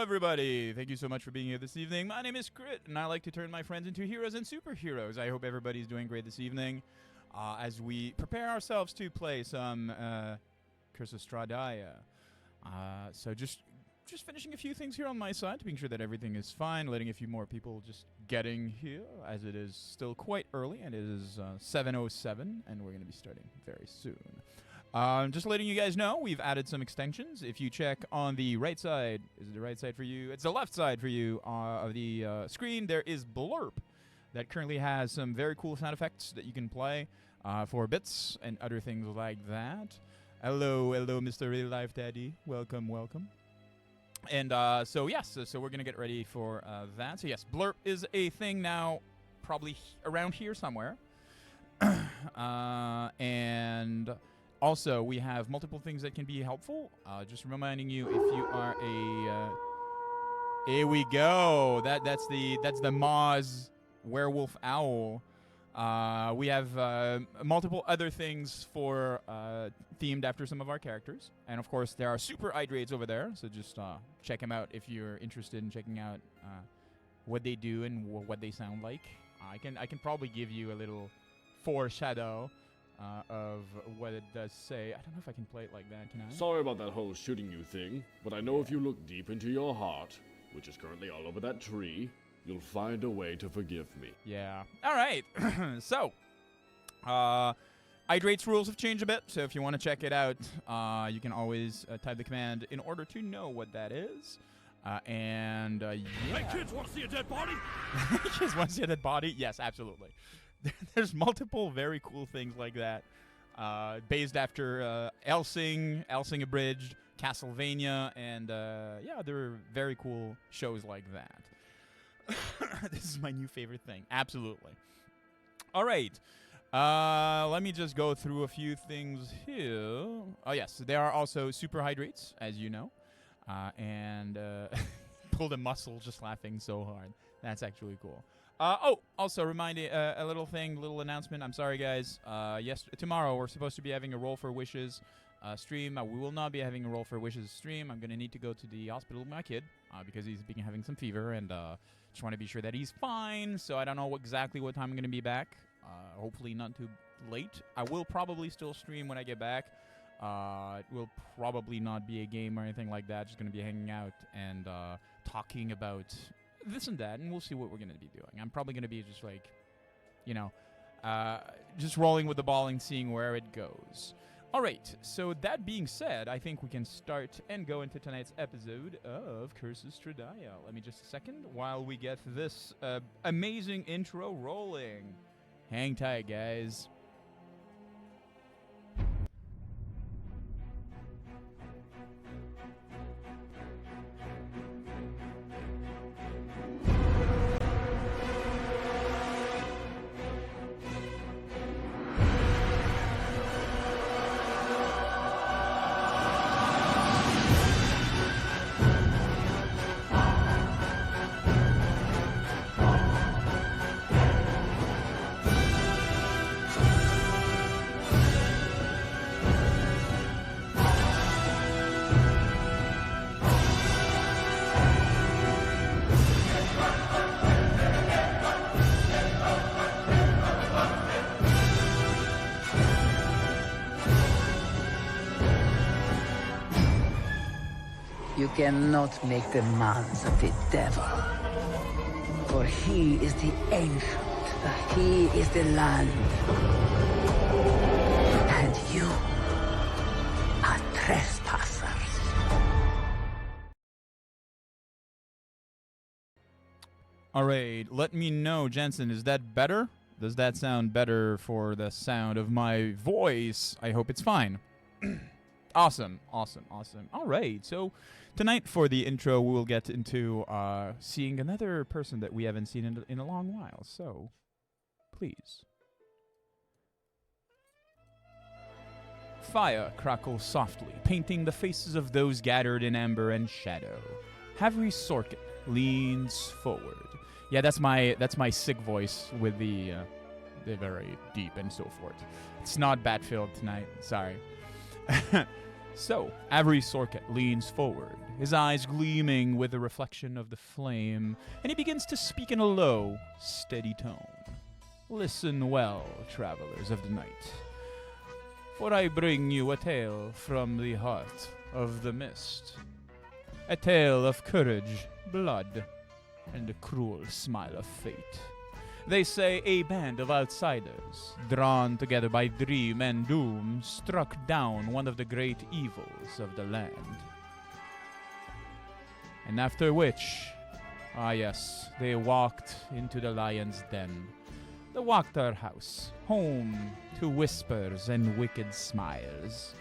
everybody! Thank you so much for being here this evening. My name is Crit, and I like to turn my friends into heroes and superheroes. I hope everybody's doing great this evening as we prepare ourselves to play some Curse of STRAHD. So just finishing a few things here on my side to make sure that everything is fine, letting a few more people just getting here, as it is still quite early, and it is 7:07, and we're going to be starting very soon. Just letting you guys know, we've added some extensions. If you check on the right side, is it the right side for you? It's the left side for you of the screen. There is Blurp that currently has some very cool sound effects that you can play for bits and other things like that. Hello, Mr. Real Life Daddy. Welcome. And so yes, so we're going to get ready for that. So yes, Blurp is a thing now, probably around here somewhere. And also, we have multiple things that can be helpful. Just reminding you, if you are a... here we go. That's the Moz Werewolf Owl. We have multiple other things for themed after some of our characters. And of course, there are super hydrates over there. So just check them out if you're interested in checking out what they do and what they sound like. I can probably give you a little foreshadow of what it does say. I don't know if I can play it like that, can I? Sorry about that whole shooting you thing, but I know if you look deep into your heart, which is currently all over that tree, you'll find a way to forgive me. Yeah. All right. So, Hydrate's rules have changed a bit, so if you want to check it out, you can always type the command in order to know what that is. Yeah. Hey, kids, want to see a dead body? Kids want to see a dead body? Yes, absolutely. There's multiple very cool things like that, based after Elsing Abridged, Castlevania, and yeah, there are very cool shows like that. This is my new favorite thing. Absolutely. All right. Let me just go through a few things here. Oh, yes. There are also super hydrates, as you know. And pulled a muscle just laughing so hard. That's actually cool. Also reminding a little announcement. I'm sorry, guys. Tomorrow we're supposed to be having a Roll for Wishes stream. We will not be having a Roll for Wishes stream. I'm going to need to go to the hospital with my kid because he's been having some fever, and just want to be sure that he's fine. So I don't know exactly what time I'm going to be back. Hopefully not too late. I will probably still stream when I get back. It will probably not be a game or anything like that. Just going to be hanging out and talking about this and that, and we'll see what we're going to be doing. I'm probably going to be just like, just rolling with the ball and seeing where it goes. All right, so that being said, I think we can start and go into tonight's episode of Curse of STRAHD. Let me just a second while we get this amazing intro rolling. Hang tight, guys. You cannot make demands of the devil. For he is the ancient. He is the land. And you are trespassers. All right, let me know, Jensen, is that better? Does that sound better for the sound of my voice? I hope it's fine. Awesome. All right, so tonight for the intro, we will get into seeing another person that we haven't seen in a long while. So, please. Fire crackles softly, painting the faces of those gathered in amber and shadow. Harry Sorkin leans forward. Yeah, that's my sick voice with the very deep and so forth. It's not Batfield tonight. Sorry. So, Avery Sorket leans forward, his eyes gleaming with the reflection of the flame, and he begins to speak in a low, steady tone. Listen well, travelers of the night, for I bring you a tale from the heart of the mist. A tale of courage, blood, and a cruel smile of fate. They say a band of outsiders, drawn together by dream and doom, struck down one of the great evils of the land. And after which, yes, they walked into the lion's den, the Wakhtar house, home to whispers and wicked smiles.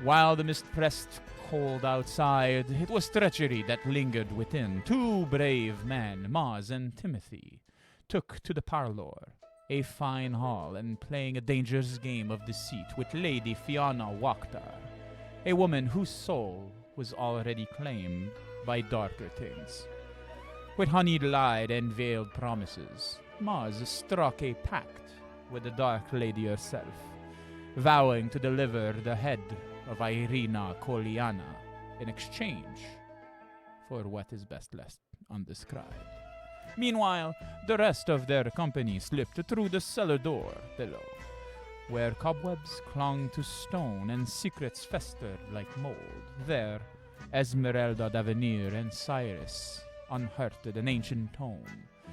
While the mist pressed cold outside, it was treachery that lingered within. Two brave men, Maz and Timothy, took to the parlor, a fine hall, and playing a dangerous game of deceit with Lady Fiona Wakhtar, a woman whose soul was already claimed by darker things. With honeyed lied and veiled promises, Maz struck a pact with the Dark Lady herself, vowing to deliver the head of Irina Koliana in exchange for what is best left undescribed. Meanwhile, the rest of their company slipped through the cellar door below, where cobwebs clung to stone and secrets festered like mold. There, Esmeralda d'Avenir and Cyrus unearthed an ancient tome,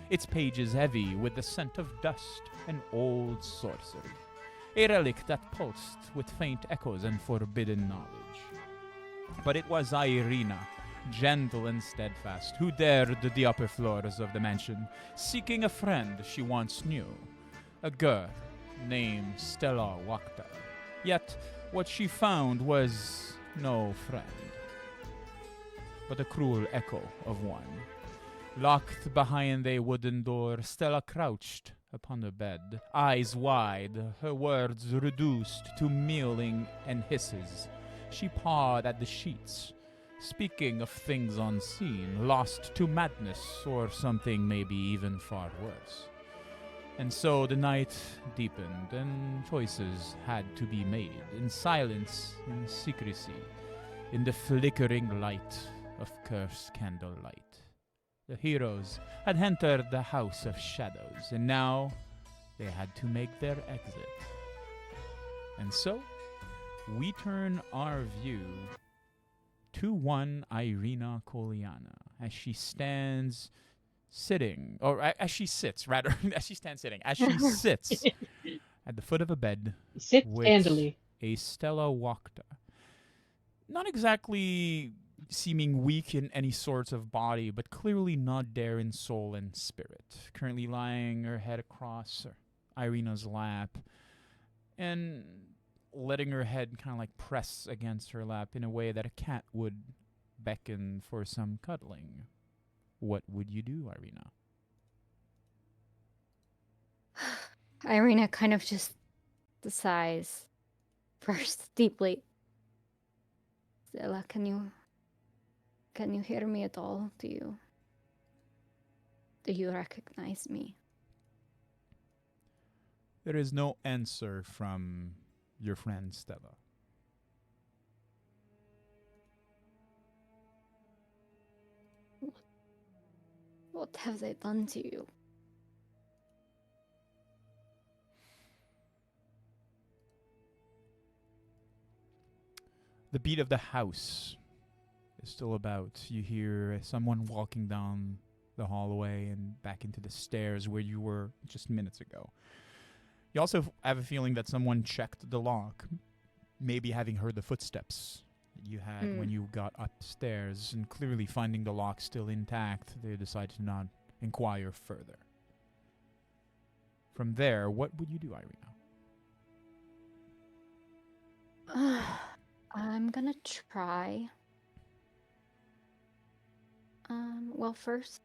its pages heavy with the scent of dust and old sorcery, a relic that pulsed with faint echoes and forbidden knowledge. But it was Irina, gentle and steadfast, who dared the upper floors of the mansion, seeking a friend she once knew, a girl named Stella Wakhtar. Yet what she found was no friend, but a cruel echo of one. Locked behind a wooden door, Stella crouched upon her bed, eyes wide, her words reduced to mewling and hisses. She pawed at the sheets, speaking of things unseen, lost to madness or something maybe even far worse. And so the night deepened, and choices had to be made, in silence, in secrecy, in the flickering light of cursed candlelight. The heroes had entered the House of Shadows, and now they had to make their exit. And so, we turn our view to one Irina Koliana as she stands sitting, or as she sits, rather, as she stands sitting, as she sits at the foot of a bed Sit with handily. a Stella Wakhtar. Not exactly seeming weak in any sorts of body, but clearly not there in soul and spirit. Currently lying her head across Irina's lap and letting her head kind of like press against her lap in a way that a cat would beckon for some cuddling. What would you do, Irina? Irina kind of just sighs first deeply. Stella, can you hear me at all? Do you recognize me? There is no answer from your friend Stella. What have they done to you? The beat of the house is still about. You hear someone walking down the hallway and back into the stairs where you were just minutes ago. You also have a feeling that someone checked the lock, maybe having heard the footsteps that you had when you got upstairs, and clearly finding the lock still intact, they decided to not inquire further. From there, what would you do, Irina? I'm gonna try. Well, first,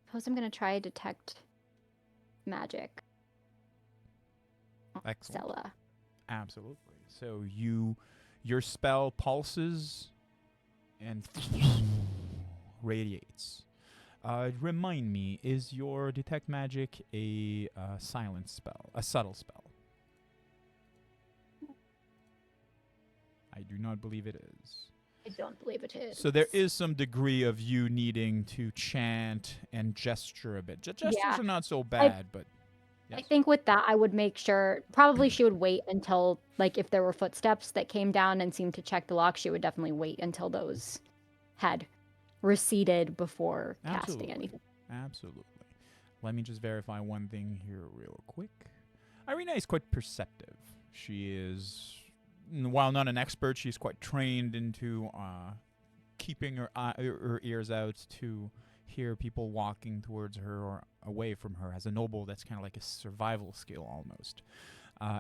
suppose I'm gonna try detect magic. Excellent. Stella. Absolutely. So your spell pulses and radiates. Remind me, is your detect magic a silent spell, a subtle spell? I do not believe it is. I don't believe it is. So there is some degree of you needing to chant and gesture a bit. Gestures Yeah. are not so bad, but I yes. think with that, I would make sure, probably she would wait until, like, if there were footsteps that came down and seemed to check the lock, she would definitely wait until those had receded before casting Absolutely. anything. Absolutely. Let me just verify one thing here real quick. Irina is quite perceptive. She is, while not an expert, she's quite trained into keeping her ears out to hear people walking towards her or away from her. As a noble, that's kind of like a survival skill almost.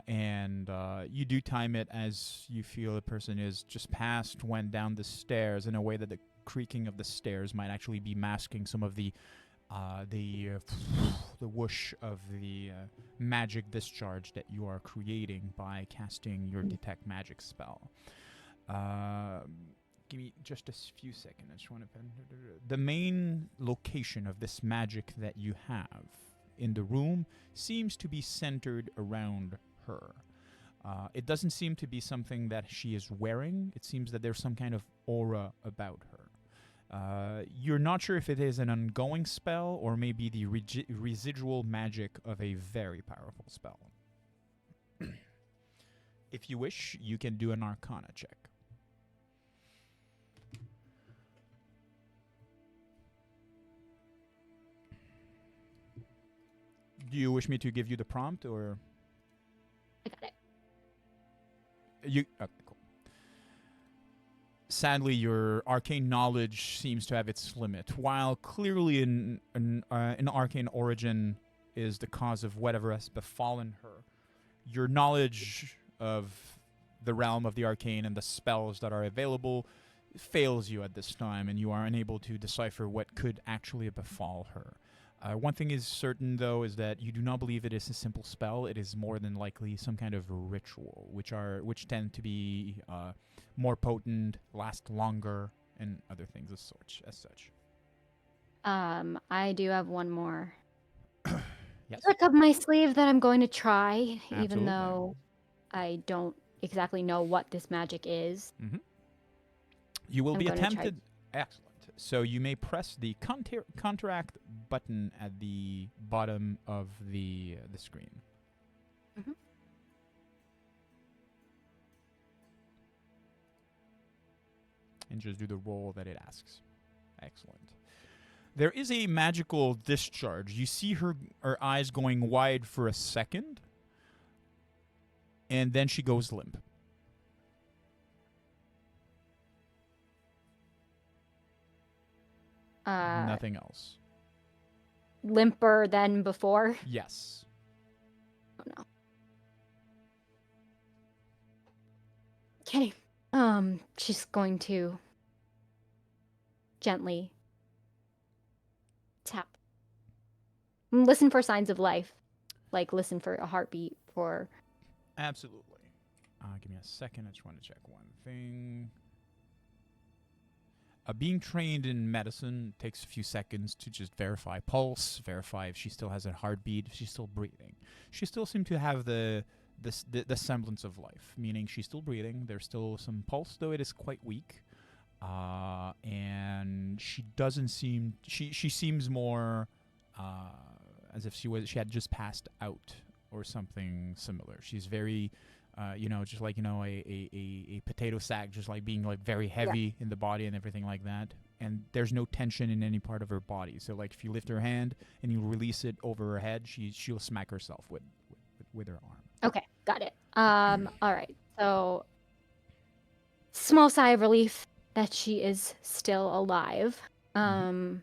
And you do time it as you feel the person is just past, went down the stairs in a way that the creaking of the stairs might actually be masking some of the whoosh of the magic discharge that you are creating by casting your detect magic spell. Give me just a few seconds. I just want to. The main location of this magic that you have in the room seems to be centered around her. It doesn't seem to be something that she is wearing. It seems that there's some kind of aura about her. You're not sure if it is an ongoing spell or maybe the residual magic of a very powerful spell. If you wish, you can do an Arcana check. Do you wish me to give you the prompt, or I got it. you? Okay, cool. Sadly, your arcane knowledge seems to have its limit. While clearly an arcane origin is the cause of whatever has befallen her, your knowledge of the realm of the arcane and the spells that are available fails you at this time, and you are unable to decipher what could actually befall her. One thing is certain, though, is that you do not believe it is a simple spell. It is more than likely some kind of ritual, which tend to be more potent, last longer, and other things as such. I do have one more Yes. trick up my sleeve that I'm going to try, even Absolutely. though I don't exactly know what this magic is. Mm-hmm. You will I'm be gonna try- attempted. Excellent. So you may press the counteract button at the bottom of the screen. Mhm. And just do the roll that it asks. Excellent. There is a magical discharge. You see her eyes going wide for a second, and then she goes limp. Nothing else. Limper than before. Yes. Oh no. Okay. She's going to gently tap. Listen for signs of life. Like listen for a heartbeat for Absolutely. Give me a second. I just want to check one thing. Being trained in medicine takes a few seconds to just verify pulse, verify if she still has a heartbeat, if she's still breathing. She still seems to have the semblance of life, meaning she's still breathing. There's still some pulse, though it is quite weak. And she doesn't seem... She seems more as if she had just passed out or something similar. She's very... just like, a potato sack, just like being like very heavy in the body and everything like that. And there's no tension in any part of her body. So like if you lift her hand and you release it over her head, she'll smack herself with her arm. Okay, got it. All right. So small sigh of relief that she is still alive. Are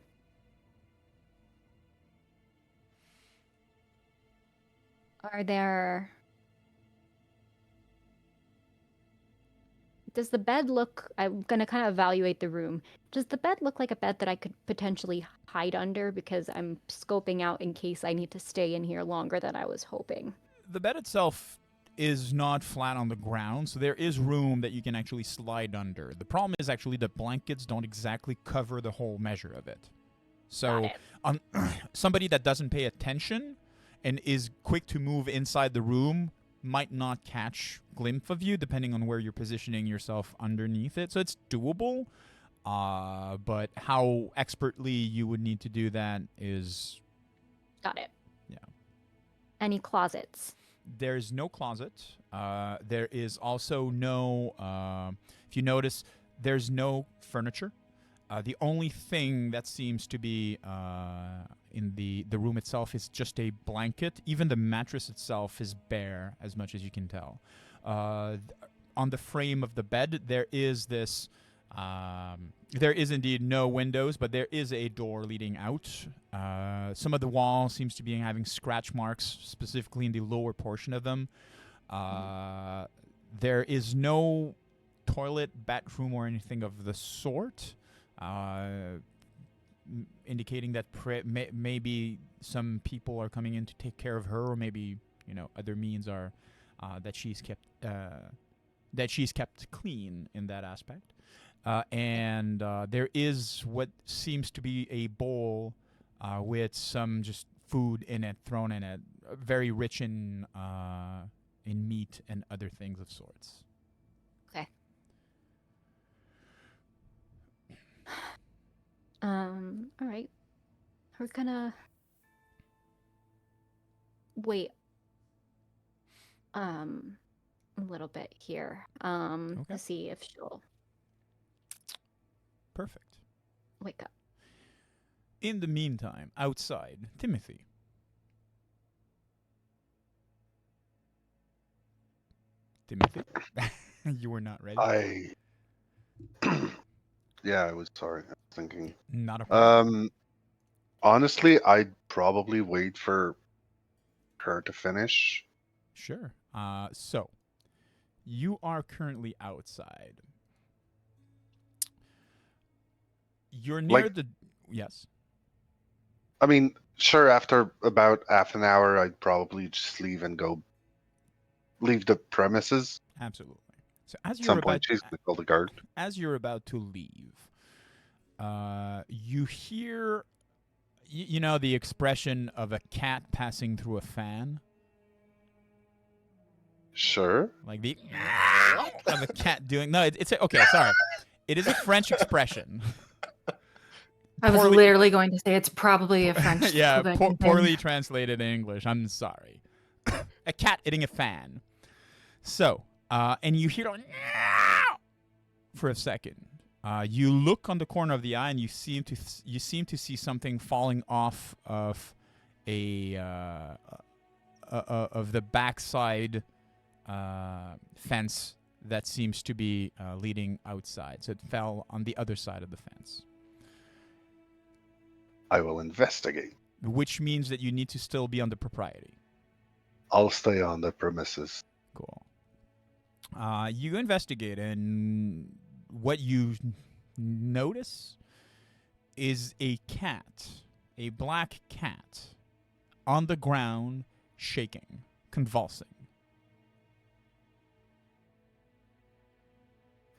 there... Does the bed look... I'm going to kind of evaluate the room. Does the bed look like a bed that I could potentially hide under? Because I'm scoping out in case I need to stay in here longer than I was hoping. The bed itself is not flat on the ground, so there is room that you can actually slide under. The problem is actually the blankets don't exactly cover the whole measure of it. So somebody that doesn't pay attention and is quick to move inside the room might not catch glimpse of you depending on where you're positioning yourself underneath it. So it's doable, but how expertly you would need to do that is... Got it. Yeah. Any closets? There's no closet. There is also no... if you notice, there's no furniture. The only thing that seems to be in the room itself is just a blanket. Even the mattress itself is bare, as much as you can tell. On the frame of the bed, there is this... there is indeed no windows, but there is a door leading out. Some of the wall seems to be having scratch marks, specifically in the lower portion of them. There is no toilet, bathroom, or anything of the sort. Indicating that maybe some people are coming in to take care of her, or maybe other means are that she's kept clean in that aspect. And there is what seems to be a bowl with some just food in it, thrown in it, very rich in meat and other things of sorts. Okay. All right. We're gonna wait a little bit here Okay. to see if she'll Perfect. wake up. In the meantime, outside, Timothy. Timothy? You were not ready? Yeah, I was sorry. I was thinking. Not a problem. Honestly, I'd probably wait for her to finish. Sure. So, you are currently outside. You're near the... Yes. I mean, sure, after about half an hour, I'd probably just leave the premises. Absolutely. So as At you're some about point, she's going to call the guard. as you're about to leave, you hear, you know, the expression of a cat passing through a fan, Sure. like the of a cat doing. No, it's okay. Sorry, it is a French expression. I was Poorly- literally going to say it's probably a French. Yeah, Quebec thing. poorly translated in English. I'm sorry. A cat hitting a fan. So, and you hear for a second. You look on the corner of the eye, and you seem to see something falling off of of the backside fence that seems to be leading outside. So it fell on the other side of the fence, I will investigate. which means that you need to still be on the propriety. I'll stay on the premises. Cool. You investigate, and what you notice is a cat, a black cat, on the ground, shaking, convulsing.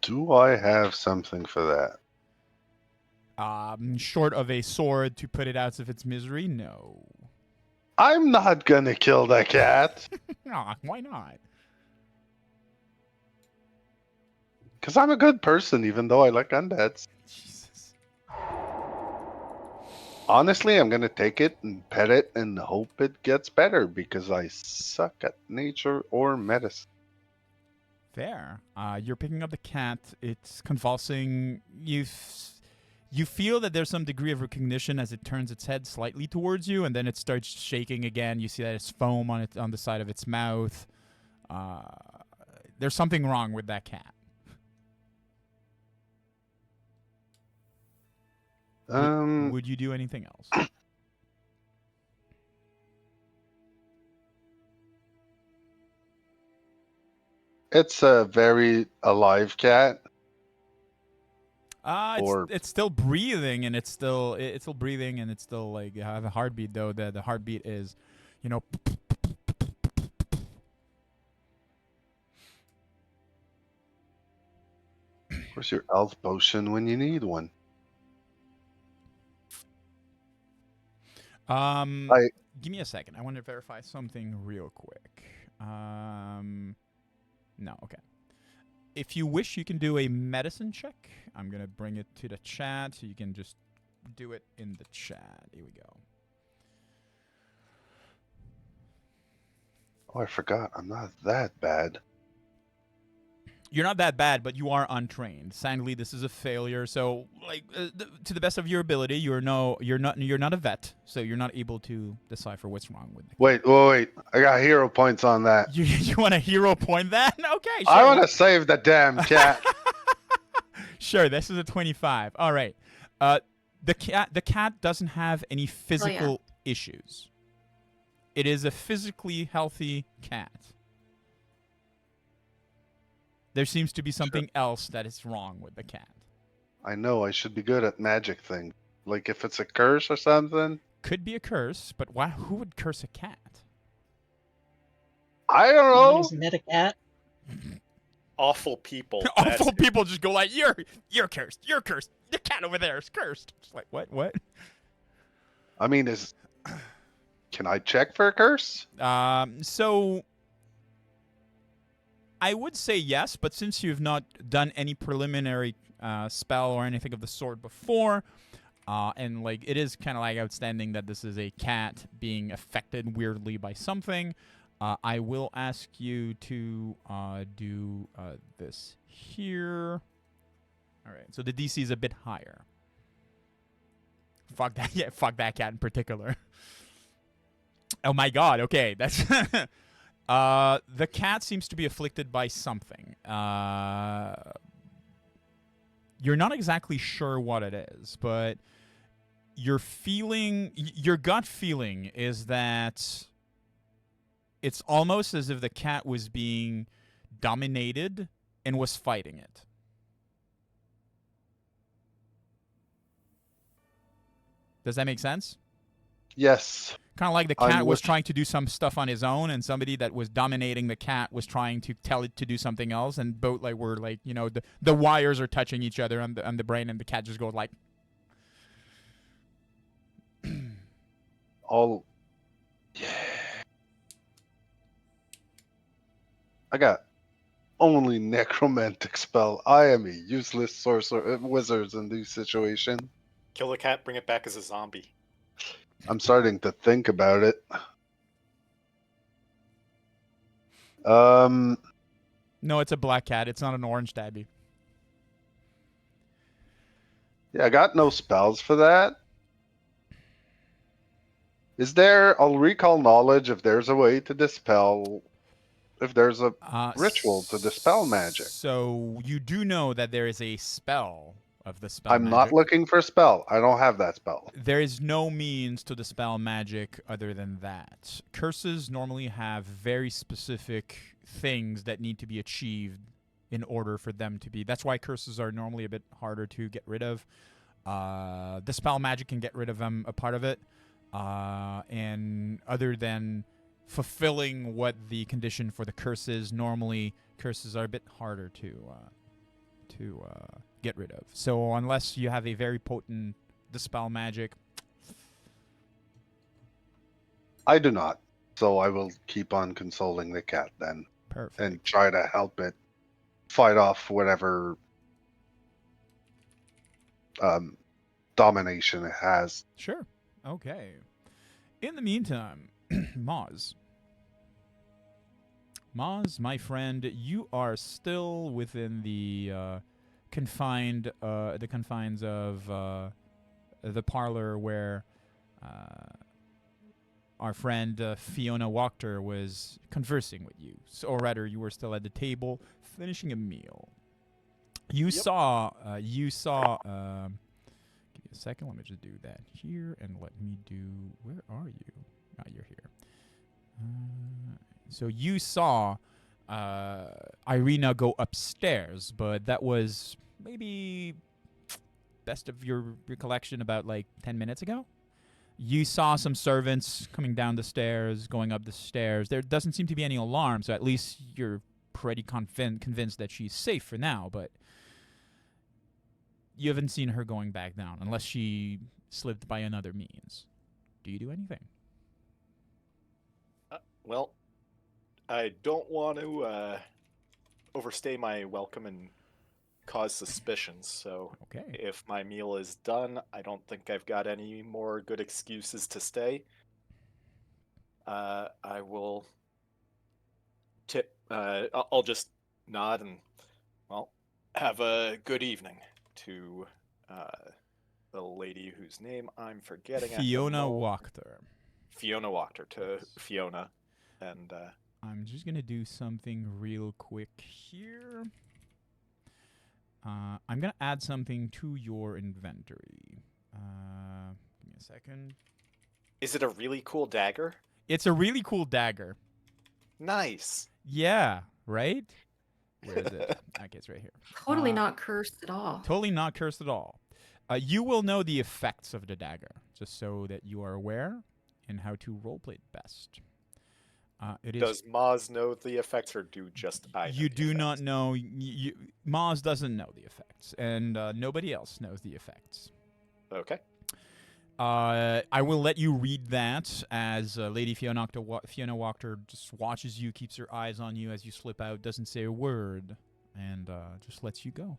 Do I have something for that? Short of a sword to put it out of its misery, no. I'm not gonna kill the cat. Why not? Because I'm a good person, even though I like undeads. Jesus. Honestly, I'm gonna take it and pet it and hope it gets better because I suck at nature or medicine. Fair. You're picking up the cat. It's convulsing. You feel that there's some degree of recognition as it turns its head slightly towards you, and then it starts shaking again. You see that it's foam on the side of its mouth. There's something wrong with that cat. Would you do anything else? It's a very alive cat. It's still breathing, and it's still breathing, and it's still like have a heartbeat though. The heartbeat is, you know. Where's your health potion when you need one? Give me a second. I want to verify something real quick. No, okay. If you wish, you can do a medicine check. I'm going to bring it to the chat so you can just do it in the chat. Here we go. Oh, I forgot. I'm not that bad. You're not that bad, but you are untrained. Sadly, this is a failure. So, like, to the best of your ability, you're not a vet, so you're not able to decipher what's wrong with it. Wait. I got hero points on that. You want a hero point that? Okay, sure. I want to save the damn cat. Sure, this is a 25. All right. The cat doesn't have any physical issues. It is a physically healthy cat. There seems to be something else that is wrong with the cat. I know I should be good at magic things. Like if it's a curse or something. Could be a curse, but who would curse a cat? I don't know. He's met a cat. Awful people. Awful people just go like, you're cursed. You're cursed. The cat over there is cursed. It's like, what? I mean, can I check for a curse? So I would say yes, but since you've not done any preliminary spell or anything of the sort before, and like it is kind of like outstanding that this is a cat being affected weirdly by something, I will ask you to do this here. All right, so the DC is a bit higher. Fuck that, yeah, fuck that cat in particular. Oh my god, okay, that's... the cat seems to be afflicted by something. You're not exactly sure what it is, but your gut feeling is that it's almost as if the cat was being dominated and was fighting it. Does that make sense? Yes. Kind of like the cat was trying to do some stuff on his own, and somebody that was dominating the cat was trying to tell it to do something else, and both like were like, you know, the wires are touching each other on the brain, and the cat just goes like. Yeah. I got only necromantic spell. I am a useless sorcerer, wizard in these situations. Kill the cat, bring it back as a zombie. I'm starting to think about it. No, it's a black cat. It's not an orange tabby. Yeah, I got no spells for that. Is there? I'll recall knowledge if there's a way to dispel. If there's a ritual to dispel magic. So you do know that there is a spell of the spell. I'm not looking for a spell. I don't have that spell. There is no means to dispel magic other than that. Curses normally have very specific things that need to be achieved in order for them to be. That's why curses are normally a bit harder to get rid of. Dispel magic can get rid of them, a part of it. And other than fulfilling what the condition for the curse is, normally curses are a bit harder to get rid of. So unless you have a very potent dispel magic, I do not. So I will keep on consoling the cat then. Perfect. And try to help it fight off whatever domination it has. Sure. Okay. In the meantime, Maz, my friend, you are still within the confines of the parlor where our friend Fiona Wachter was conversing with you. So, or rather, you were still at the table finishing a meal. You saw. Give me a second. Let me just do that here, and let me do. Where are you? Ah, you're here. So you saw Irina go upstairs, but that was maybe best of your recollection about like 10 minutes ago. You saw some servants coming down the stairs, going up the stairs. There doesn't seem to be any alarm, so at least you're pretty convinced that she's safe for now, but you haven't seen her going back down unless she slipped by another means. Do you do anything? Well, I don't want to overstay my welcome and cause suspicions. So Okay. if my meal is done, I don't think I've got any more good excuses to stay. I will tip. I'll just nod and, well, have a good evening to the lady whose name I'm forgetting. Fiona at the moment. Wachter. Fiona Wachter to Fiona, and I'm just gonna do something real quick here. I'm gonna add something to your inventory. Give me a second. is it a really cool dagger? It's a really cool dagger. Nice. Yeah, right? Where is it? Okay, it's right here. Totally Uh, not cursed at all. Totally not cursed at all. You will know the effects of the dagger, just so that you are aware and how to roleplay it best. It is. Does Maz know the effects, or do just I? Know You the do not effects? know. Maz doesn't know the effects, and nobody else knows the effects. Okay. I will let you read that as Lady Fiona Wachter just watches you, keeps her eyes on you as you slip out, doesn't say a word, and just lets you go.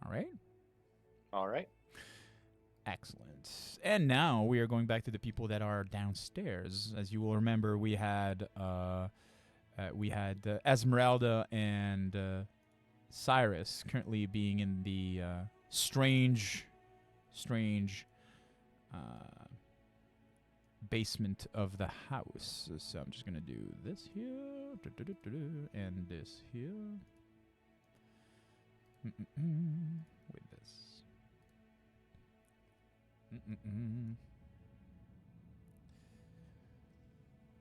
All right? All right. Excellent. And now we are going back to the people that are downstairs. As you will remember, we had Esmeralda and Cyrus currently being in the strange basement of the house. So I'm just gonna do this here, and this here. With this.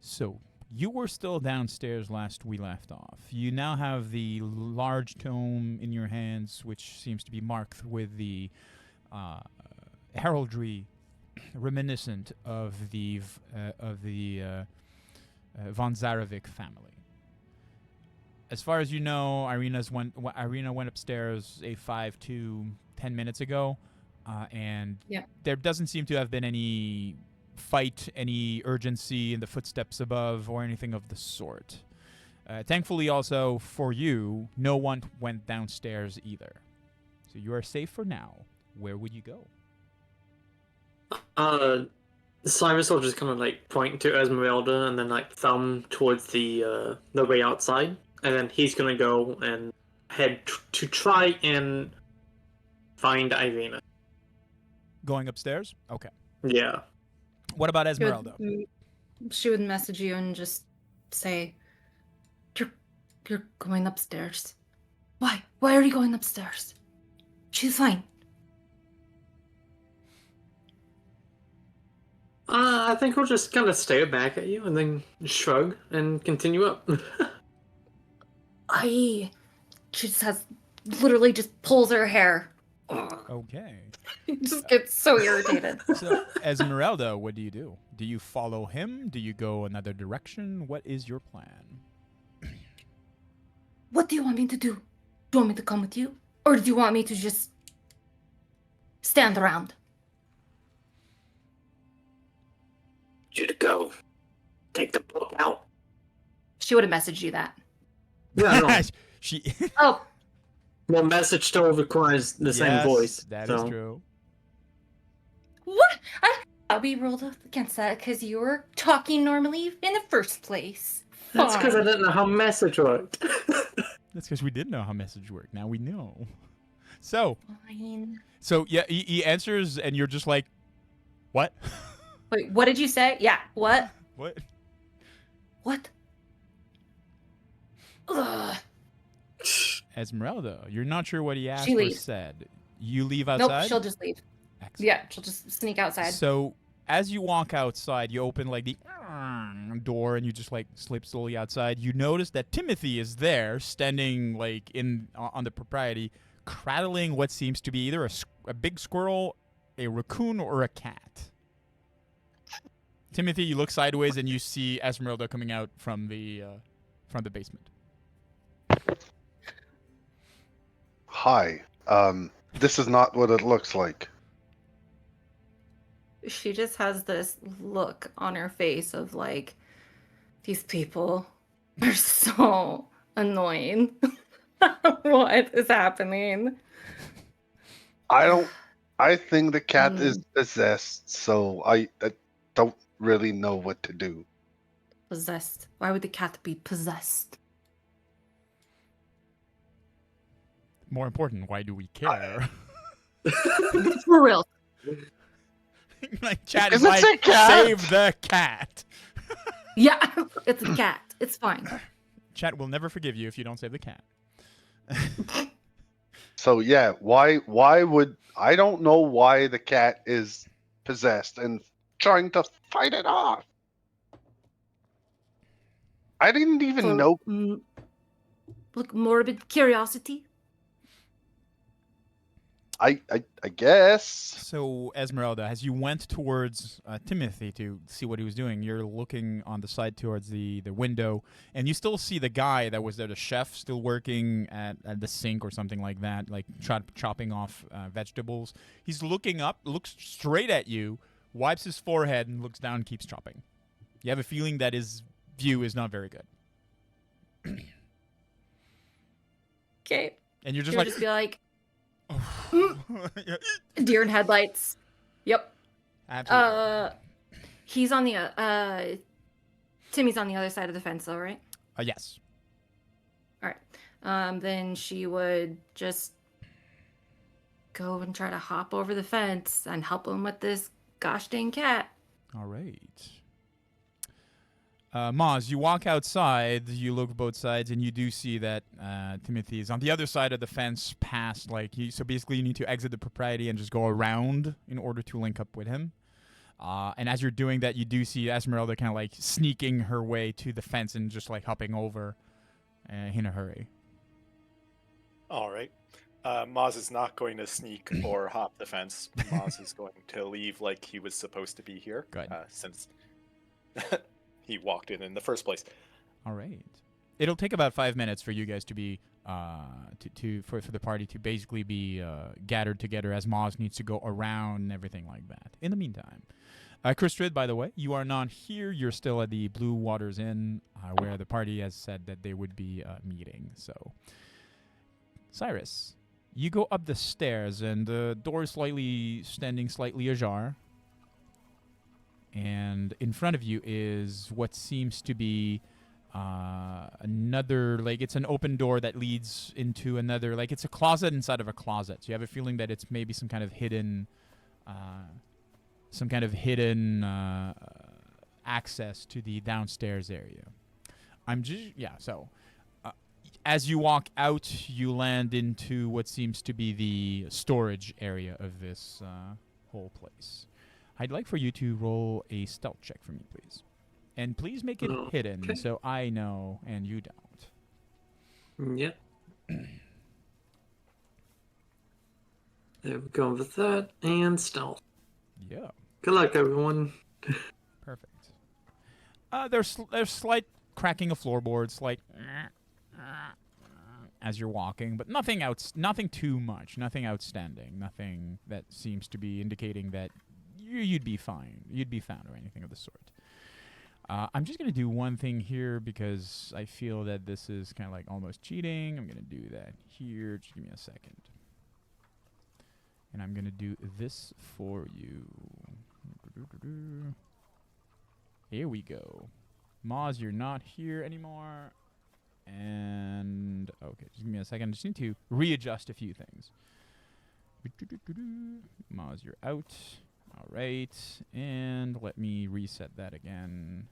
So, you were still downstairs last we left off. You now have the large tome in your hands, which seems to be marked with the heraldry reminiscent of the von Zarovic family. As far as you know, Irina went upstairs a 5 to 10 minutes ago, and Yeah. there doesn't seem to have been any fight, any urgency in the footsteps above, or anything of the sort. Thankfully, also for you, no one went downstairs either. So you are safe for now. Where would you go? Cyrus will just kind of like point to Esmeralda and then like thumb towards the way outside, and then he's gonna go and head to try and find Irina. Going upstairs? Okay. Yeah. What about Esmeralda? She would message you and just say, "You're going upstairs. Why? Why are you going upstairs? She's fine." I think we'll just kind of stare back at you and then shrug and continue up. She just literally just pulls her hair. Okay. Just gets so irritated. So, Esmeralda, what do you do? Do you follow him? Do you go another direction? What is your plan? What do you want me to do? Do you want me to come with you? Or do you want me to just stand around? You to go. Take the book out. She would have messaged you that. Yeah, no. She. Oh, Well, message still requires the same Yes, voice. That is so. true. what? We rolled up against that because you were talking normally in the first place. That's because I Fine. didn't know how message worked. That's because we didn't know how message worked. Now we know. So Fine. yeah, he answers, and you're just like, what? Wait, what did you say? Yeah, what? What? What? Ugh. Esmeralda, you're not sure what he asked She or leaves. said. You leave outside? Nope, she'll just leave. Excellent. Yeah, she'll just sneak outside. So as you walk outside, you open like the door, and you just like slip slowly outside. You notice that Timothy is there, standing like on the propriety, cradling what seems to be either a big squirrel, a raccoon, or a cat. Timothy, you look sideways and you see Esmeralda coming out from the basement. Hi. This is not what it looks like. She just has this look on her face of like, These people are so annoying. What is happening? I think the cat is Mm. possessed, so I don't really know what to do. Possessed. Why would the cat be possessed? More important, why do we care? For real. Like, chat Because is it's like, a cat! save the cat. Yeah, it's a cat. It's fine. Chat will never forgive you if you don't save the cat. So yeah, why would I don't know why the cat is possessed and trying to fight it off. I didn't even For know. look, morbid curiosity. I guess. So, Esmeralda, as you went towards Timothy to see what he was doing, you're looking on the side towards the window, and you still see the guy that was there, the chef, still working at the sink or something like that, like chopping off vegetables. He's looking up, looks straight at you, wipes his forehead, and looks down and keeps chopping. You have a feeling that his view is not very good. Okay. And you're just You'll like... just be like, deer in headlights. Yep. Absolutely. He's on the Timmy's on the other side of the fence, though, right? Yes. All right. Then she would just go and try to hop over the fence and help him with this gosh dang cat. All right. Maz, you walk outside, you look both sides, and you do see that Timothy is on the other side of the fence past, like, so basically you need to exit the propriety and just go around in order to link up with him. And as you're doing that, you do see Esmeralda kind of like sneaking her way to the fence and just like hopping over in a hurry. All right. Maz is not going to sneak or hop the fence. Maz is going to leave like he was supposed to be here. Good. Since he walked in the first place. All right. It'll take about 5 minutes for you guys to be for the party to basically be gathered together, as Maz needs to go around and everything like that. In the meantime, Kristrid, by the way, you are not here. You're still at the Blue Waters Inn, where the party has said that they would be meeting. So, Cyrus, you go up the stairs, and the door is standing slightly ajar. And in front of you is what seems to be another, like, it's an open door that leads into another, like, it's a closet inside of a closet. So you have a feeling that it's maybe some kind of hidden access to the downstairs area. As you walk out, you land into what seems to be the storage area of this whole place. I'd like for you to roll a stealth check for me, please. And please make it hidden, so I know and you don't. Yep. There we go with that, and stealth. Yeah. Good luck, everyone. Perfect. There's slight cracking of floorboards, slight as you're walking, but nothing too much, nothing outstanding, nothing that seems to be indicating that you'd be fine. You'd be found or anything of the sort. I'm just going to do one thing here because I feel that this is kind of like almost cheating. I'm going to do that here. Just give me a second. And I'm going to do this for you. Here we go. Maz, you're not here anymore. And, okay, just give me a second. I just need to readjust a few things. Maz, you're out. All right, and let me reset that again.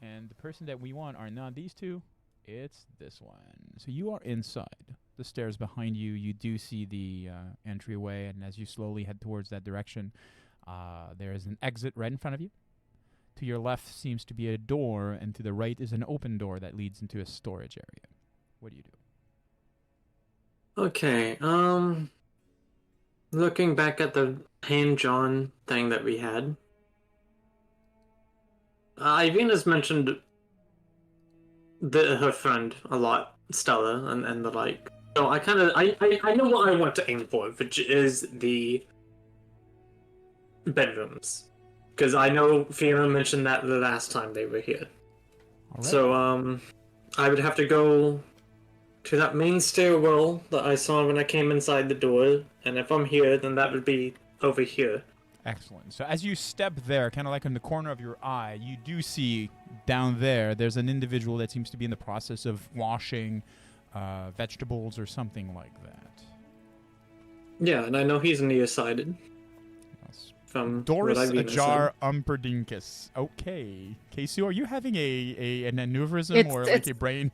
And the person that we want are not these two, it's this one. So you are inside. The stairs behind you, you do see the entryway, and as you slowly head towards that direction, there is an exit right in front of you. To your left seems to be a door, and to the right is an open door that leads into a storage area. What do you do? Okay, looking back at the hand-drawn thing that we had, Ivina's mentioned her friend a lot, Stella, and the like. So I know what I want to aim for, which is the bedrooms. because I know Fiona mentioned that the last time they were here. All right. So, I would have to go to that main stairwell that I saw when I came inside the door, and if I'm here, then that would be over here. Excellent. So as you step there, kind of like in the corner of your eye, you do see down there's an individual that seems to be in the process of washing vegetables or something like that. Yeah, and I know he's nearsighted. Yes. From Doris what I've Ajar Umperdinkus. Okay. Casey, are you having an aneurysm or like It's- a brain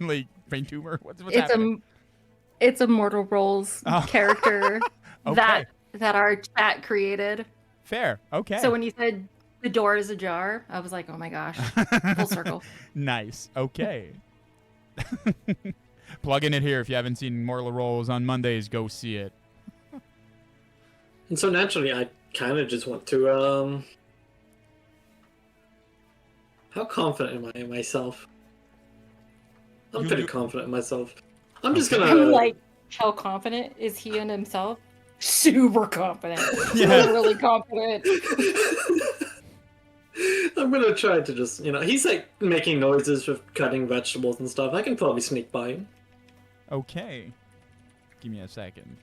tumor? What's It's happening? it's a Mortal Roles Oh. character Okay. that our chat created. Fair. Okay. So when you said the door is ajar, I was like, oh my gosh, full circle. Nice. Okay. Plug in it here if you haven't seen Mortal Rolls on Mondays. Go see it. And so naturally, I kind of just want to, How confident am I in myself? I'm pretty confident in myself. I'm just gonna... I'm like, how confident is he in himself? Super confident. Yeah. Really confident. I'm gonna try to just, he's like making noises with cutting vegetables and stuff. I can probably sneak by him. Okay. Give me a second.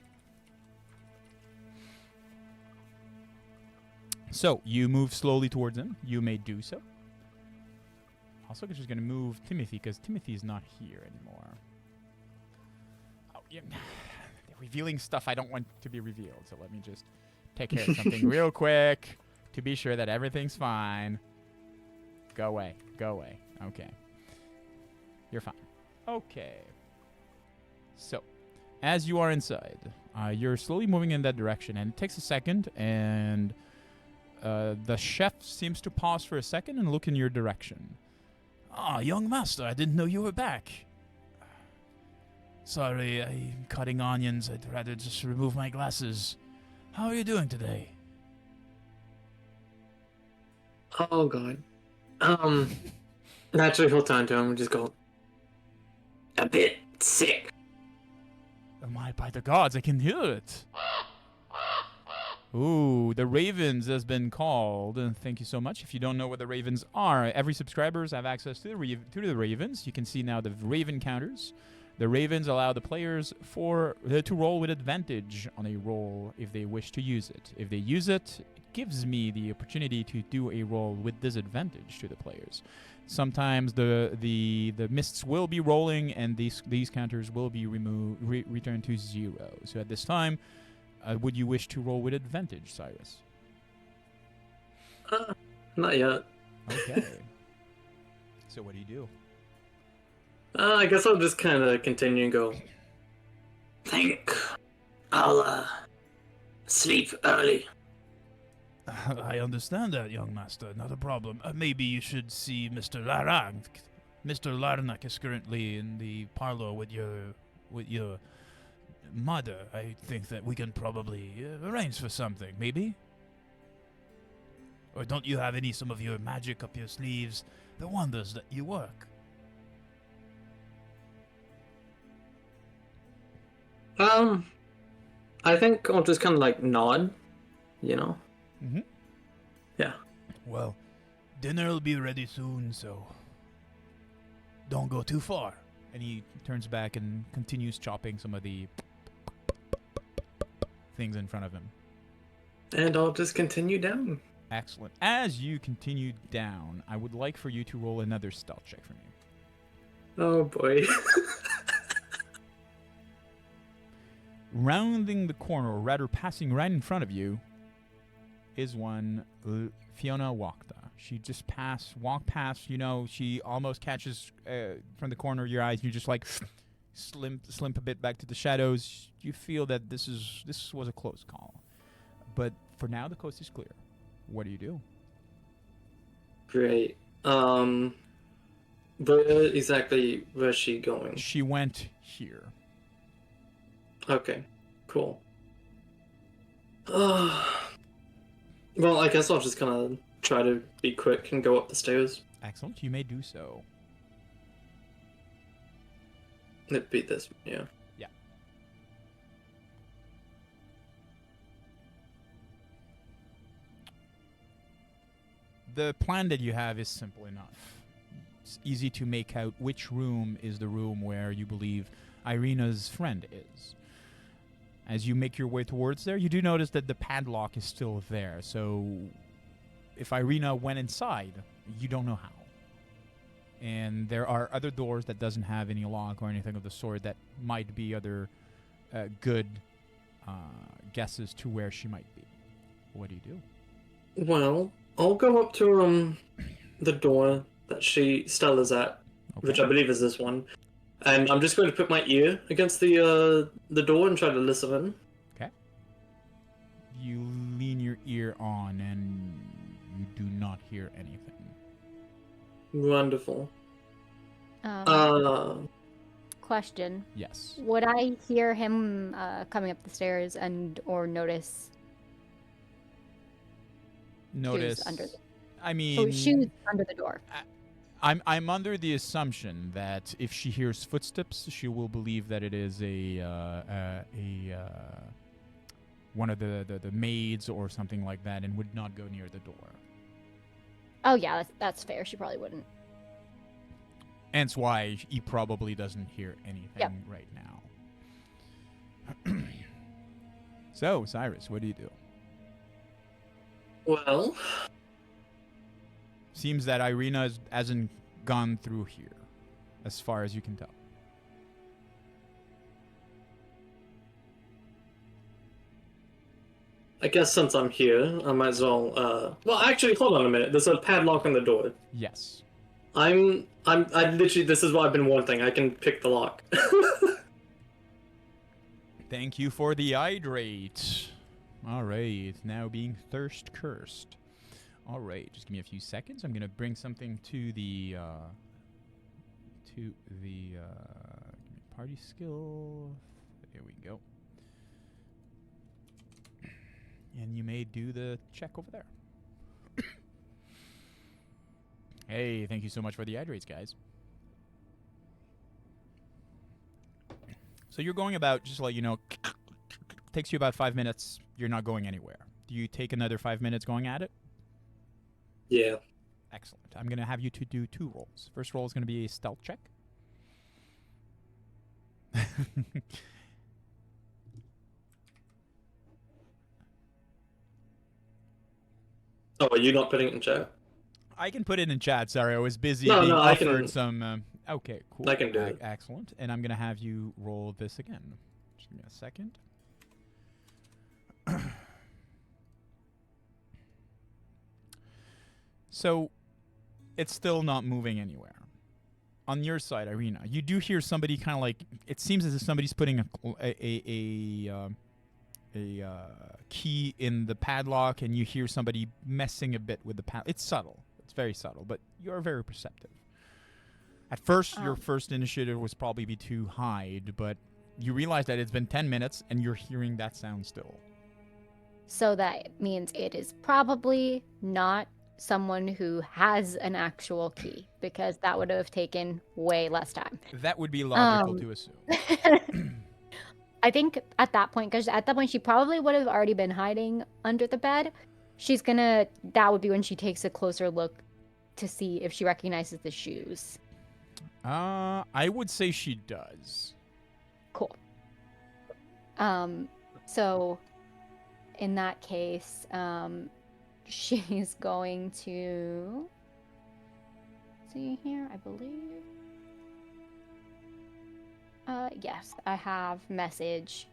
So, you move slowly towards him. You may do so. Also, I'm just going to move Timothy, because Timothy's not here anymore. Oh, yeah. Revealing stuff I don't want to be revealed, so let me just take care of something real quick to be sure that everything's fine. Go away. Go away. Okay. You're fine. Okay. So, as you are inside, you're slowly moving in that direction, and it takes a second, and the chef seems to pause for a second and look in your direction. Ah, young master, I didn't know you were back. Sorry, I'm cutting onions. I'd rather just remove my glasses. How are you doing today? Oh god. Naturally, he'll turn to him and just go, a bit sick. Oh my, by the gods, I can hear it. Ooh, the Ravens has been called. Thank you so much. If you don't know what the Ravens are, every subscribers have access to the Ravens. You can see now the Raven counters. The Ravens allow the players to roll with advantage on a roll if they wish to use it. If they use it, it gives me the opportunity to do a roll with disadvantage to the players. Sometimes the mists will be rolling, and these counters will be returned to 0. So at this time, would you wish to roll with advantage, Cyrus? Not yet. Okay. So what do you do? I guess I'll just kind of continue and go, think I'll, sleep early. I understand that, young master. Not a problem. Maybe you should see Mr. Larang. Mr. Larnak is currently in the parlor with your mother. I think that we can probably arrange for something, maybe? Or don't you have some of your magic up your sleeves that wonders that you work? I think I'll just kind of like nod, Mm-hmm. Yeah. Well, dinner will be ready soon, so don't go too far. And he turns back and continues chopping some of the things in front of him. And I'll just continue down. Excellent. As you continue down, I would like for you to roll another stealth check for me. Oh boy. Rounding the corner, or rather passing right in front of you, is one Fiona Wakta. She just walked past, she almost catches from the corner of your eyes, and you just like slip a bit back to the shadows. You feel that this was a close call. But for now, the coast is clear. What do you do? Great. Where exactly was she going? She went here. Okay, cool. Well, I guess I'll just kind of try to be quick and go up the stairs. Excellent. You may do so. It'd be this, yeah. Yeah. the plan that you have is simple enough. It's easy to make out which room is the room where you believe Irina's friend is. As you make your way towards there, you do notice that the padlock is still there. So if Irina went inside, you don't know how. And there are other doors that doesn't have any lock or anything of the sort that might be other good guesses to where she might be. What do you do? Well, I'll go up to the door that Stella's at, which I believe is this one, and I'm just going to put my ear against the door and try to listen in. Okay. You lean your ear on, and you do not hear anything. Wonderful. Question. Yes. Would I hear him coming up the stairs and or notice shoes under the I mean, shoes under the door? I'm under the assumption that if she hears footsteps, she will believe that it is one of the maids or something like that, and would not go near the door. Oh yeah, that's fair. She probably wouldn't. Hence why he probably doesn't hear anything right now. So, Cyrus, what do you do? Well, Seems that Irina hasn't gone through here, as far as you can tell. I guess since I'm here, I might as well. Well, actually, hold on a minute. There's a padlock on the door. Yes. I literally. This is what I've been wanting. I can pick the lock. Thank you for the hydrate. All right, now being thirst cursed. All right, just give me a few seconds. I'm gonna bring something to the party skill. There we go. And you may do the check over there. Hey, thank you so much for the hydrates, guys. So you're going about, just to let you know, takes you about 5 minutes. You're not going anywhere. Do you take another 5 minutes going at it? Yeah. Excellent. I'm going to have you to do 2 rolls. First roll is going to be a stealth check. Oh, are you not putting it in chat? I can put it in chat. Sorry, I was busy No, being no, I offered can- some... okay, cool. I can do it. Excellent. And I'm going to have you roll this again. Just give me a second. So, it's still not moving anywhere. On your side, Irina, you do hear somebody kind of like... It seems as if somebody's putting a key in the padlock, and you hear somebody messing a bit with the padlock. It's subtle. It's very subtle, but you're very perceptive. At first, your first initiative was probably be to hide, but you realize that it's been 10 minutes, and you're hearing that sound still. So that means it is probably not someone who has an actual key, because that would have taken way less time. That would be logical to assume. I think at that point, because at that point she probably would have already been hiding under the bed. That would be when she takes a closer look to see if she recognizes the shoes. I would say she does. Cool. So in that case, she's going to see here, I believe. Yes, I have message.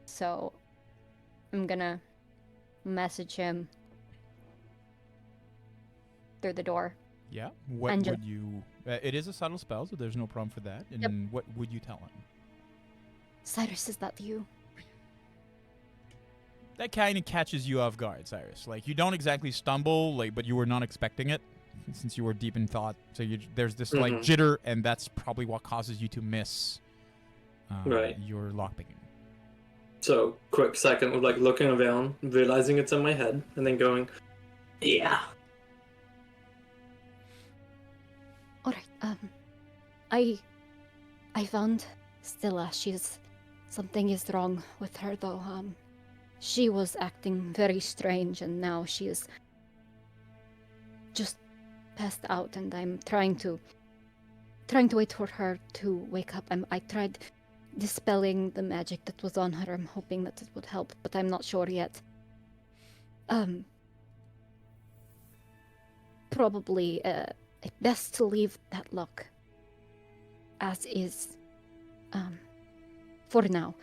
So I'm gonna message him through the door. Yeah. What And would you... it is a subtle spell, so there's no problem for that. And what would you tell him? Cyrus, is that you? That kind of catches you off guard, Cyrus. Like, you don't exactly stumble, like, but you were not expecting it, since you were deep in thought. So there's this, like, jitter, and that's probably what causes you to miss your lockpicking. So, quick second of, like, looking around, realizing it's in my head, and then going, yeah. Alright, I found Stella. Something is wrong with her, though. She was acting very strange, and now she is just passed out, and I'm trying to wait for her to wake up. I tried dispelling the magic that was on her. I'm hoping that it would help, but I'm not sure yet. Probably best to leave that lock as is for now.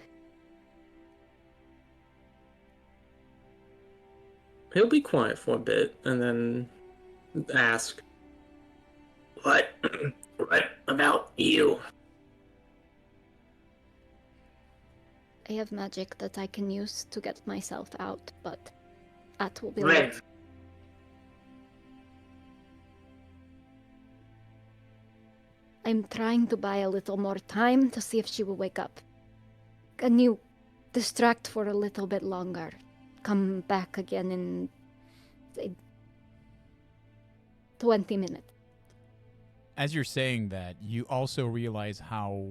He'll be quiet for a bit and then ask, "What? What about you?" I have magic that I can use to get myself out, but that will be Red. late. I'm trying to buy a little more time to see if she will wake up. Can you distract for a little bit longer? Come back again in, say, 20 minutes. As you're saying that, you also realize how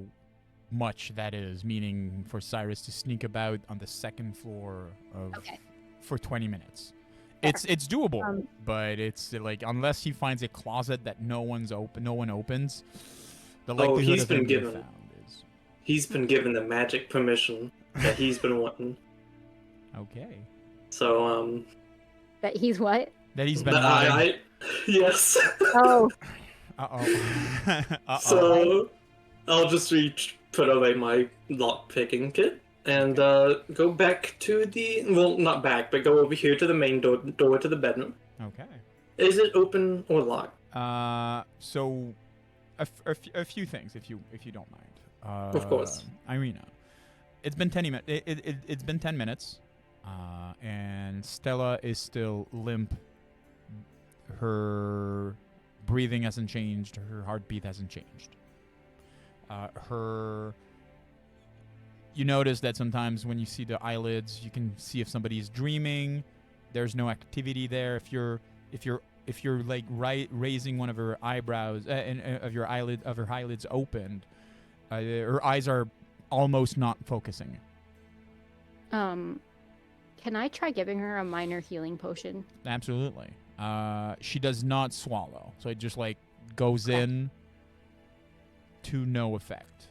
much that is, meaning for Cyrus to sneak about on the second floor of Okay. for 20 minutes. Fair. It's doable, but it's like unless he finds a closet that no one opens, the likelihood he's of him been being given. found is He's been given the magic permission that he's been wanting. okay. So, That he's what? That he's been but wanting. yes. Oh, Uh-oh. So, I'll just put away my lock picking kit and go back to not back, but go over here to the main door to the bedroom. Okay. Is it open or locked? So a few things, if you don't mind. Of course. Irina, it's been 10 minutes. It's been 10 minutes, and Stella is still limp. Her breathing hasn't changed. Her heartbeat hasn't changed. You notice that sometimes when you see the eyelids, you can see if somebody's dreaming. There's no activity there. If you're like raising one of her eyebrows of her eyelids opened, her eyes are almost not focusing. can I try giving her a minor healing potion? Absolutely. She does not swallow, so it just like goes Okay. in to no effect.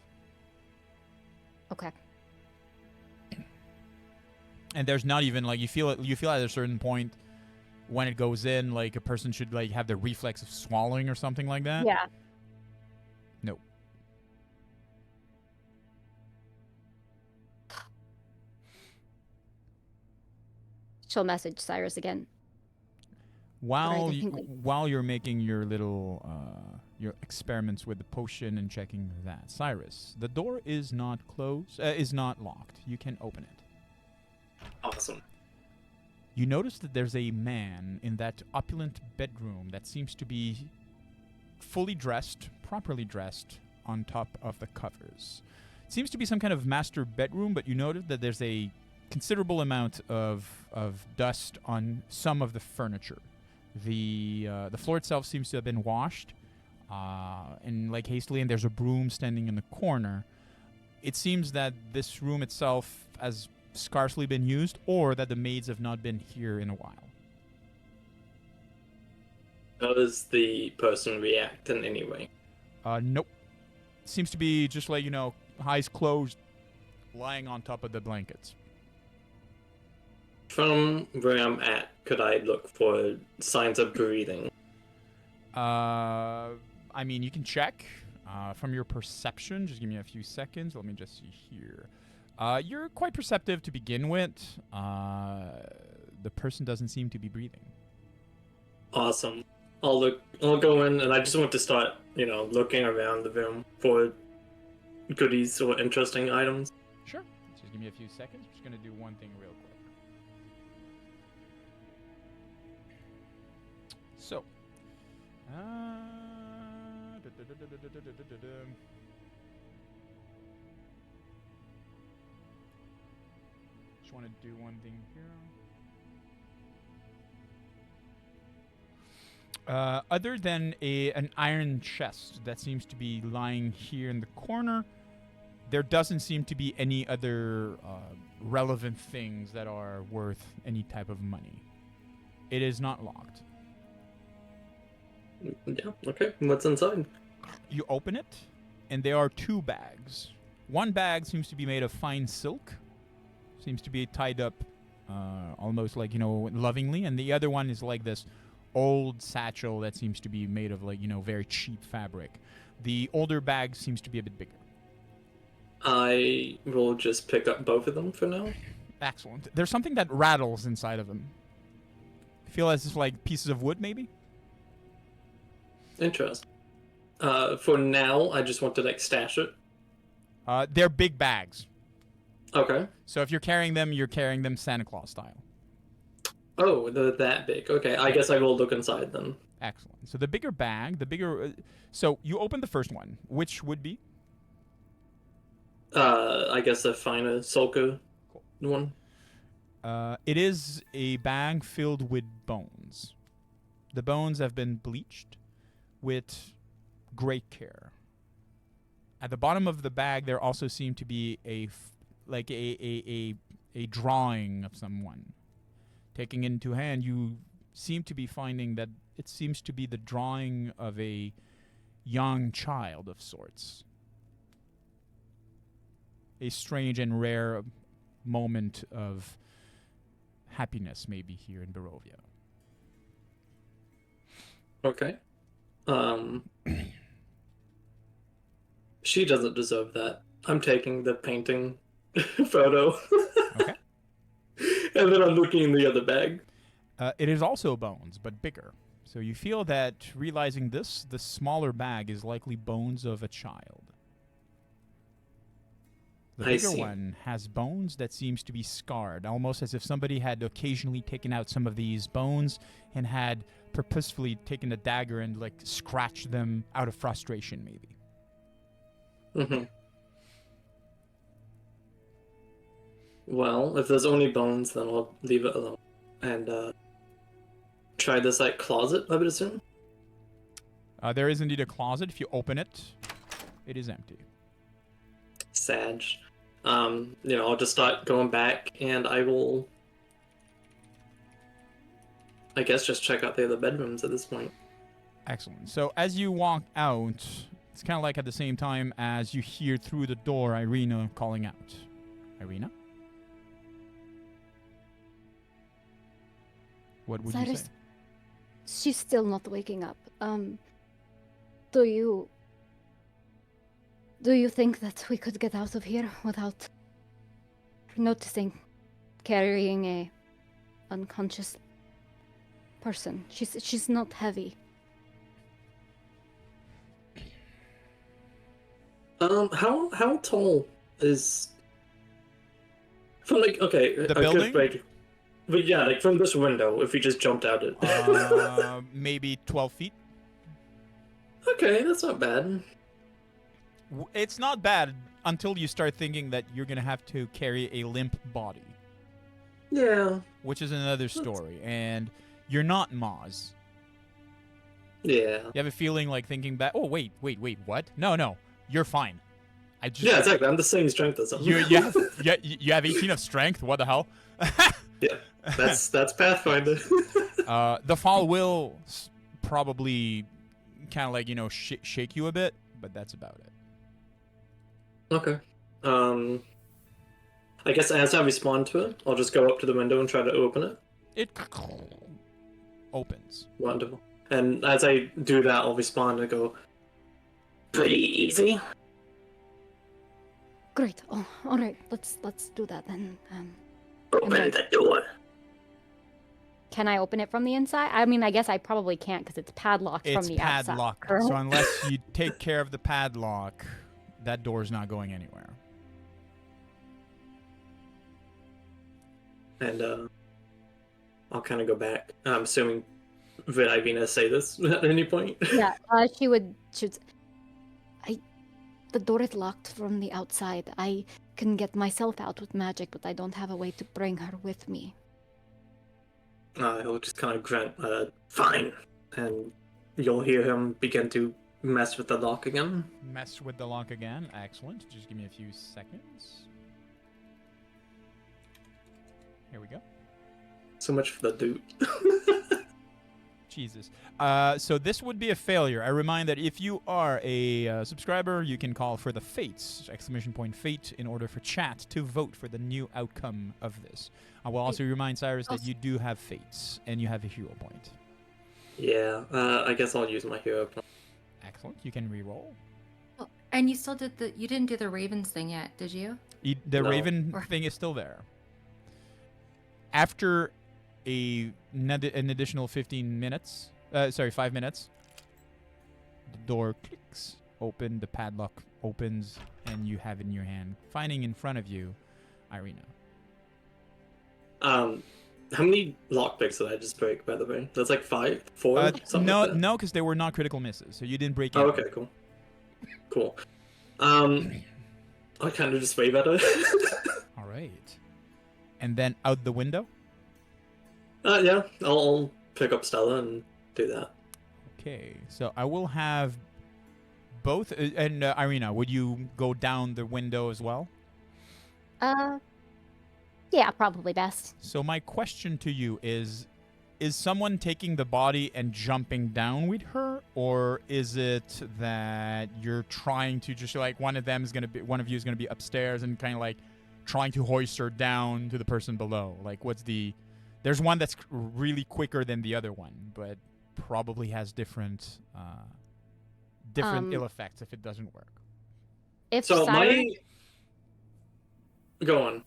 Okay. And there's not even like you feel at a certain point when it goes in, like a person should like have the reflex of swallowing or something like that. Yeah. Nope. She'll message Cyrus again. While I think while you're making your little your experiments with the potion and checking that, Cyrus, the door is not locked. You can open it. Awesome. You notice that there's a man in that opulent bedroom that seems to be fully dressed, properly dressed, on top of the covers. It seems to be some kind of master bedroom, but you notice that there's a considerable amount of dust on some of the furniture. The floor itself seems to have been washed, and like hastily, and there's a broom standing in the corner. It seems that this room itself has scarcely been used, or that the maids have not been here in a while. How does the person react in any way? Nope. Seems to be just like, eyes closed, lying on top of the blankets. From where I'm at, could I look for signs of breathing? I mean, you can check from your perception. Just give me a few seconds. Let me just see here. You're quite perceptive to begin with. The person doesn't seem to be breathing. Awesome. I'll go in, and I just want to start, looking around the room for goodies or interesting items. Sure. Just give me a few seconds. I'm just going to do one thing real quick. So, just want to do one thing here. Other than an iron chest that seems to be lying here in the corner, there doesn't seem to be any other relevant things that are worth any type of money. It is not locked. Yeah, okay. What's inside? You open it, and there are 2 bags. One bag seems to be made of fine silk, seems to be tied up almost like, lovingly, and the other one is like this old satchel that seems to be made of like, very cheap fabric. The older bag seems to be a bit bigger. I will just pick up both of them for now. Excellent. There's something that rattles inside of them. Feel as if like pieces of wood, maybe? Interesting. For now, I just want to like stash it. They're big bags. Okay. So if you're carrying them Santa Claus style. Oh, they're that big. Okay, I guess I will look inside then. Excellent. So the bigger bag, so you open the first one, which would be? I guess a finer sulker one. It is a bag filled with bones. The bones have been bleached with great care. At the bottom of the bag, there also seemed to be a drawing of someone. Taking into hand, you seem to be finding that it seems to be the drawing of a young child of sorts. A strange and rare moment of happiness maybe here in Barovia. Okay. She doesn't deserve that. I'm taking the painting photo. Okay. And then I'm looking in the other bag. It is also bones, but bigger. So you feel that, realizing this, the smaller bag is likely bones of a child. The bigger one has bones that seems to be scarred, almost as if somebody had occasionally taken out some of these bones and had purposefully taken a dagger and like scratched them out of frustration, maybe. Mm-hmm. Well, if there's only bones, then I'll leave it alone. And try this like closet, I would assume. There is indeed a closet. If you open it, it is empty. Sag. I'll just start going back, and I will, I guess, just check out the other bedrooms at this point. Excellent. So as you walk out, it's kind of like at the same time as you hear through the door Irina calling out. Irina? What would you say? She's still not waking up. Do you think that we could get out of here without noticing carrying a unconscious person? She's not heavy. How tall is from like the building? But yeah, like from this window, if we just jumped out it. Maybe 12 feet. Okay, that's not bad. It's not bad until you start thinking that you're going to have to carry a limp body. Yeah. Which is another story. And you're not Maz. Yeah. You have a feeling like thinking back, oh, wait, what? No, you're fine. Yeah, exactly. I'm the same strength as him. You have 18 of strength? What the hell? Yeah, that's Pathfinder. The fall will probably kind of like, shake you a bit, but that's about it. Okay. I guess as I respond to it, I'll just go up to the window and try to open it. It opens. Wonderful. And as I do that, I'll respond and go, pretty easy. Great. Oh, all right. Let's do that then. Open the door. Can I open it from the inside? I mean, I guess I probably can't because it's padlocked from the outside. It's padlocked. So unless you take care of the padlock, that door's not going anywhere. And I'll kind of go back. I'm assuming, would Ivina say this at any point? Yeah, she would. The door is locked from the outside. I can get myself out with magic, but I don't have a way to bring her with me. He'll just kind of grunt, fine. And you'll hear him begin to mess with the lock again. Mess with the lock again. Excellent. Just give me a few seconds. Here we go. So much for the dude. Jesus. So this would be a failure. I remind that if you are a subscriber, you can call for the fates, !fate, in order for chat to vote for the new outcome of this. I will also remind Cyrus that you do have fates, and you have a hero point. Yeah, I guess I'll use my hero point. Excellent. You can re-roll. Oh, and you still did you didn't do the Ravens thing yet, did you? The No. Raven thing is still there. After an additional 15 minutes, 5 minutes, the door clicks open, the padlock opens, and you have it in your hand, finding in front of you Irina. How many lockpicks did I just break, by the way? That's like 5? 4? Something No, like that? no, because they were not critical misses, so you didn't break Oh, any. okay, cool. Cool. I kind of just wave at her. All right. And then out the window? Yeah, I'll pick up Stella and do that. Okay, so I will have both. And Irina, would you go down the window as well? Yeah, probably best. So my question to you is someone taking the body and jumping down with her, or is it that you're trying to just like one of you is gonna be upstairs and kind of like trying to hoist her down to the person below? Like, there's one that's really quicker than the other one, but probably has different ill effects if it doesn't work. If So Cyrus, Go on.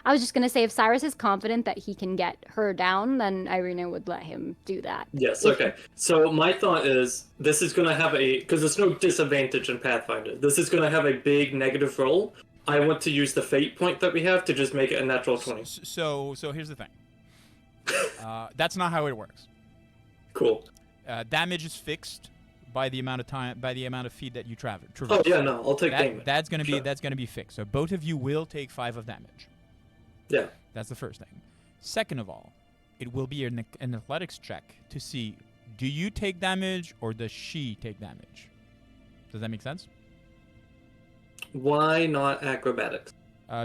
I was just gonna say, if Cyrus is confident that he can get her down, then Irina would let him do that. Yes, okay. So my thought is, this is going to have because there's no disadvantage in Pathfinder. This is going to have a big negative roll. I want to use the fate point that we have to just make it a natural 20. So here's the thing. That's not how it works. Cool. Damage is fixed by the amount of feet that you traverse. Oh yeah, no, I'll take damage. That's gonna be Sure. fixed. So both of you will take 5 of damage. Yeah. That's the first thing. Second of all, it will be an athletics check to see, do you take damage or does she take damage? Does that make sense? Why not acrobatics?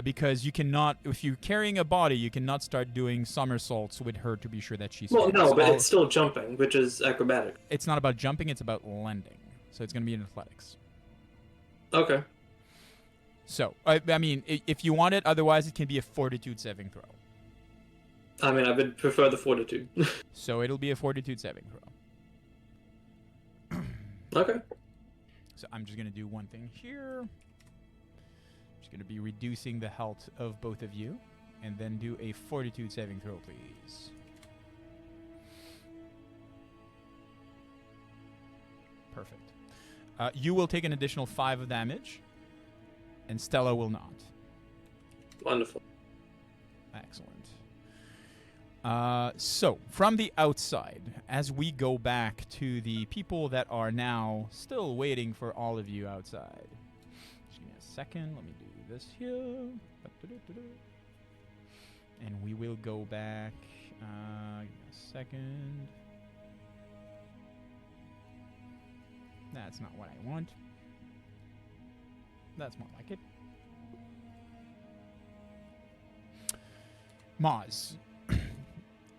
Because you cannot, if you're carrying a body, you cannot start doing somersaults with her to be sure that she's. Well, safe. no, So but it's still jumping, which is acrobatic. it's not about jumping; it's about landing. So it's going to be in athletics. Okay. So I mean, if you want it, otherwise it can be a fortitude saving throw. I mean, I would prefer the fortitude. So it'll be a fortitude saving throw. Okay. So I'm just going to do one thing here. Just going to be reducing the health of both of you. And then do a fortitude saving throw, please. Perfect. You will take an additional 5 of damage. And Stella will not. Wonderful. Excellent. So, from the outside, as we go back to the people that are now still waiting for all of you outside. Just give me a second. Let me do this here. And we will go back. Give me a second. That's not what I want. That's more like it. Maz,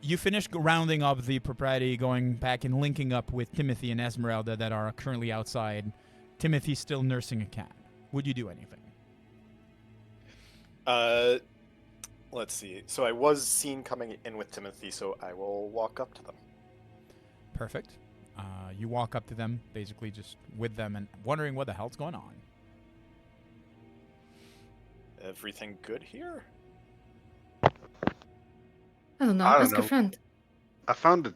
you finished rounding up the propriety, going back and linking up with Timothy and Esmeralda that are currently outside. Timothy's still nursing a cat. Would you do anything? Let's see. So I was seen coming in with Timothy, so I will walk up to them. Perfect. You walk up to them, basically just with them and wondering what the hell's going on. Everything good here? I don't know. I don't Ask a know. friend. I found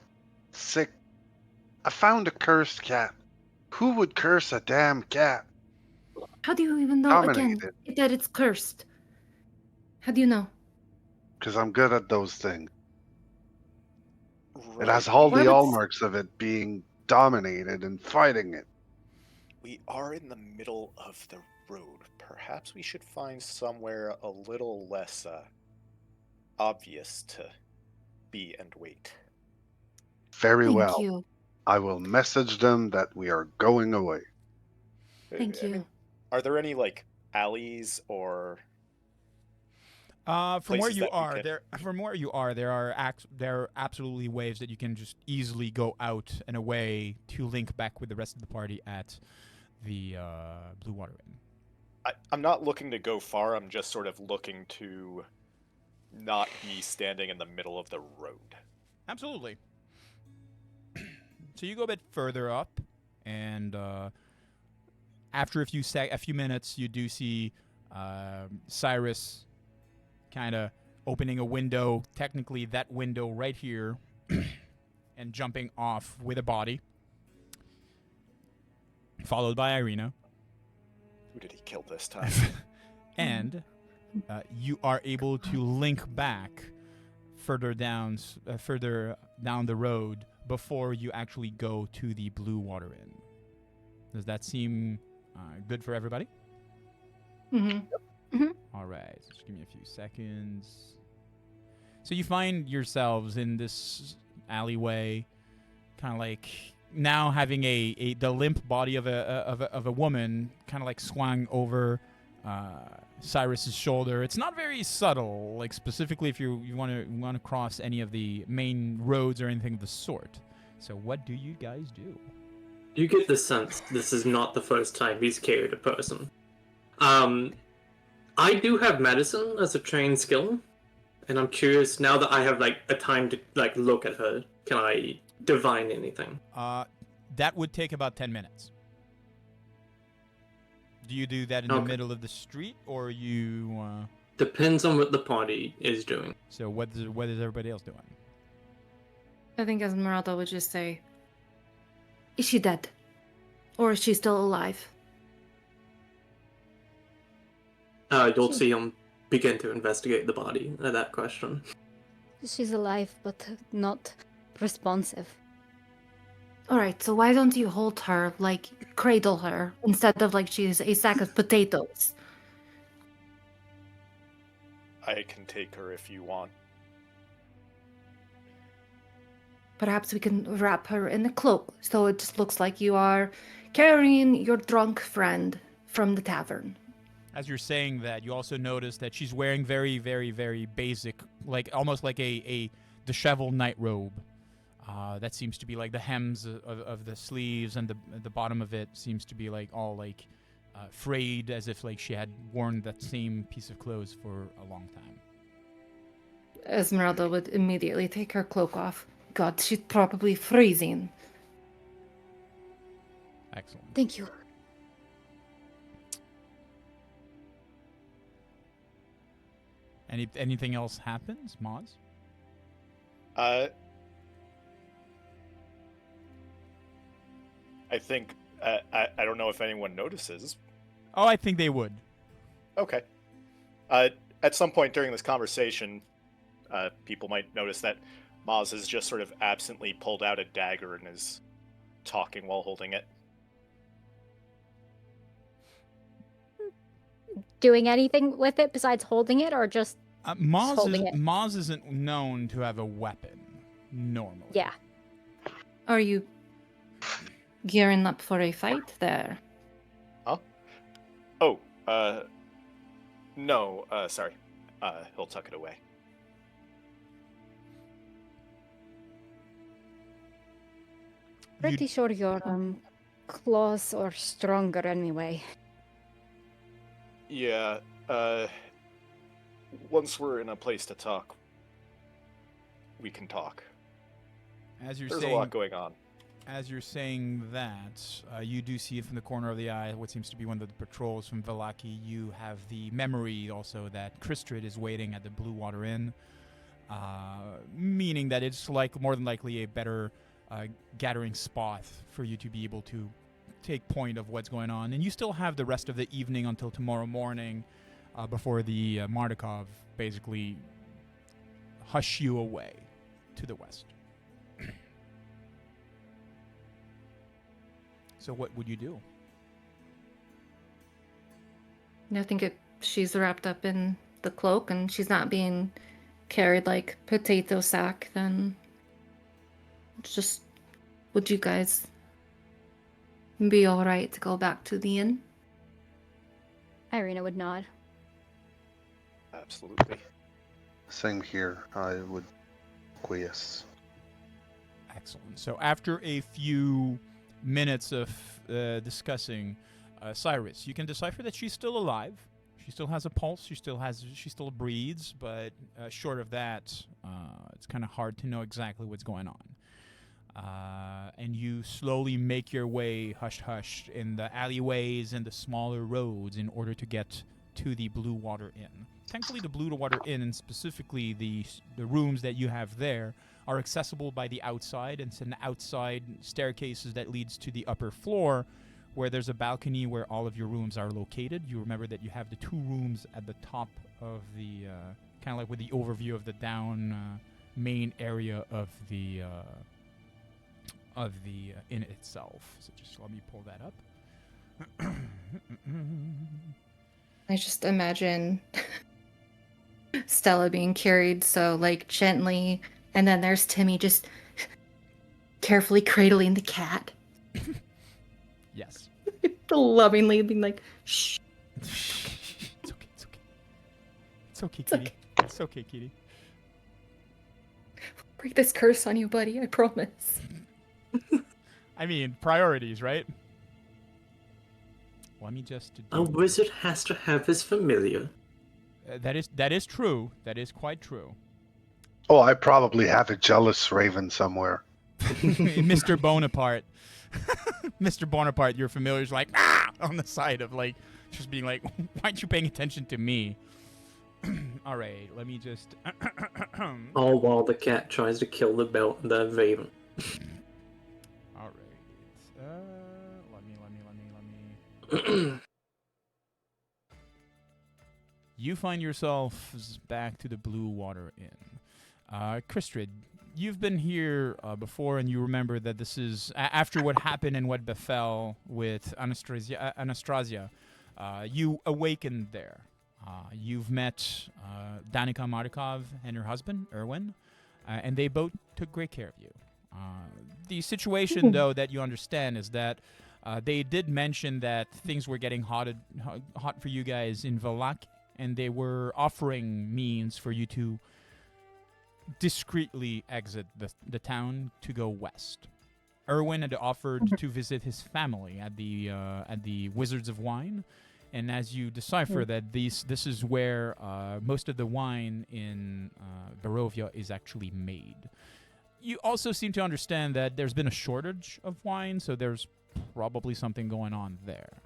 a cursed cat. Who would curse a damn cat? How do you even know again Dominated. that it's cursed? How do you know? Because I'm good at those things. Right. It has all Why the would- hallmarks of it being dominated and fighting it. We are in the middle of the road. Perhaps we should find somewhere a little less obvious to be and wait. Very Thank well. you. I will message them that we are going away. Thank I you. mean, are there any like alleys or From where places you that we are, could- there are absolutely ways that you can just easily go out and away to link back with the rest of the party at the Blue Water Inn. I'm not looking to go far. I'm just sort of looking to not be standing in the middle of the road. Absolutely. So you go a bit further up, and after a few minutes, you do see Cyrus kind of opening a window, technically that window right here, and jumping off with a body, followed by Irina. Who did he kill this time? And you are able to link back further down the road before you actually go to the Blue Water Inn. Does that seem good for everybody? Mm-hmm. All right, so just give me a few seconds. So you find yourselves in this alleyway, kind of like now having the limp body of a woman kind of like swung over Cyrus's shoulder. It's not very subtle, like specifically if you want to cross any of the main roads or anything of the sort. So what do you guys do? You get the sense this is not the first time he's carried a person. I do have medicine as a trained skill, and I'm curious now that I have like a time to like look at her. Can I divine anything? That would take about 10 minutes. Do you do that in the Okay. middle of the street, or you? Depends on what the party is doing. So what is everybody else doing? I think Esmeralda would just say, "Is she dead? Or is she still alive?" You'll see him begin to investigate the body at that question. She's alive, but not responsive. Alright, so why don't you hold her, like, cradle her, instead of like she's a sack of potatoes? I can take her if you want. Perhaps we can wrap her in a cloak, so it just looks like you are carrying your drunk friend from the tavern. As you're saying that, you also notice that she's wearing very, very, very basic, like almost like a disheveled night robe. That seems to be like the hems of the sleeves, and the bottom of it seems to be like all like frayed, as if like she had worn that same piece of clothes for a long time. Esmeralda would immediately take her cloak off. God, she's probably freezing. Excellent. Thank you. Anything else happens, Moz? I think I don't know if anyone notices. Oh, I think they would. Okay. At some point during this conversation, people might notice that Maz has just sort of absently pulled out a dagger and is talking while holding it. Doing anything with it besides holding it, or just holding it? Moz isn't known to have a weapon normally. Yeah. Are you gearing up for a fight there? Huh? Oh, no, sorry. He'll tuck it away. Pretty sure your claws are stronger anyway. Yeah, once we're in a place to talk, we can talk. As you're There's saying, a lot going on. As you're saying that, you do see from the corner of the eye what seems to be one of the patrols from Velaki. You have the memory also that Kristrid is waiting at the Blue Water Inn, meaning that it's like more than likely a better gathering spot for you to be able to take point of what's going on. And you still have the rest of the evening until tomorrow morning before the Mardukov basically hush you away to the west. So what would you do? I think if she's wrapped up in the cloak and she's not being carried like potato sack, then just would you guys be alright to go back to the inn? Irina would nod. Absolutely. Same here. I would acquiesce. Excellent. So after a few minutes of discussing Cyrus, you can decipher that she's still alive. She still has a pulse. She still breathes, but short of that, it's kind of hard to know exactly what's going on. And you slowly make your way, hush, in the alleyways and the smaller roads in order to get to the Blue Water Inn. Thankfully, the Blue Water Inn, and specifically the rooms that you have there, are accessible by the outside, and it's an outside staircases that leads to the upper floor, where there's a balcony where all of your rooms are located. You remember that you have the 2 rooms at the top of the, kind of like with the overview of the down main area of the inn itself. So just let me pull that up. I just imagine Stella being carried so like gently, and then there's Timmy just carefully cradling the cat. Yes. Lovingly being like, shh. It's okay. It's okay, kitty. It's okay, kitty. Break this curse on you, buddy, I promise. I mean, priorities, right? Let me just... A wizard has to have his familiar. That is true. That is quite true. Oh, I probably have a jealous raven somewhere. Mr. Bonaparte. Mr. Bonaparte, your familiar's like, ah! On the side of, like, just being like, why aren't you paying attention to me? All right, let me just... All while the cat tries to kill the raven. All right. Let me... You find yourselves back to the Blue Water Inn. Kristrid, you've been here before, and you remember that this is after what happened and what befell with Anastasia. You awakened there. You've met Danica Markov and her husband, Erwin, and they both took great care of you. The situation, though, that you understand is that they did mention that things were getting hot for you guys in Valak, and they were offering means for you to discreetly exit the town to go west. Erwin had offered to visit his family at the Wizards of Wine, and as you decipher that this is where most of the wine in Barovia is actually made. You also seem to understand that there's been a shortage of wine, so there's probably something going on there.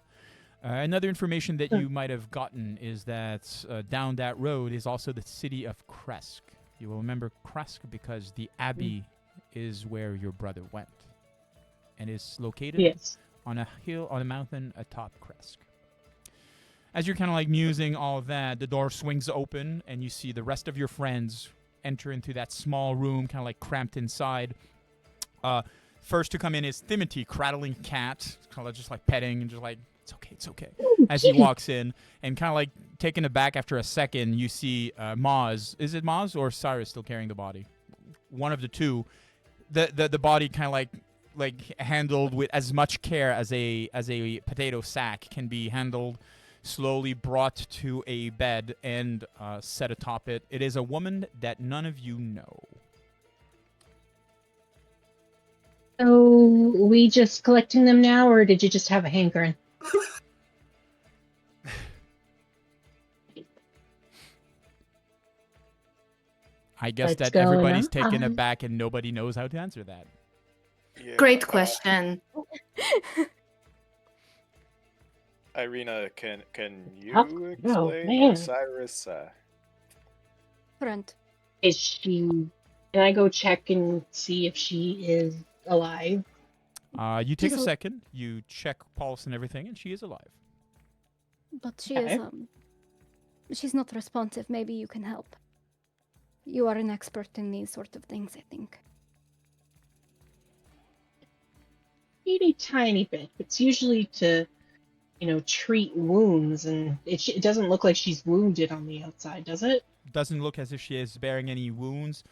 Another information that you might have gotten is that down that road is also the city of Kresk. You will remember Kresk because the abbey is where your brother went, and is located on a hill, on a mountain atop Kresk. As you're kind of like musing all of that, the door swings open, and you see the rest of your friends enter into that small room, kind of like cramped inside. First to come in is Timothy, cradling cat, kind of just like petting and just like, it's okay. As he walks in, and kind of like taken aback after a second, you see Maz. Is it Maz or Cyrus still carrying the body? One of the two. The body kind of like handled with as much care as a potato sack can be handled. Slowly brought to a bed and set atop it. It is a woman that none of you know. So, we just collecting them now, or did you just have a hankering? I guess that everybody's taken aback and nobody knows how to answer that. Yeah, Great question. Irina, can you Oh, explain man. Cyrus? Front. Is she... Can I go check and see if she is alive? You take a second, you check pulse and everything, and she is alive. But she is, she's not responsive. Maybe you can help. You are an expert in these sort of things, I think. Teeny tiny bit. It's usually to, treat wounds, and it doesn't look like she's wounded on the outside, does it? doesn't look as if she is bearing any wounds.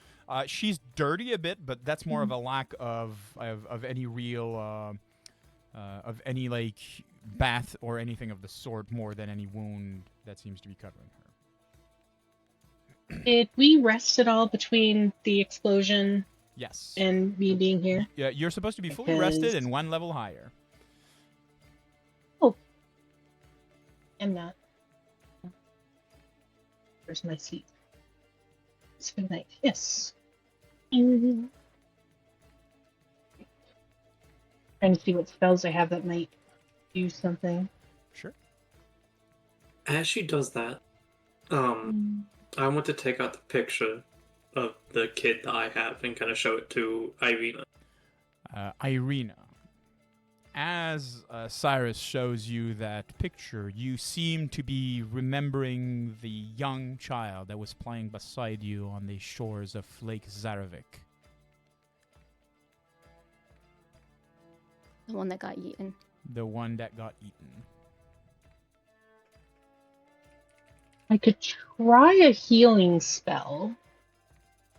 She's dirty a bit, but that's more of a lack of any real of any like bath or anything of the sort, more than any wound that seems to be covering her. Did we rest at all between the explosion Yes. and me being here? Yeah, you're supposed to be fully rested Because- and one level higher. Oh. I'm not. Where's my seat? It's good night. Yes. Mm. Trying to see what spells I have that might do something. Sure. As she does that, I want to take out the picture of the kid that I have and kind of show it to Irina. Irina, as Cyrus shows you that picture, you seem to be remembering the young child that was playing beside you on the shores of Lake Zaravik. The one that got eaten. The one that got eaten. I could try a healing spell.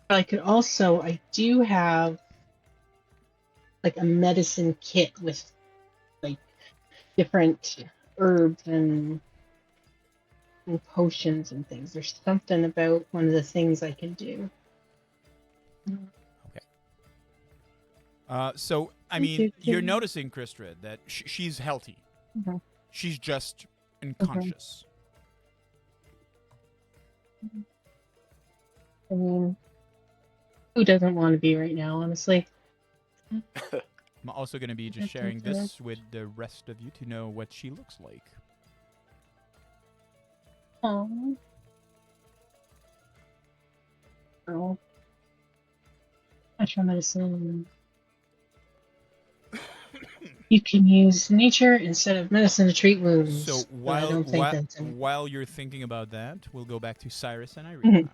But I could also, I do have like a medicine kit with like different herbs and potions and things. There's something about one of the things I can do. So, I mean, you're noticing, Kristrid, that she's healthy. Mhm. She's just unconscious. I mean, who doesn't want to be right now, honestly? I'm also going to be just sharing this with the rest of you to know what she looks like. Oh. Oh. Natural medicine. You can use nature instead of medicine to treat wounds. So but I don't think that's in- while you're thinking about that, we'll go back to Cyrus and Irina.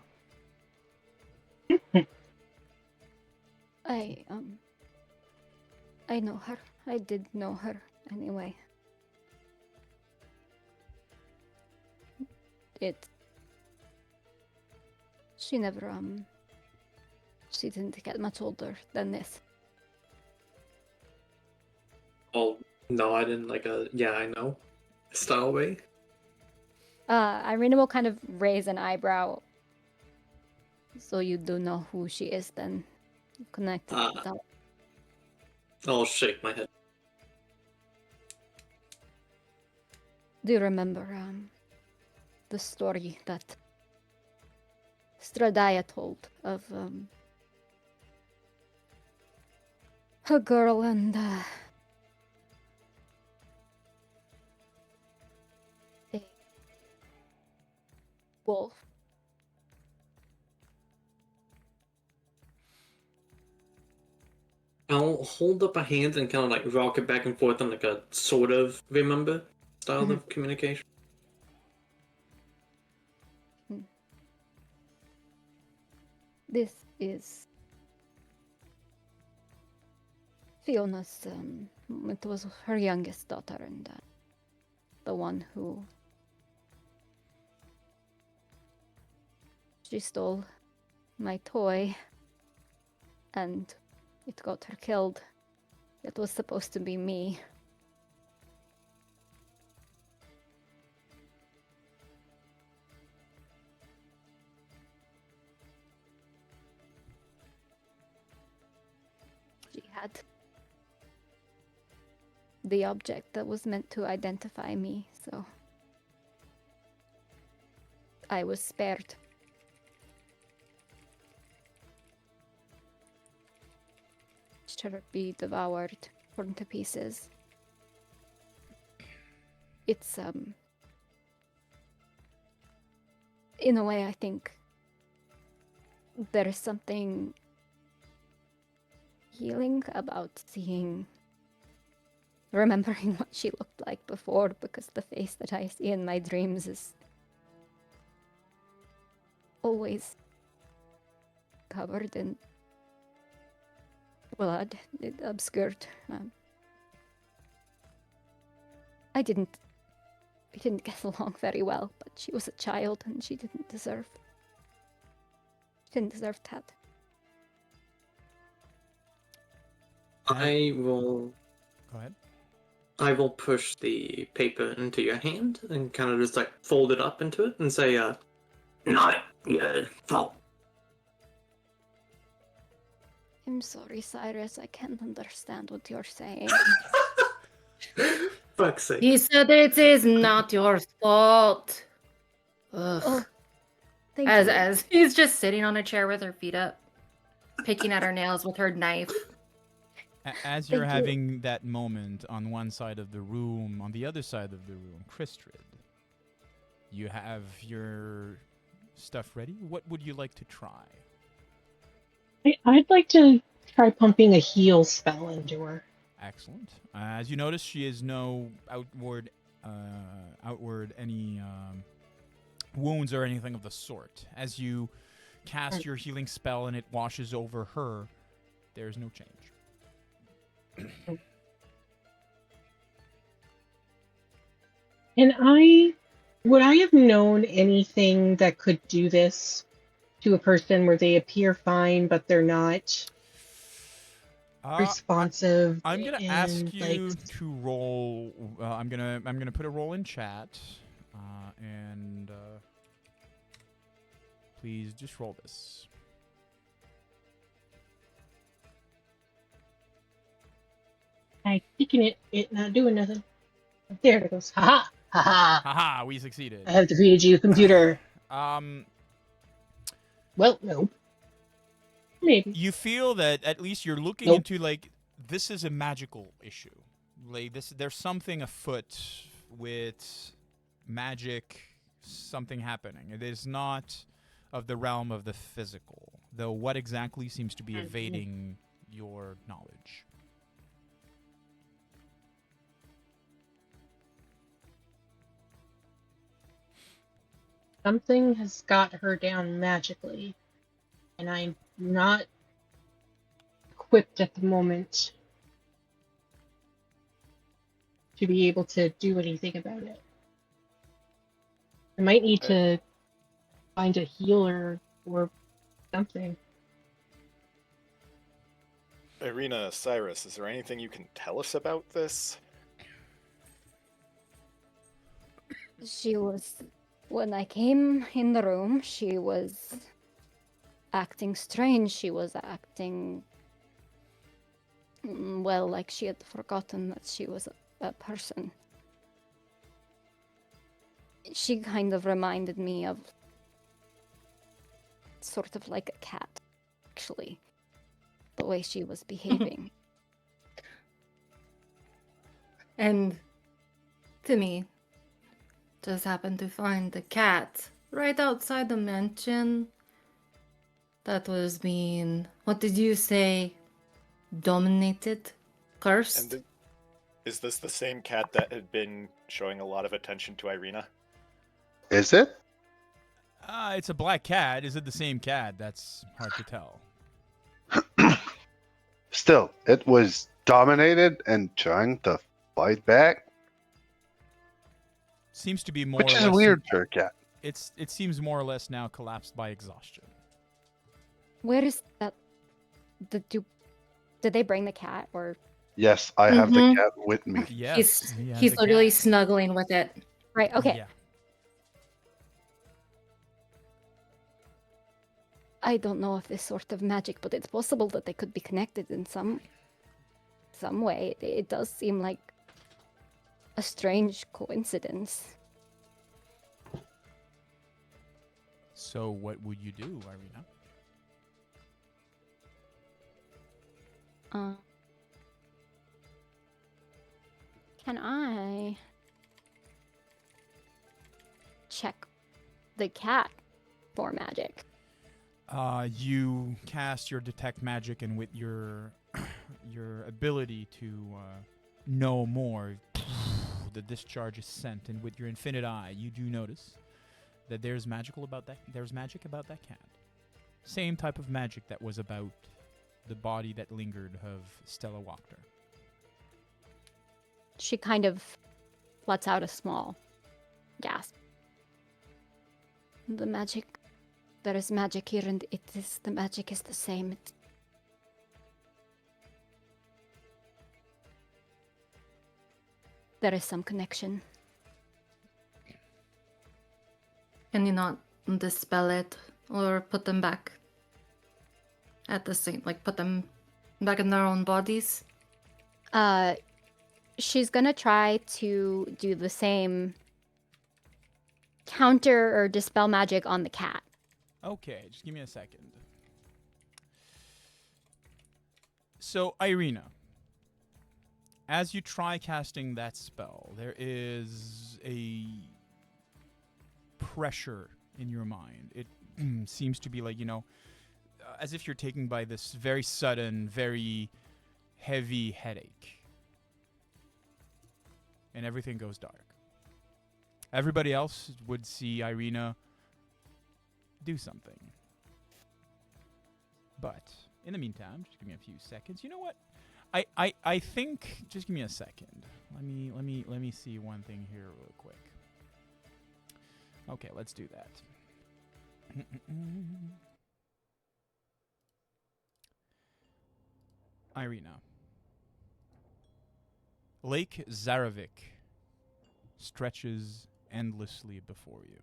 I know her. I did know her anyway. She never, she didn't get much older than this. Oh, no, I didn't like a, yeah, I know, style way. Irina will kind of raise an eyebrow. So you do know who she is then. Connected with that. I'll shake my head. Do you remember the story that STRAHD told of a girl and a wolf? I'll hold up a hand and kind of like rock it back and forth on like a sort of remember style of communication. This is Fiona's, it was her youngest daughter and the one who she stole my toy and it got her killed. It was supposed to be me. She had the object that was meant to identify me, so I was spared. Should be devoured, torn to pieces. It's in a way I think there is something healing about remembering what she looked like before, because the face that I see in my dreams is always covered in blood, obscured. We didn't get along very well, but she was a child and she didn't deserve Didn't deserve that. I will Go ahead. push the paper into your hand and kind of just like fold it up into it and say, not your fault. I'm sorry, Cyrus. I can't understand what you're saying. Fuck's sake. He said it is not your fault. Ugh. Oh, thank as you. as he's just sitting on a chair with her feet up, picking at her nails with her knife. As you're Thank you. having that moment on one side of the room, on the other side of the room, Kristrid, you have your stuff ready. What would you like to try? I'd like to try pumping a heal spell into her. Excellent. As you notice, she has no outward any wounds or anything of the sort. As you cast your healing spell and it washes over her, there's no change. And would I have known anything that could do this to a person where they appear fine but they're not responsive? I'm gonna and, ask you like, to roll. I'm gonna put a roll in chat, and please just roll this. I kicking it not doing nothing. There it goes. Ha ha ha ha. Haha, we succeeded. I have defeated you, computer. Um, Well, no. Maybe. you feel that at least you're looking Nope. into like this is a magical issue. Like there's something afoot with magic, something happening. It is not of the realm of the physical, though. What exactly seems to be evading your knowledge? Something has got her down magically, and I'm not equipped at the moment to be able to do anything about it. I might need to find a healer or something. Irina, Cyrus, is there anything you can tell us about this? She was, when I came in the room, she was acting strange. She was acting, well, like she had forgotten that she was a person. She kind of reminded me of sort of like a cat, actually, the way she was behaving. And Timmy just happened to find the cat right outside the mansion that was being, what did you say, dominated? Cursed? And is this the same cat that had been showing a lot of attention to Irina? Is it? It's a black cat. Is it the same cat? That's hard to tell. Still, it was dominated and trying to fight back, Seems to be more which or is less weird for a cat. It seems more or less now collapsed by exhaustion. Where is that? Did they bring the cat or? Yes, I have the Mhm. cat with me. Yes, He's literally snuggling with it. Right. Okay. Yeah. I don't know if this sort of magic, but it's possible that they could be connected in some way. It does seem like a strange coincidence. So what would you do, Irina? Can I check the cat for magic? You cast your detect magic, and with your your ability to know more, the discharge is sent, and with your infinite eye, you do notice that there's magic about that cat. Same type of magic that was about the body that lingered of Stella Wachter. She kind of lets out a small gasp. The magic There is magic here, and the magic is the same. There is some connection. Can you not dispel it or put them back at the same, like put them back in their own bodies? She's gonna try to do the same counter or dispel magic on the cat. Okay, just give me a second. So, Irina, as you try casting that spell, there is a pressure in your mind. It seems to be like, as if you're taken by this very sudden, very heavy headache. And everything goes dark. Everybody else would see Irina do something. But in the meantime, just give me a few seconds. You know what? I think just give me a second. Let me see one thing here real quick. Okay, let's do that. Irina. Lake Zaravik stretches endlessly before you.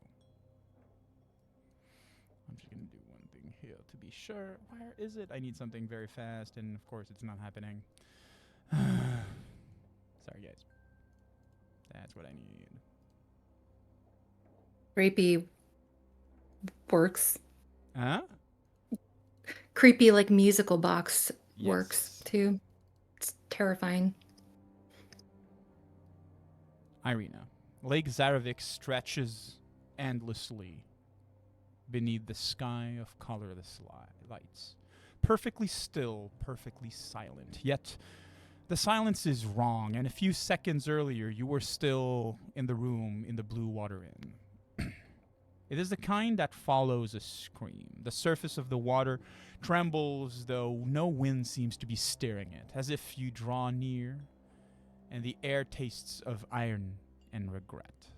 I'm just going to do one thing here to be sure. Where is it? I need something very fast, and of course it's not happening. Sorry, guys. That's what I need. Creepy works. Huh? Creepy, like, musical box Yes. works, too. It's terrifying. Irina. Lake Zaravik stretches endlessly beneath the sky of colorless lights. Perfectly still, perfectly silent. Yet, the silence is wrong, and a few seconds earlier, you were still in the room in the Blue Water Inn. It is the kind that follows a scream. The surface of the water trembles, though no wind seems to be stirring it, as if you draw near, and the air tastes of iron and regret.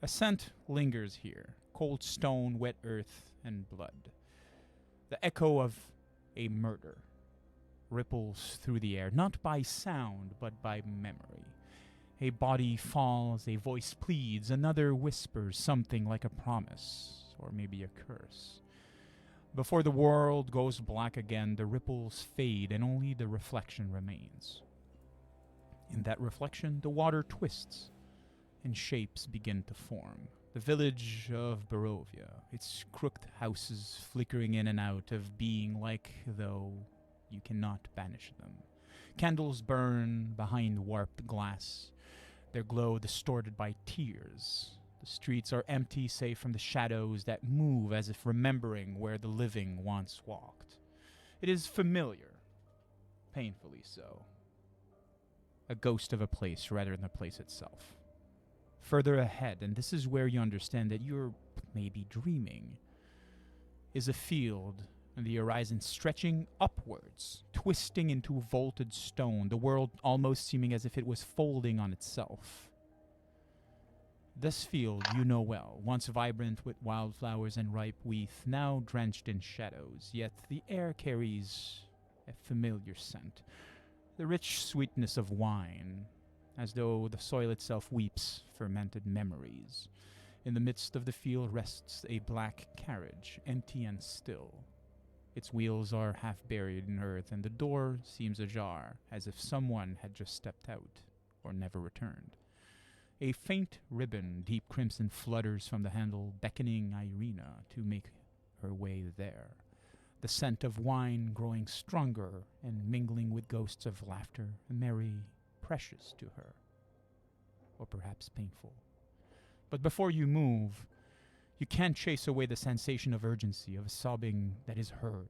A scent lingers here, cold stone, wet earth, and blood. The echo of a murder ripples through the air, not by sound, but by memory. A body falls, a voice pleads, another whispers something like a promise, or maybe a curse. Before the world goes black again, the ripples fade, and only the reflection remains. In that reflection, the water twists, and shapes begin to form. The village of Barovia, its crooked houses flickering in and out of being like though you cannot banish them. Candles burn behind warped glass, their glow distorted by tears. The streets are empty save from the shadows that move as if remembering where the living once walked. It is familiar, painfully so. A ghost of a place rather than the place itself. Further ahead, and this is where you understand that you're maybe dreaming, is a field and the horizon stretching upwards, twisting into vaulted stone, the world almost seeming as if it was folding on itself. This field you know well, once vibrant with wildflowers and ripe wheat, now drenched in shadows, yet the air carries a familiar scent, the rich sweetness of wine, as though the soil itself weeps fermented memories. In the midst of the field rests a black carriage, empty and still. Its wheels are half buried in earth, and the door seems ajar, as if someone had just stepped out or never returned. A faint ribbon, deep crimson, flutters from the handle, beckoning Irina to make her way there. The scent of wine growing stronger and mingling with ghosts of laughter, merry, precious to her, or perhaps painful. But before you move, you can't chase away the sensation of urgency, of sobbing that is heard.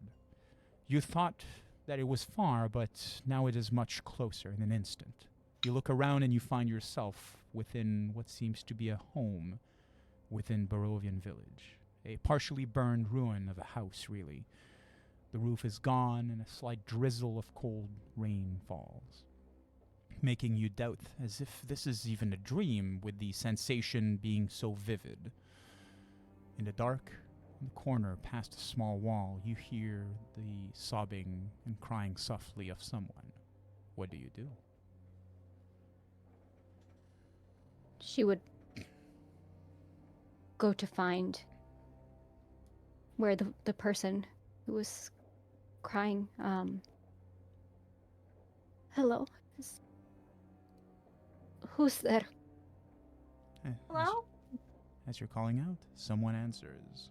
You thought that it was far, but now it is much closer in an instant. You look around and you find yourself within what seems to be a home within Barovian village. A partially burned ruin of a house, really. The roof is gone and a slight drizzle of cold rain falls, making you doubt as if this is even a dream with the sensation being so vivid. In the dark, In the corner, past a small wall, you hear the sobbing and crying softly of someone. What do you do? She would go to find where the person who was crying, hello? Who's there? Hello? As you're calling out, someone answers.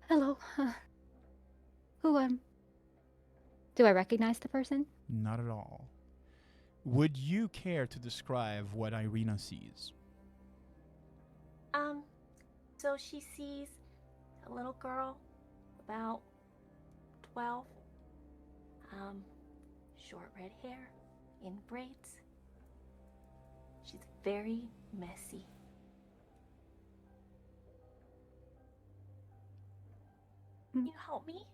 Hello? Hello? Do I recognize the person? Not at all. Would you care to describe what Irina sees? So she sees a little girl, about 12, short red hair, in braids. She's very messy. Can you help me?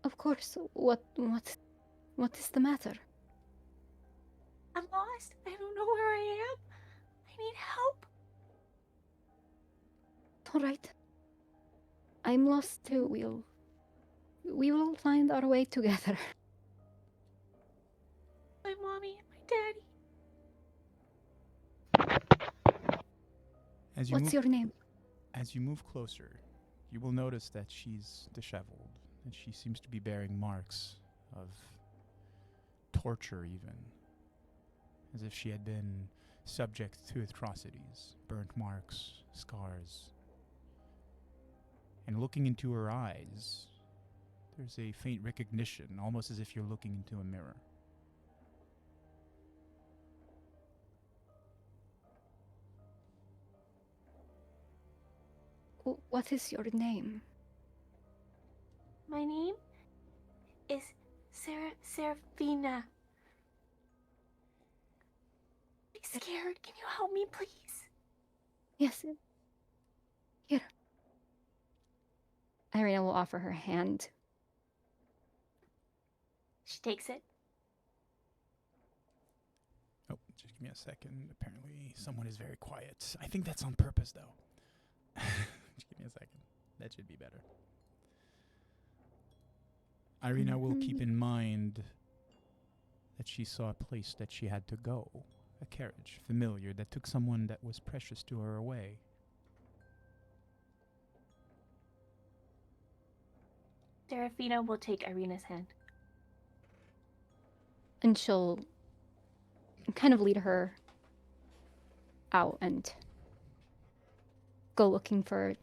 Of course. What is the matter? I'm lost. I don't know where I am. I need help. All right. I'm lost too. We will find our way together. My mommy and my daddy. What's your name? As you move closer, you will notice that she's disheveled, and she seems to be bearing marks of torture even, as if she had been subject to atrocities, burnt marks, scars. And looking into her eyes, there's a faint recognition, almost as if you're looking into a mirror. What is your name? My name is Serafina. I'm scared. Can you help me, please? Yes. Here. Irina will offer her hand. She takes it. Oh, just give me a second. Apparently, someone is very quiet. I think that's on purpose, though. Just give me a second. That should be better. Irina will keep in mind that she saw a place that she had to go. A carriage, familiar, that took someone that was precious to her away. Serafina will take Irina's hand. And she'll kind of lead her out and go looking for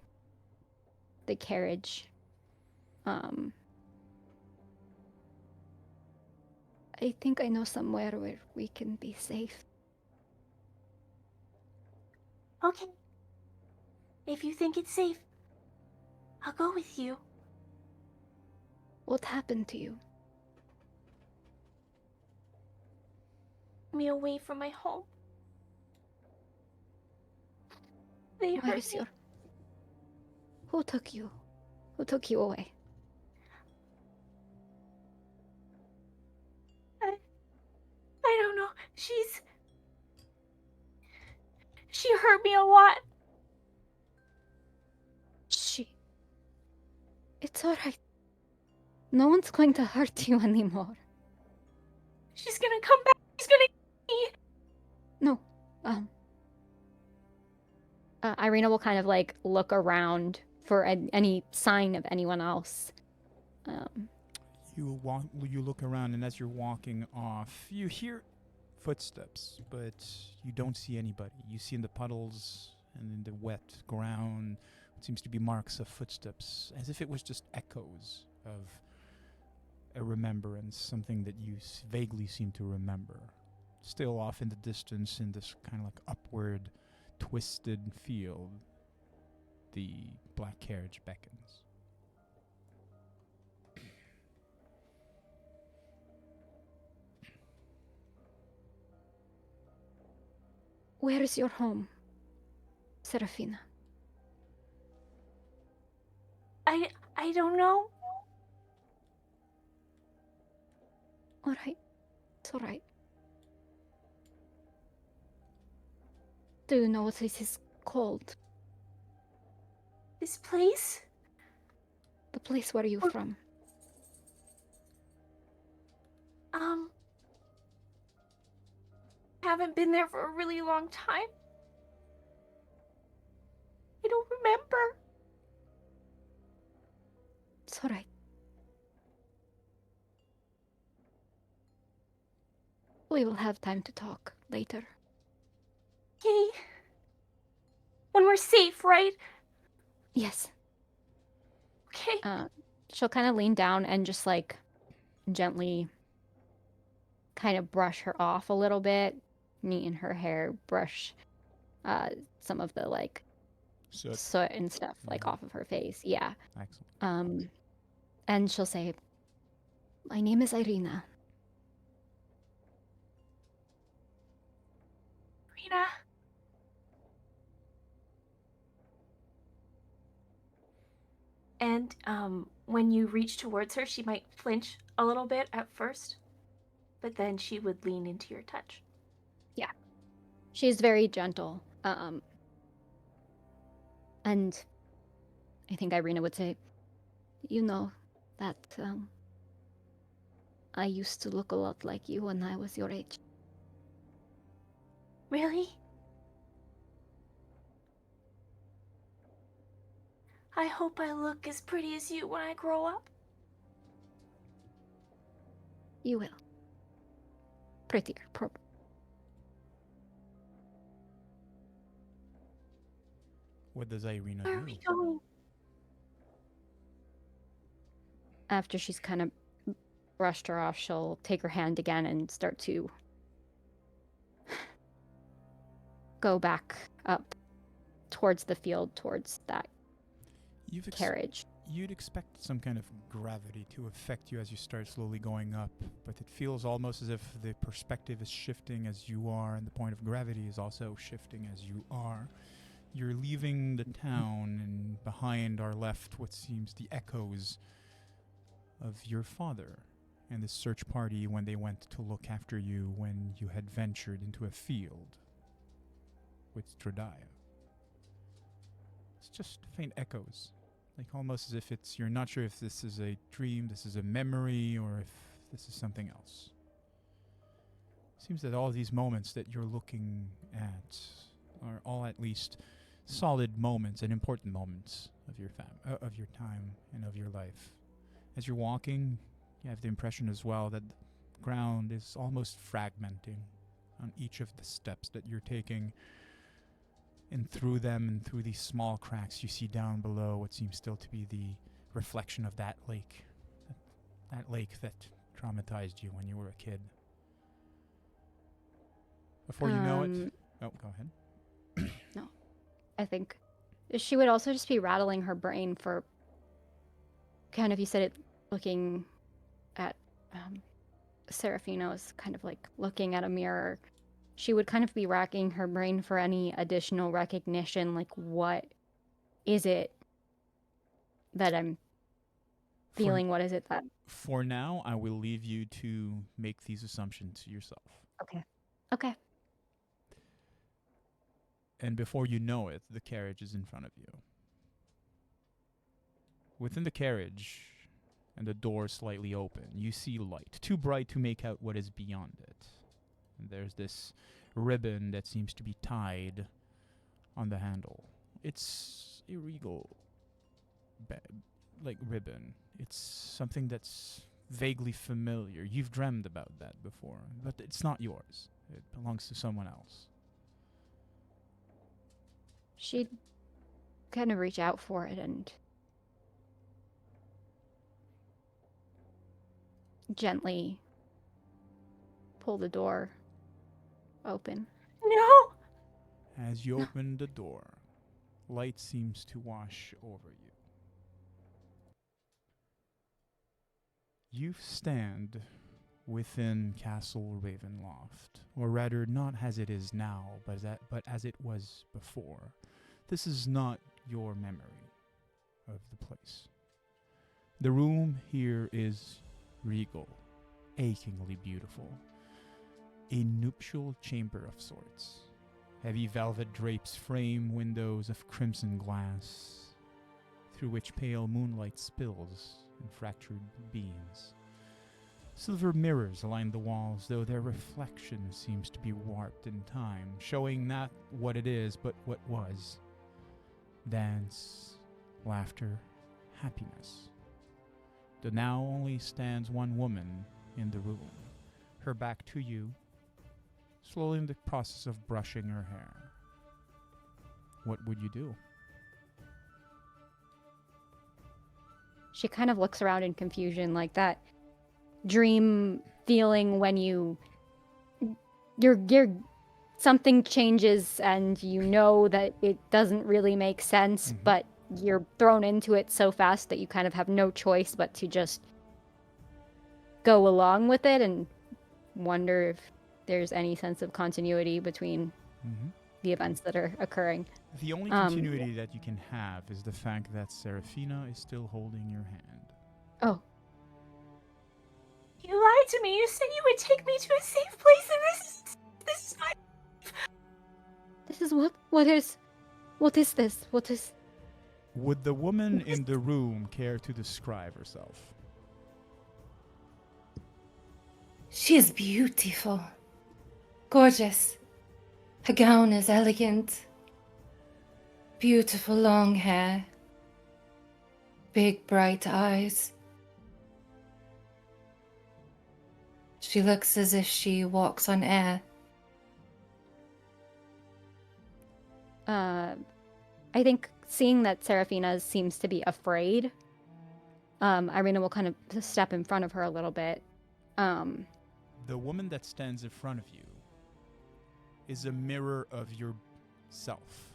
the carriage. I think I know somewhere where we can be safe. Okay. If you think it's safe, I'll go with you. What happened to you? Me away from my home. They Where hurt is me. your... Who took you? Who took you away? I don't know. She hurt me a lot. It's alright. No one's going to hurt you anymore. She's gonna come back. She's gonna eat me. No. Irina will kind of like look around for any sign of anyone else. You look around, and as you're walking off, you hear footsteps, but you don't see anybody. You see in the puddles and in the wet ground what seems to be marks of footsteps, as if it was just echoes of a remembrance, something that you vaguely seem to remember. Still off in the distance, in this kind of like upward, twisted field, the black carriage beckons. Where is your home, Serafina? I don't know. Alright. It's alright. do you know what this is called? This place? The place where you're Or- from. Haven't been there for a really long time. I don't remember. It's alright. We will have time to talk later. Okay. When we're safe, right? Yes. Okay. She'll kind of lean down and just like gently kind of brush her off a little bit, neaten her hair, brush some of the like soot and stuff like off of her face. Yeah. Excellent. And she'll say, "My name is Irina." Rena. And when you reach towards her, she might flinch a little bit at first, but then she would lean into your touch. Yeah. She's very gentle. And I think Irina would say, "You know that I used to look a lot like you when I was your age." Really? I hope I look as pretty as you when I grow up. You will. Prettier, probably. What does Irina Where are do? we going? After she's kind of brushed her off, she'll take her hand again and start to go back up towards the field, towards that carriage. You'd expect some kind of gravity to affect you as you start slowly going up, but it feels almost as if the perspective is shifting as you are, and the point of gravity is also shifting as you are. You're leaving the town, and behind are left what seems the echoes of your father and the search party when they went to look after you when you had ventured into a field with STRAHD. It's just faint echoes, like almost as if you're not sure if this is a dream, this is a memory, or if this is something else. Seems that all these moments that you're looking at are all at least solid moments and important moments of your of your time and of your life. As you're walking, you have the impression as well that the ground is almost fragmenting on each of the steps that you're taking. And through them and through these small cracks, you see down below what seems still to be the reflection of that lake. That lake that traumatized you when you were a kid. Before you know it... Oh, go ahead. No. I think she would also just be rattling her brain for kind of, you said it, looking at Serafino's kind of like looking at a mirror. She would kind of be racking her brain for any additional recognition, like what is it that I'm feeling? What is it that... For now, I will leave you to make these assumptions yourself. Okay. Okay. And before you know it, the carriage is in front of you. Within the carriage, and the door slightly open, you see light, too bright to make out what is beyond it. And there's this ribbon that seems to be tied on the handle. It's a regal ribbon. It's something that's vaguely familiar. You've dreamed about that before, but it's not yours. It belongs to someone else. She'd kind of reach out for it and gently pull the door open. No! As you open the door, light seems to wash over you. You stand within Castle Ravenloft, or rather not as it is now, but as it was before. This is not your memory of the place. The room here is regal, achingly beautiful. A nuptial chamber of sorts. Heavy velvet drapes frame windows of crimson glass, through which pale moonlight spills in fractured beams. Silver mirrors line the walls, though their reflection seems to be warped in time, showing not what it is, but what was. Dance, laughter, happiness. Though now only stands one woman in the room, her back to you, slowly in the process of brushing her hair. What would you do? She kind of looks around in confusion, like that dream feeling when you're something changes and you know that it doesn't really make sense, but you're thrown into it so fast that you kind of have no choice but to just go along with it and wonder if there's any sense of continuity between the events that are occurring. The only continuity that you can have is the fact that Seraphina is still holding your hand. Oh. You lied to me. You said you would take me to a safe place, and this is my... This is what is this? What is... Would the woman in the room care to describe herself? She is beautiful. Gorgeous. Her gown is elegant. Beautiful long hair. Big bright eyes. She looks as if she walks on air. I think seeing that Seraphina seems to be afraid, Irina will kind of step in front of her a little bit. The woman that stands in front of you is a mirror of yourself,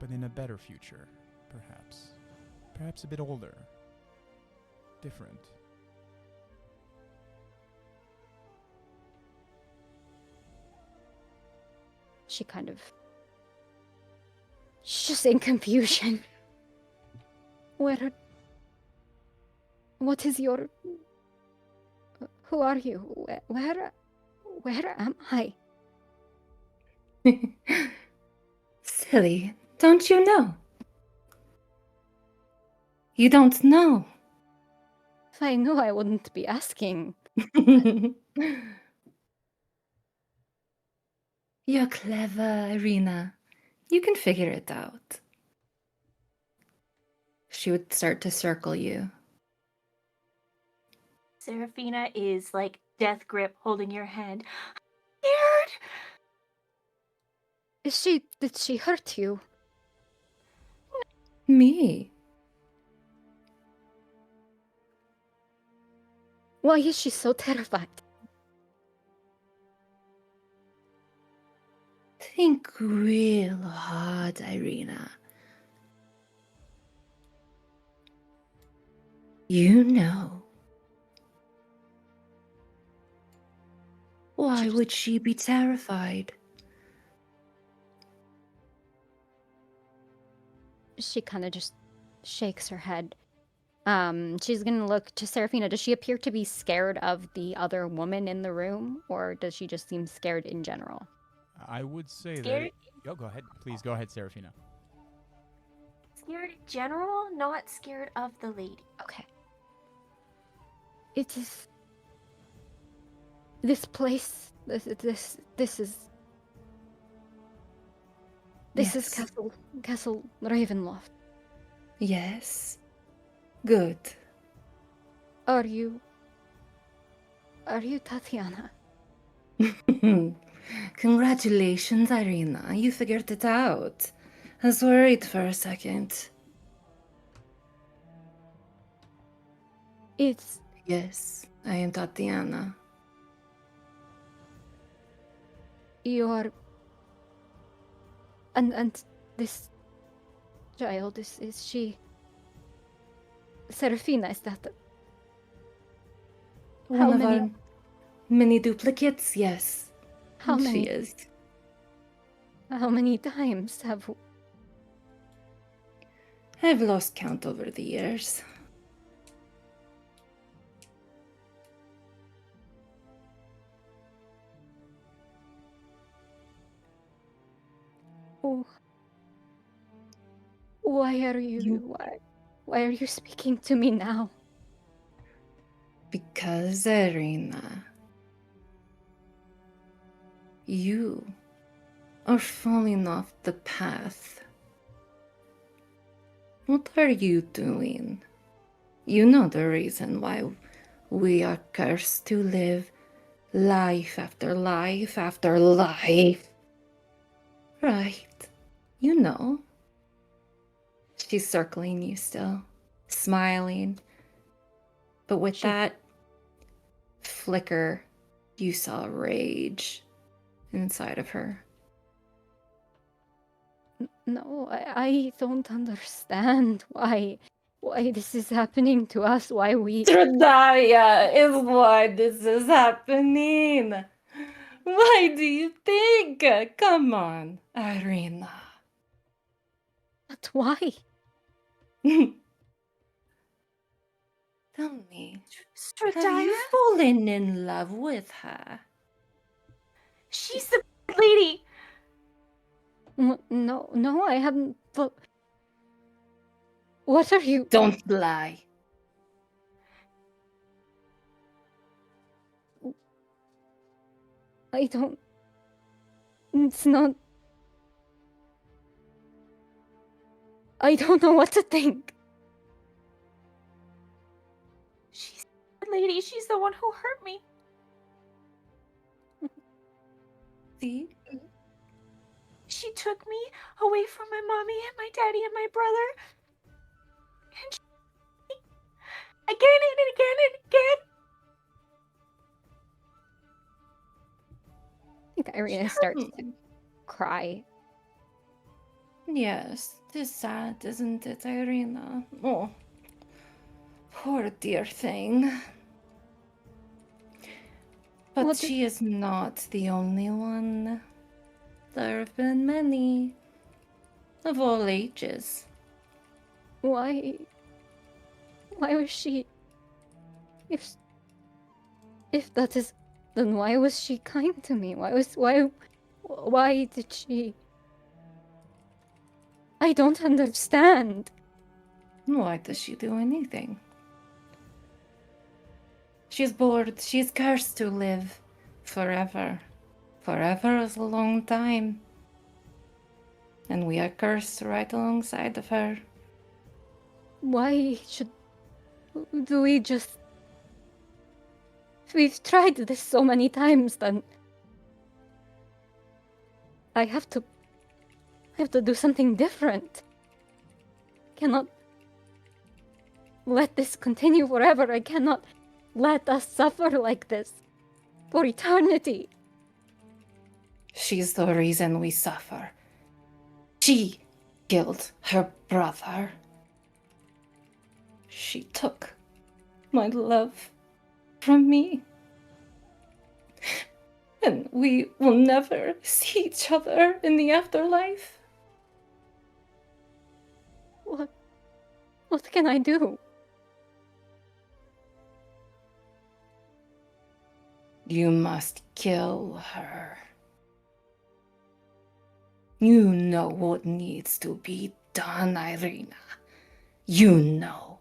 but in a better future, perhaps. Perhaps a bit older. Different. She's just in confusion. What is your... Who are you? Where am I? Silly, don't you know? You don't know. If I knew, I wouldn't be asking. You're clever, Irina. You can figure it out. She would start to circle you. Seraphina is like death grip holding your hand. I'm scared. Did she hurt you? Me? Why is she so terrified? Think real hard, Irina. You know. Why would she be terrified? She kind of just shakes her head. She's gonna look to Seraphina. Does she appear to be scared of the other woman in the room, or does she just seem scared in general? I would say Scared? that... Oh, go ahead. Please go ahead, Seraphina. Scared in general, not scared of the lady. Okay. It is... This place... This is... This is Castle Ravenloft. Yes. Good. Are you Tatiana? Congratulations, Irina. You figured it out. I was worried for a second. It's... Yes, I am Tatiana. You're... And this child, is she... Seraphina, is that... One of our many duplicates, yes. How many? She is. How many times have... I've lost count over the years. Oh, why are you? Why are you speaking to me now? Because, Irina, you are falling off the path. What are you doing? You know the reason why we are cursed to live life after life after life. Right. You know. She's circling you still, smiling. But with that flicker, you saw rage inside of her. No, I don't understand why this is happening to us. Why we? Stradaya is why this is happening. Why do you think? Come on, Irina. But why? Tell me, have Stradaya? you fallen in love with her? She's the lady. No, I haven't. But what are you? Don't lie. I don't. It's not. I don't know what to think. She's the lady. She's the one who hurt me. See? She took me away from my mommy and my daddy and my brother. And she, again and again and again. I think Irina starts to cry. Yes, it is sad, isn't it, Irina? Oh, poor dear thing. But What she is not the only one. There have been many, of all ages. Why was she? If that is, then why was she kind to me? Why did she? I don't understand. Why does she do anything? She's bored. She's cursed to live forever. Forever is a long time. And we are cursed right alongside of her. Why do we just? We've tried this so many times, then I have to do something different. Cannot let this continue forever. I cannot let us suffer like this for eternity. She's the reason we suffer. She killed her brother. She took my love from me. And we will never see each other in the afterlife. What can I do? You must kill her. You know what needs to be done, Irina. You know.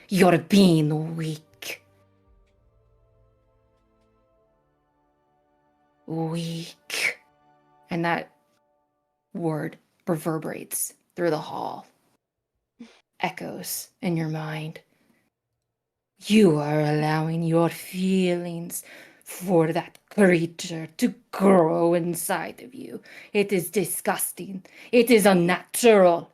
You're being weak. Weak. And that word reverberates through the hall, echoes in your mind. You are allowing your feelings for that creature to grow inside of you. It is disgusting. It is unnatural.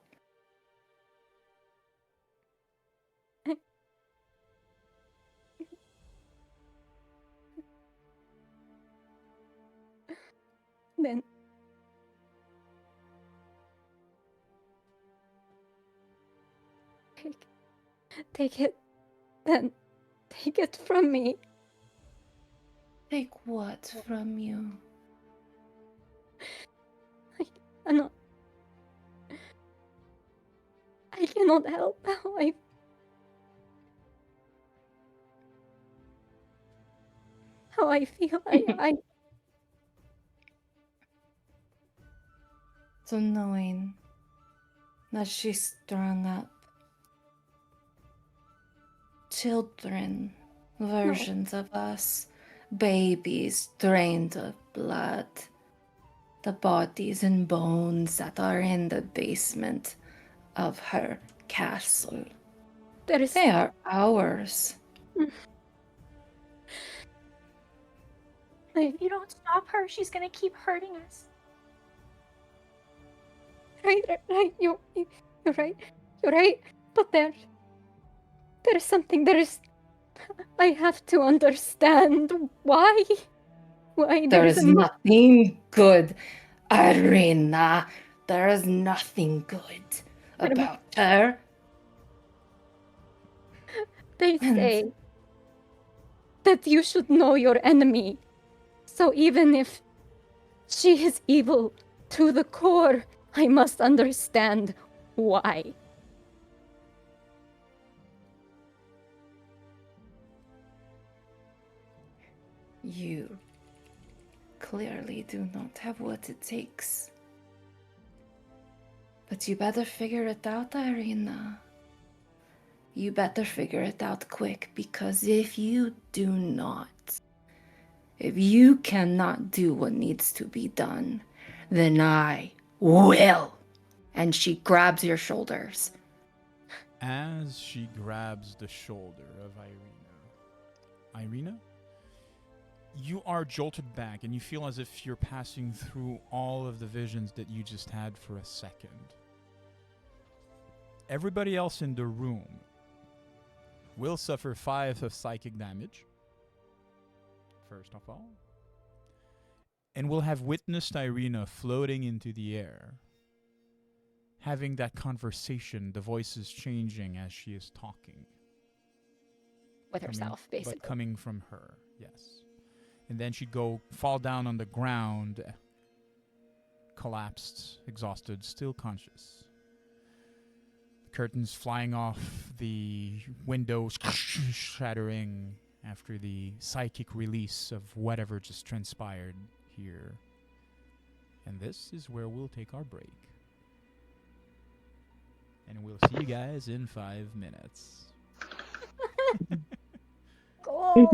Then take it. Then take it from me. Take what from you? I cannot help how I feel. So knowing that she strung up children, versions of us, babies drained of blood, the bodies and bones that are in the basement of her castle. They are ours. If you don't stop her, she's gonna keep hurting us. Right. You're right. You're right. But there is something. I have to understand why. Why There there's is nothing good, Irina. There is nothing good about her. They say that you should know your enemy. So even if she is evil to the core, I must understand why. You clearly do not have what it takes. But you better figure it out, Irina. You better figure it out quick, because if you do not, if you cannot do what needs to be done, then I will. And she grabs your shoulders. As she grabs the shoulder of Irina, you are jolted back and you feel as if you're passing through all of the visions that you just had for a second. Everybody else in the room will suffer 5 of psychic damage, first of all, and will have witnessed Irina floating into the air, having that conversation, the voices changing as she is talking. With herself, basically. But coming from her, yes. And then she'd fall down on the ground, collapsed, exhausted, still conscious. Curtains flying off, the windows shattering after the psychic release of whatever just transpired here. And this is where we'll take our break. And we'll see you guys in 5 minutes. Cool.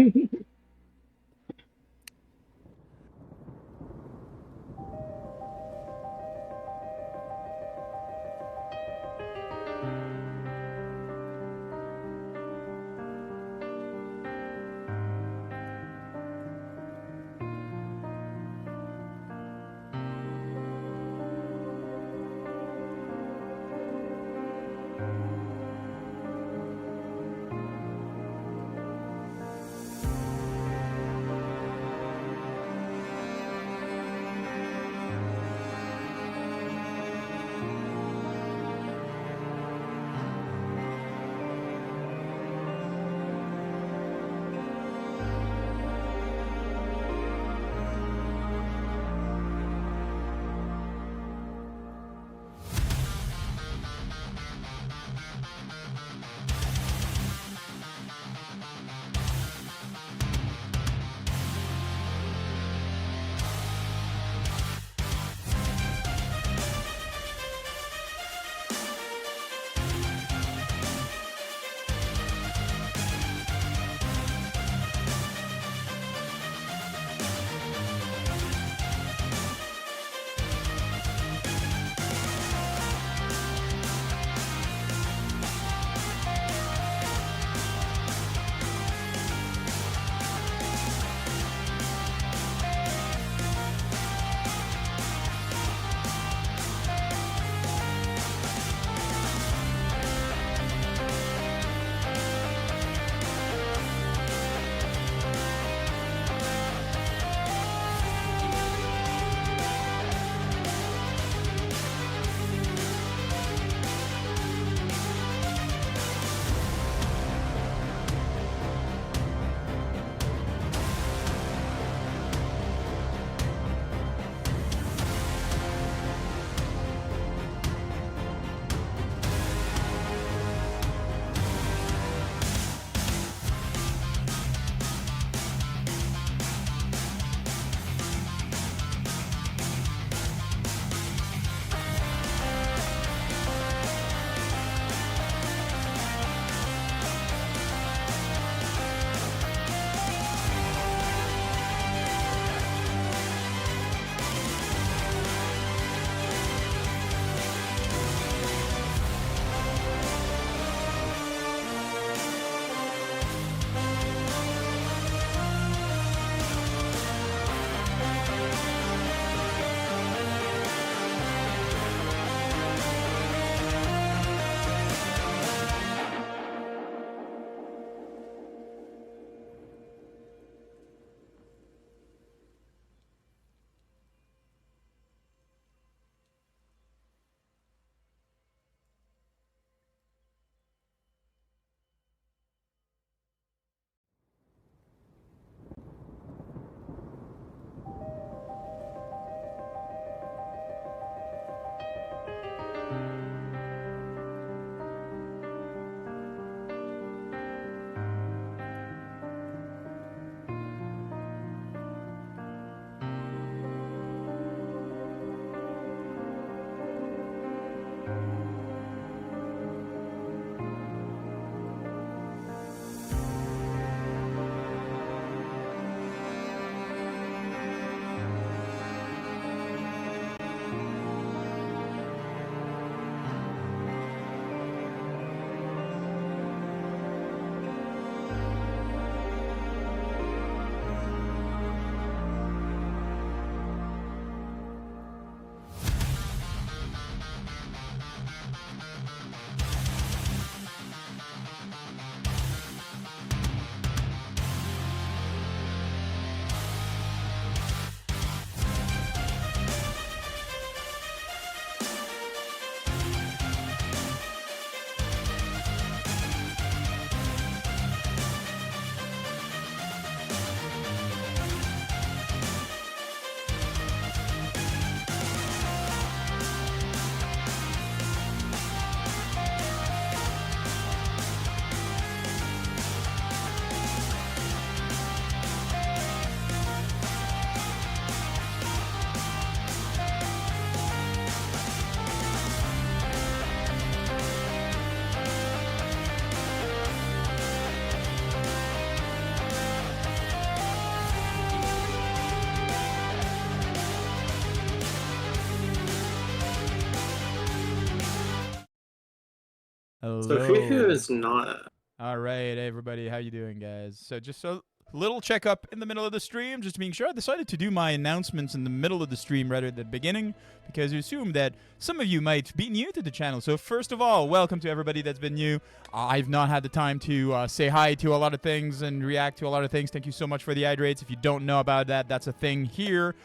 So who Hello. is not? All right, everybody, how you doing, guys? So just a little checkup in the middle of the stream, just to make sure. I decided to do my announcements in the middle of the stream rather than the beginning, because I assume that some of you might be new to the channel. So first of all, welcome to everybody that's been new. I've not had the time to say hi to a lot of things and react to a lot of things. Thank you so much for the hydrates. If you don't know about that, that's a thing here.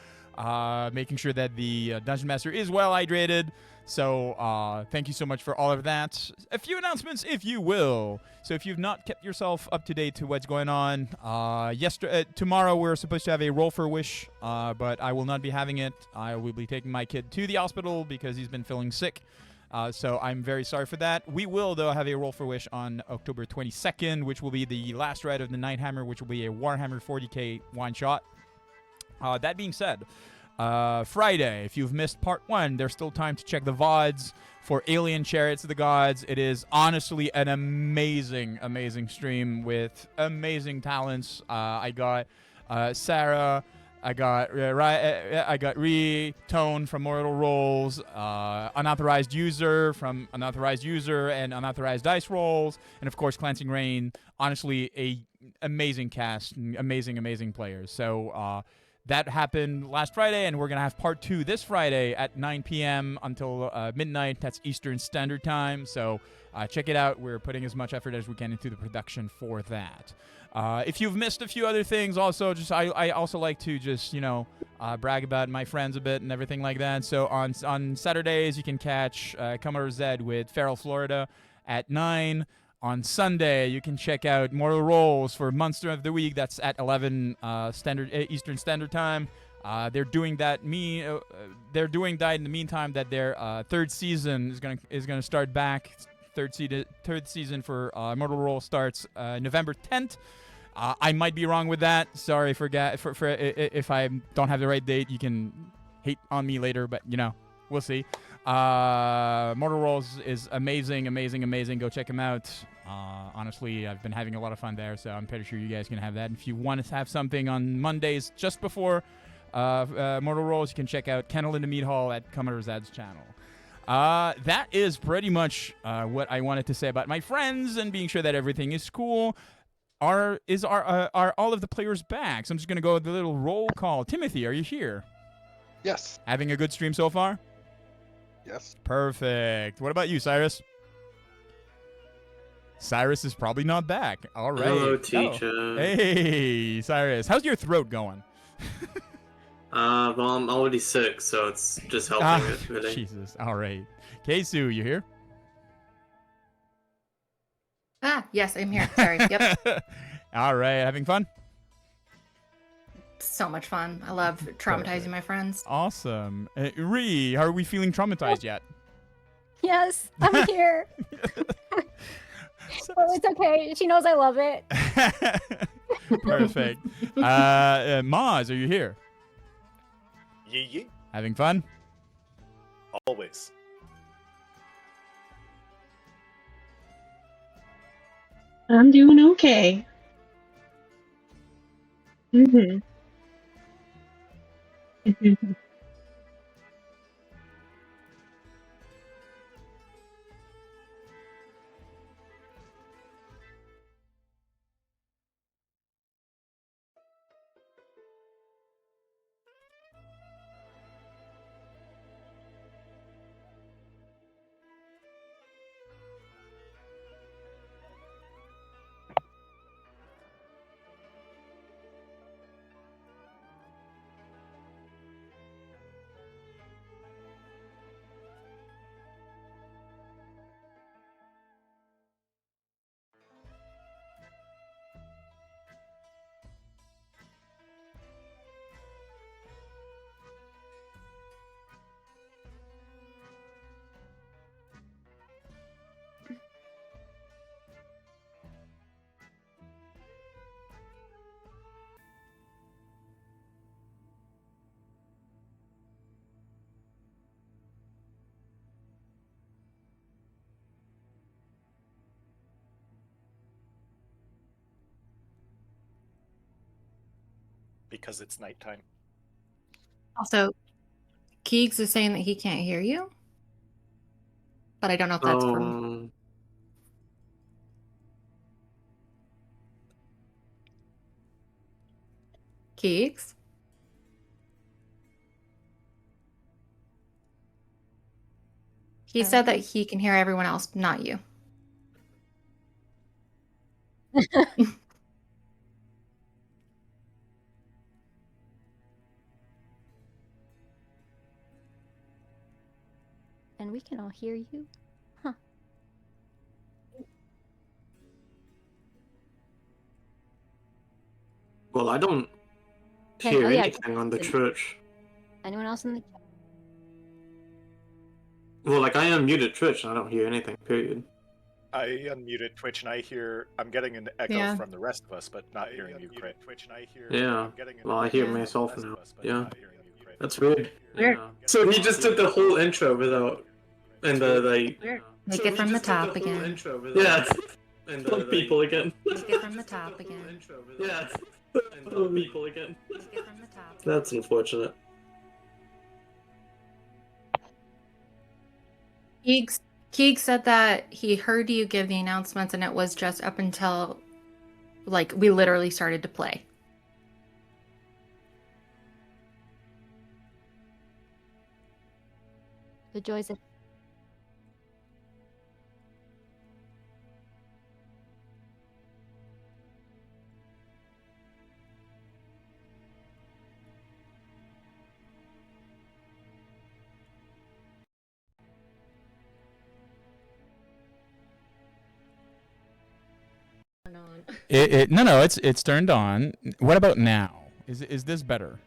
Making sure that the Dungeon Master is well hydrated. So thank you so much for all of that. A few announcements, if you will. So if you've not kept yourself up to date to what's going on, tomorrow we're supposed to have a roll for wish, but I will not be having it. I will be taking my kid to the hospital because he's been feeling sick. So I'm very sorry for that. We will, though, have a roll for wish on October 22nd, which will be the last ride of the Nighthammer, which will be a Warhammer 40k one-shot. That being said, Friday, if you've missed part 1, there's still time to check the VODs for Alien Chariots of the Gods. It is honestly an amazing, amazing stream with amazing talents. I got Sarah, I got Ree, Tone from Mortal Rolls, Unauthorized User from Unauthorized User and Unauthorized Dice Rolls, and of course Cleansing Rain. Honestly, a amazing cast, amazing, amazing players. So that happened last Friday, and we're going to have part 2 this Friday at 9 p.m. until midnight. That's Eastern Standard Time. So check it out. We're putting as much effort as we can into the production for that. If you've missed a few other things, also, I also like to just, brag about my friends a bit and everything like that. So on Saturdays, you can catch Commodore Zed with Feral Florida at 9. On Sunday, you can check out Mortal Rolls for Monster of the Week. That's at 11 Eastern Standard Time. They're doing that. They're doing that in the meantime that their third season is gonna start back. Third season for Mortal Roll starts November 10th. I might be wrong with that. Sorry for if I don't have the right date. You can hate on me later, but we'll see. Mortal Rolls is amazing, amazing, amazing. Go check them out. Honestly, I've been having a lot of fun there, so I'm pretty sure you guys can have that. If you want to have something on Mondays just before Mortal Rolls, you can check out Kennel in the Meat Hall at Commodore Zad's channel. That is pretty much what I wanted to say about my friends and being sure that everything is cool. Are all of the players back? So I'm just going to go with the little roll call. Timothy, are you here? Yes. Having a good stream so far? Yes. Perfect. What about you, Cyrus? Cyrus is probably not back. All right. Hello, teacher. Oh. Hey, Cyrus. How's your throat going? Well, I'm already sick, so it's just helping it, really. Jesus. All right. Keisu, you here? Yes, I'm here. Sorry. Yep. All right. Having fun? So much fun. I love traumatizing my friends. Awesome. Ree, are we feeling traumatized yet? Yes, I'm here. Well, it's okay. She knows I love it. Perfect. Maz, are you here? Yee. Having fun? Always. I'm doing okay. Mm-hmm. Because it's nighttime. Also, Keegs is saying that he can't hear you, but I don't know if that's from. Keeks? He said that he can hear everyone else, not you. And we can all hear you? Huh. Well, I don't Okay, hear oh yeah, anything on the Twitch. anyone else in the chat? Well, like I unmuted Twitch and I don't hear anything. Period. I unmuted Twitch and I'm getting an echo Yeah. from the rest of us, but not hearing you, Crit. Yeah. Well, I hear Yeah. myself now. Yeah. That's weird. Weird. Yeah. So he just took the whole intro without, and like. Weird. Make it from the top again. Yeah. And people again. Make it from the top again. Yeah. And people again. Make it from the top. That's unfortunate. Keeg said that he heard you give the announcements and it was just up until, like, we literally started to play. The joys of No, it's turned on. What about now? Is this better?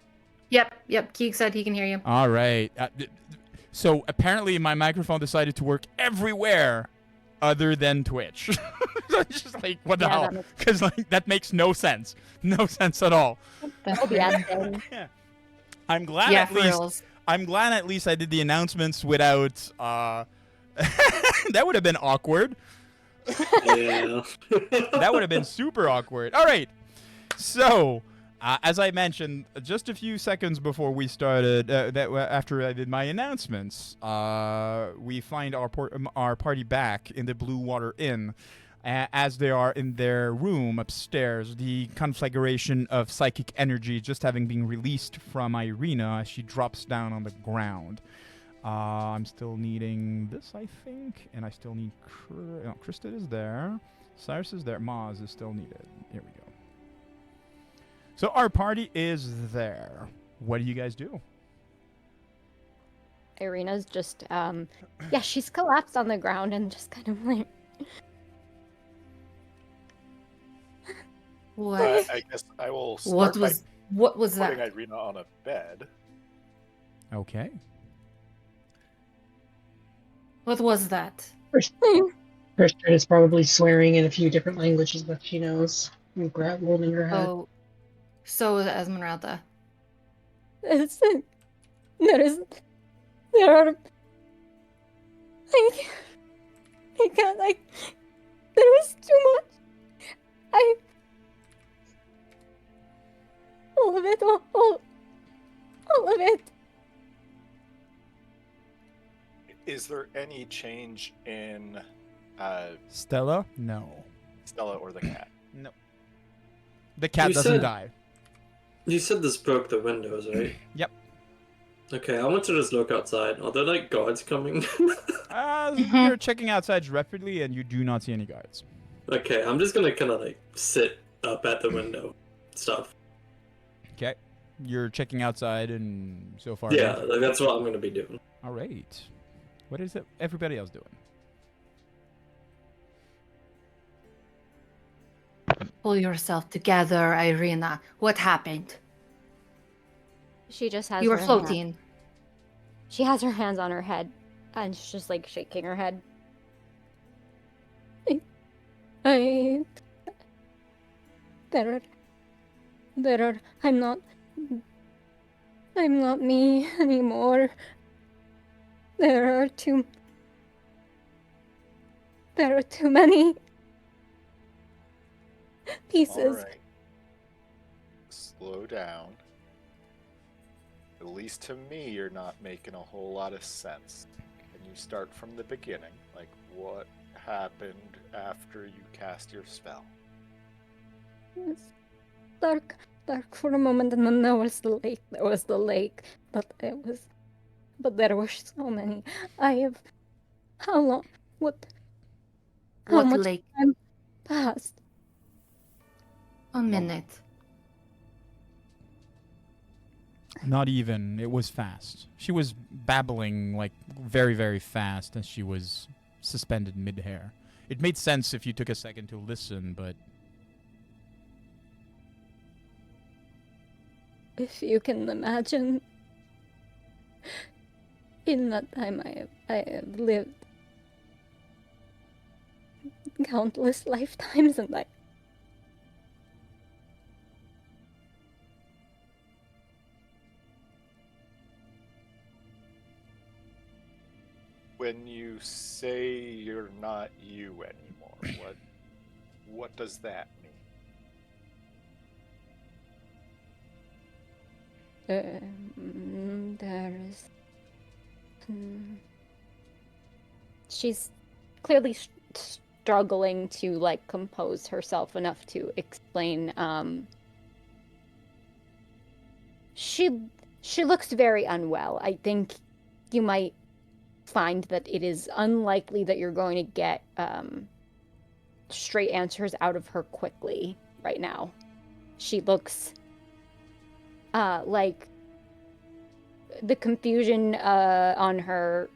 Yep. Keeg said he can hear you. All right. So apparently my microphone decided to work everywhere other than Twitch. It's just like, what the hell? Because like that makes no sense. No sense at all. Yeah. I'm glad Yeah, at for least reals. I'm glad at least I did the announcements without that would have been awkward. Yeah. That would have been super awkward. All right. So, as I mentioned just a few seconds before we started, after I did my announcements, we find our party back in the Blue Water Inn, as they are in their room upstairs. The conflagration of psychic energy just having been released from Irina as she drops down on the ground. I'm still needing this, I think, and I still need Krista is there, Cyrus is there, Maz is still needed. Here we go. So our party is there. What do you guys do? Irina's just yeah, she's collapsed on the ground and just kind of like What? I guess I will What start what was by putting that? Irina on a bed. Okay. What was that? Christian is probably swearing in a few different languages that she knows. And holding her head. Oh, so was Esmeralda. there are I can't there was too much. All of it, all of it. Is there any change in Stella? No. Stella or the cat? No. The cat You doesn't said- die. You said this broke the windows, right? Yep. Okay, I want to just look outside. Are there like guards coming? You're checking outside rapidly and you do not see any guards. Okay, I'm just gonna kind of like sit up at the window, stuff. Okay. You're checking outside and so far. Yeah, like that's what I'm gonna be doing. All right. What is it? Everybody else doing? Pull yourself together, Irina. What happened? She just has You were her floating. She has her hands on her head and she's just like shaking her head. I'm not me anymore. There are too many pieces. All right. Slow down. At least to me, you're not making a whole lot of sense. Can you start from the beginning? Like, what happened after you cast your spell? Dark dark for a moment, and then there was the lake. There was the lake, but there were so many. I have. How long? What? How What much lake? time passed? A minute. Not even. It was fast. She was babbling like very, very fast as she was suspended mid-air. It made sense if you took a second to listen, but If you can imagine, in that time I have lived countless lifetimes, and I. When you say you're not you anymore, what does that mean? There is. She's clearly struggling to like compose herself enough to explain. She looks very unwell. I think you might find that it is unlikely that you're going to get straight answers out of her quickly right now. She looks like the confusion on her,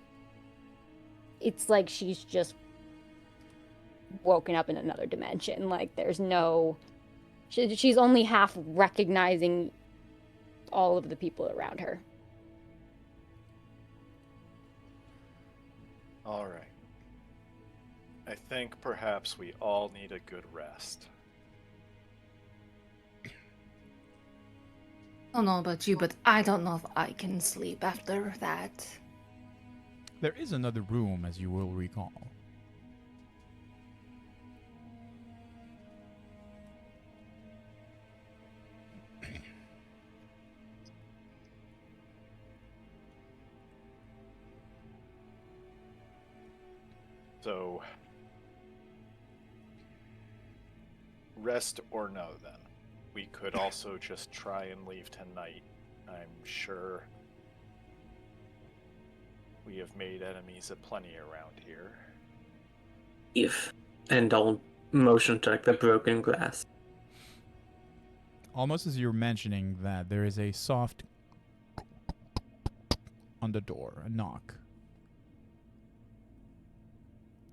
it's like she's just woken up in another dimension. Like there's no, she's only half recognizing all of the people around her. All right. I think perhaps we all need a good rest. I don't know about you, but I don't know if I can sleep after that. there is another room, as you will recall. So, rest or no, then. We could also just try and leave tonight. I'm sure we have made enemies aplenty around here. If. And I'll motion to like the broken glass. Almost as you're mentioning that, there is a soft on the door, a knock.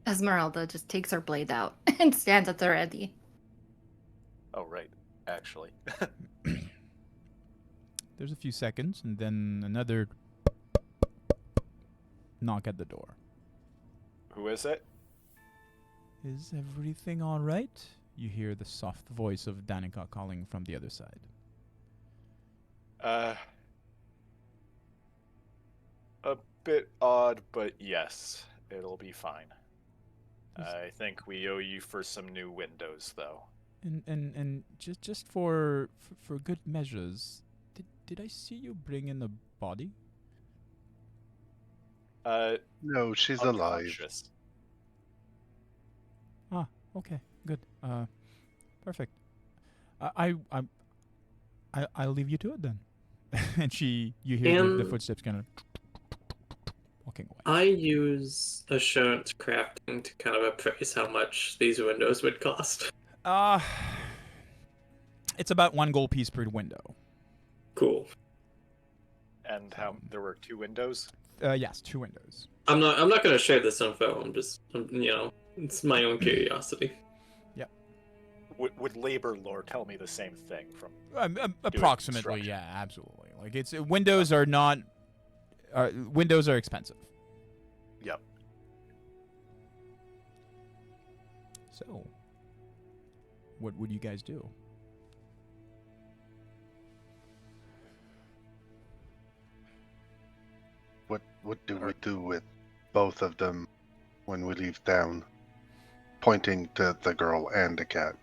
Esmeralda just takes her blade out and stands at the ready. Oh, right. Actually. There's a few seconds, and then another knock at the door. Who is it? Is everything all right? You hear the soft voice of Danica calling from the other side. A bit odd, but yes, it'll be fine. I think we owe you for some new windows, though. And just for good measures, did I see you bring in a body? No, she's alive. Unconscious. Ah, okay, good. Perfect. I'll leave you to it then. And you hear the footsteps kind of walking away. I use assurance crafting to kind of appraise how much these windows would cost. It's about 1 gold piece per window. Cool. And how there were 2 windows? Yes, 2 windows. I'm not going to share this info. I'm just, it's my own curiosity. Yep. Would labor lore tell me the same thing from approximately? Yeah, absolutely. Like it's windows are not. Windows are expensive. Yep. So, what would you guys do? What do we do with both of them when we leave town? Pointing to the girl and the cat.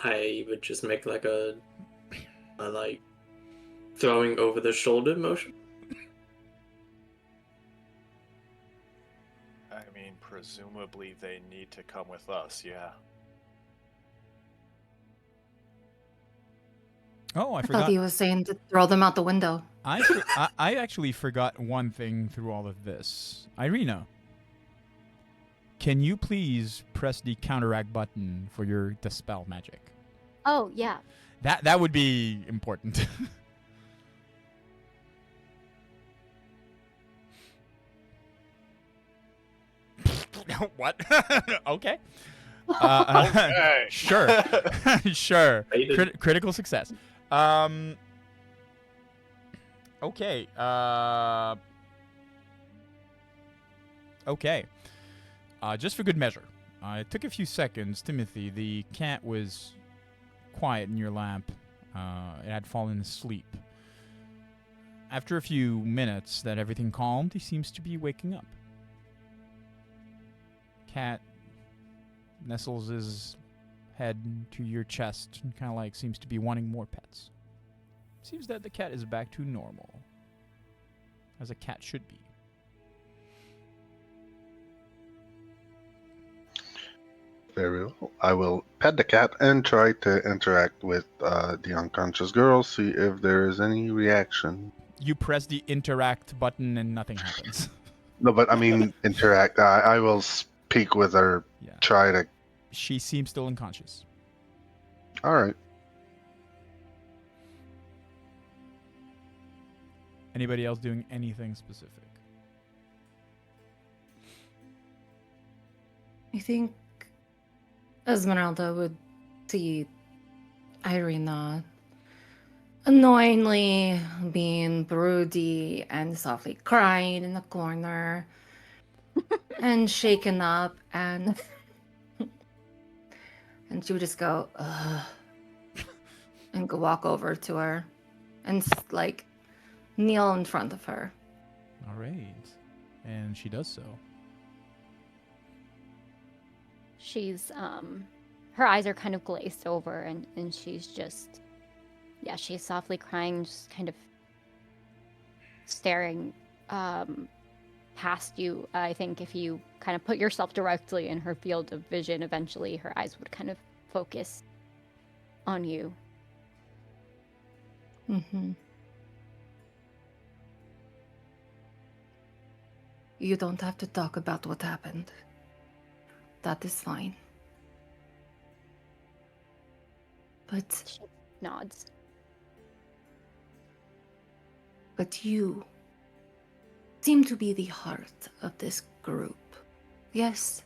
I would just make like a like throwing over the shoulder motion. I mean, presumably they need to come with us, yeah. Oh, I I forgot. thought he was saying to throw them out the window. I actually forgot one thing through all of this. Irina, can you please press the counteract button for your dispel magic? Oh, yeah. That would be important. What? Okay. Okay. Sure. Sure. Rated. Critical success. Okay. Okay. Just for good measure. It took a few seconds. Timothy, the cat was quiet in your lap. It had fallen asleep. After a few minutes that everything calmed, he seems to be waking up. Cat nestles his head to your chest and kind of like seems to be wanting more pets. Seems that the cat is back to normal, as a cat should be. Very well. I will pet the cat and try to interact with the unconscious girl, see if there is any reaction. You press the interact button and nothing happens. No, but I mean interact. I will speak with her. Yeah. Try to. She seems still unconscious. All right. Anybody else doing anything specific? I think Esmeralda would see Irina annoyingly being broody and softly crying in the corner and shaken up, and she would just go, ugh, and go walk over to her and like kneel in front of her. All right. And she does so. She's, her eyes are kind of glazed over and she's just, yeah, she's softly crying, just kind of staring past you. I think if you kind of put yourself directly in her field of vision, eventually her eyes would kind of focus on you. Mm-hmm. You don't have to talk about what happened. That is fine. But She nods. you seem to be the heart of this group. Yes?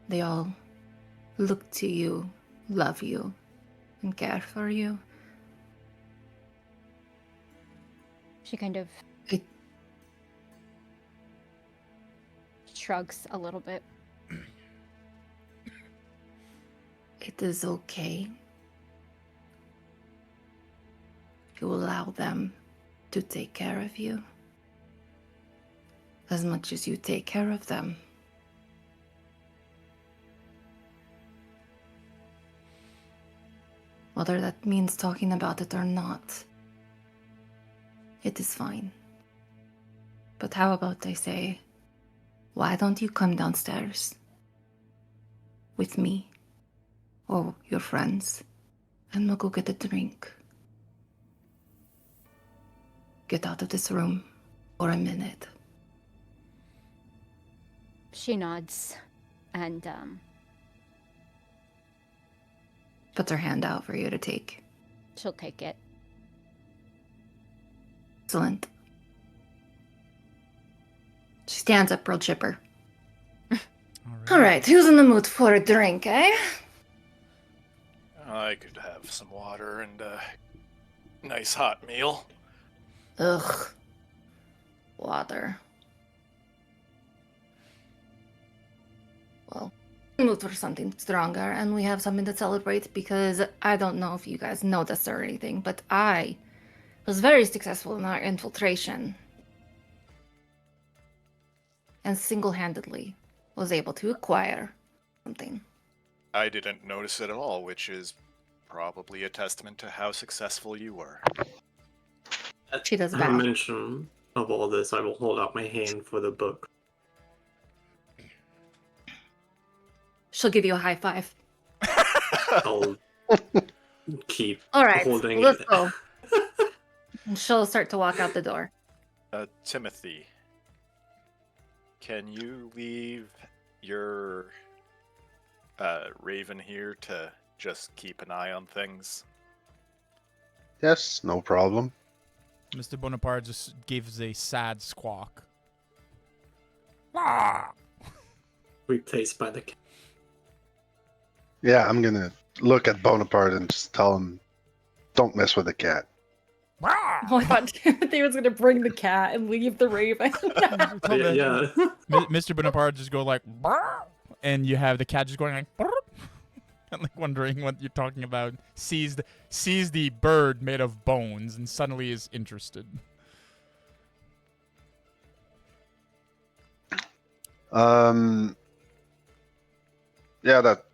They all look to you, love you, and care for you. She kind of It shrugs a little bit. It is okay. You allow them to take care of you as much as you take care of them. Whether that means talking about it or not, it is fine. But how about I say, why don't you come downstairs with me or your friends, and we'll go get a drink. Get out of this room for a minute. She nods and Puts her hand out for you to take. she'll take it. Excellent. She stands up real chipper. All right, who's in the mood for a drink, eh? I could have some water and a nice hot meal. Ugh. Water. Well, I'm in the mood for something stronger, and we have something to celebrate because I don't know if you guys know this or anything, but I was very successful in our infiltration. And single-handedly was able to acquire something. I didn't notice it at all, which is probably a testament to how successful you were. She does At the bow. mention of all this, I will hold out my hand for the book. She'll give you a high five. I'll keep All right, holding let's it. go. And she'll start to walk out the door. Timothy, can you leave your raven here to just keep an eye on things? Yes, no problem. Mr. Bonaparte just gives a sad squawk. Replaced by the cat. Yeah, I'm gonna look at Bonaparte and just tell him, don't mess with the cat. Oh, I thought Timothy was gonna bring the cat and leave the raven. Yeah. Mr. Bonaparte just go like, "Brr," and you have the cat just going like, "Brr," and like wondering what you're talking about. Sees the bird made of bones and suddenly is interested. Yeah, that.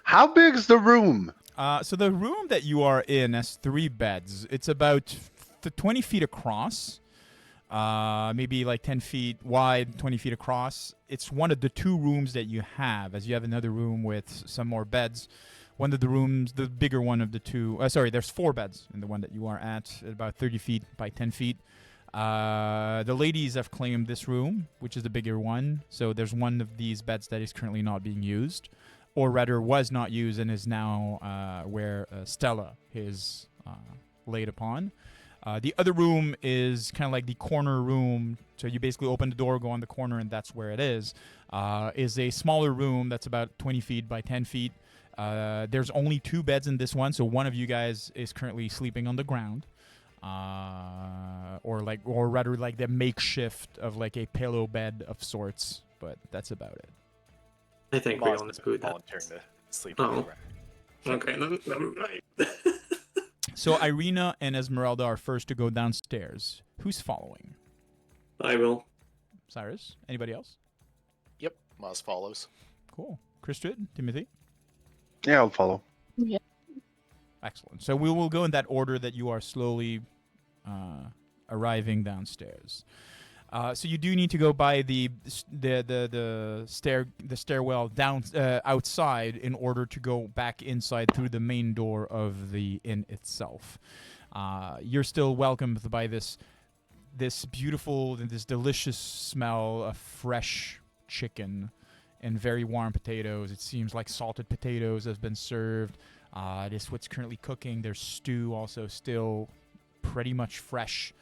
How big's the room? So the room that you are in has 3 beds. It's about 20 feet across, maybe like 10 feet wide, 20 feet across. It's one of the 2 rooms that you have, as you have another room with some more beds. One of the rooms, the bigger one of the 2. There's 4 beds in the one that you are at about 30 feet by 10 feet. The ladies have claimed this room, which is the bigger one. So there's one of these beds that is currently not being used, or rather was not used and is now where Stella is laid upon. The other room is kind of like the corner room. So you basically open the door, go on the corner, and that's where it is. Is a smaller room that's about 20 feet by 10 feet. There's only 2 beds in this one, so one of you guys is currently sleeping on the ground. Or rather like the makeshift of like a pillow bed of sorts, but that's about it. I think we all know who that volunteering is. to sleep on the ground. Okay, never mind. So Irina and Esmeralda are first to go downstairs. Who's following? I will. Cyrus? Anybody else? Yep, Maz follows. Cool. Christrid? Timothy? Yeah, I'll follow. Yeah. Excellent. So we will go in that order that you are slowly arriving downstairs. So you do need to go by the stairwell down outside in order to go back inside through the main door of the inn itself. You're still welcomed by this beautiful, this delicious smell of fresh chicken and very warm potatoes. It seems like salted potatoes have been served. This is what's currently cooking. There's stew also still pretty much fresh,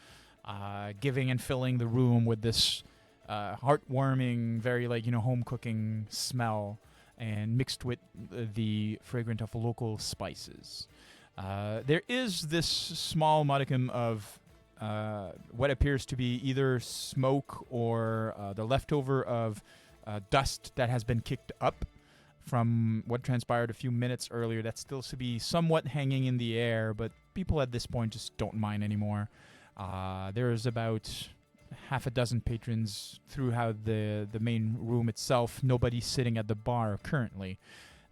giving and filling the room with this heartwarming, very home cooking smell, and mixed with the fragrance of local spices. There is this small modicum of what appears to be either smoke or the leftover of dust that has been kicked up from what transpired a few minutes earlier. That still to be somewhat hanging in the air, but people at this point just don't mind anymore. There's about half a dozen patrons throughout the main room itself. Nobody sitting at the bar currently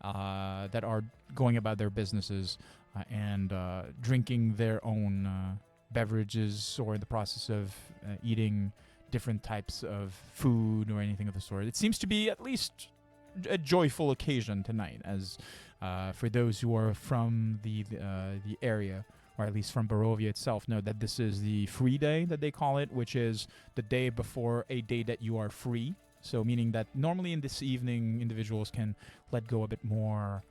that are going about their businesses and drinking their own beverages or in the process of eating different types of food or anything of the sort. It seems to be at least a joyful occasion tonight, as for those who are from the area, or at least from Barovia itself, know that this is the free day that they call it, which is the day before a day that you are free. So meaning that normally in this evening, individuals can let go a bit more,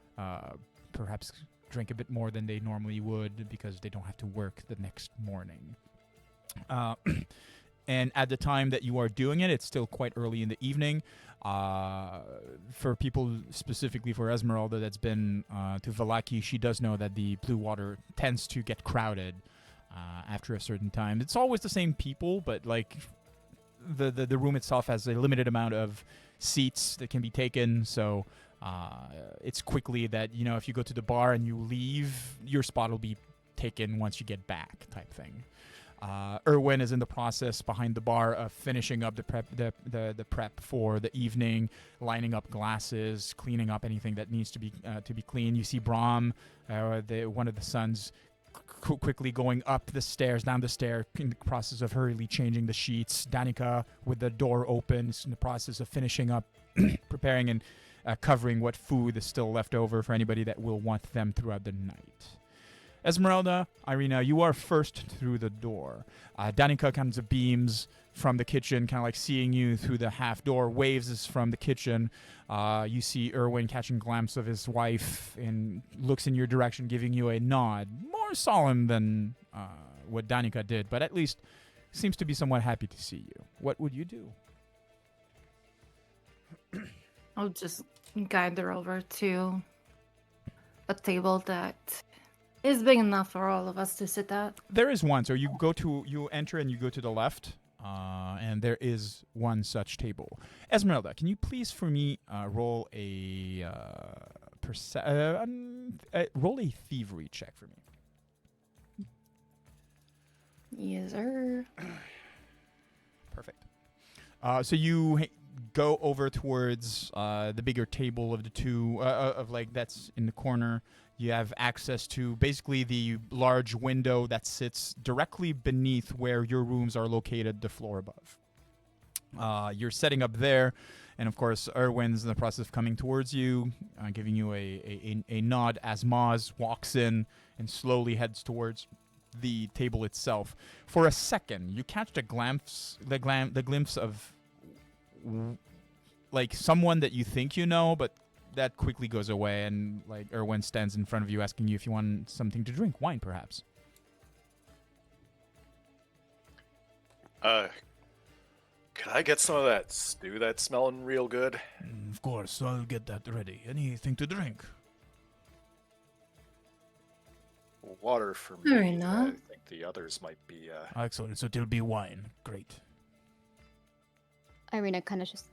perhaps drink a bit more than they normally would because they don't have to work the next morning. And at the time that you are doing it, it's still quite early in the evening. For people, specifically for Esmeralda that's been to Valaki, she does know that the Blue Water tends to get crowded after a certain time. It's always the same people, but like the room itself has a limited amount of seats that can be taken, so it's quickly that, if you go to the bar and you leave, your spot will be taken once you get back, type thing. Erwin is in the process behind the bar of finishing up the prep for the evening, lining up glasses, cleaning up anything that needs to be cleaned. You see Brahm, one of the sons, quickly going up the stairs, down the stair, in the process of hurriedly changing the sheets. Danica with the door open is in the process of finishing up, preparing, and covering what food is still left over for anybody that will want them throughout the night. Esmeralda, Irina, you are first through the door. Danica comes of beams from the kitchen, kind of like seeing you through the half door, waves from the kitchen. You see Erwin catching a glimpse of his wife and looks in your direction, giving you a nod. More solemn than what Danica did, but at least seems to be somewhat happy to see you. What would you do? I'll just guide her over to a table that is big enough for all of us to sit at. There is one. So you enter and you go to the left, and there is one such table. Esmeralda, can you please for me roll a roll a thievery check for me? Yes, sir. Perfect. So you go over towards the bigger table of the two, of like that's in the corner. You have access to basically the large window that sits directly beneath where your rooms are located, the floor above. You're setting up there, and of course, Erwin's in the process of coming towards you, giving you a nod as Maz walks in and slowly heads towards the table itself. For a second, you catch the glimpse of like someone that you think you know, but that quickly goes away, and like Erwin stands in front of you asking you if you want something to drink, wine perhaps. Could I get some of that stew that's smelling real good? Of course, I'll get that ready. Anything to drink? Water for me. Fair I enough. think the others might be. Excellent, so it'll be wine. Great. Irina kind of just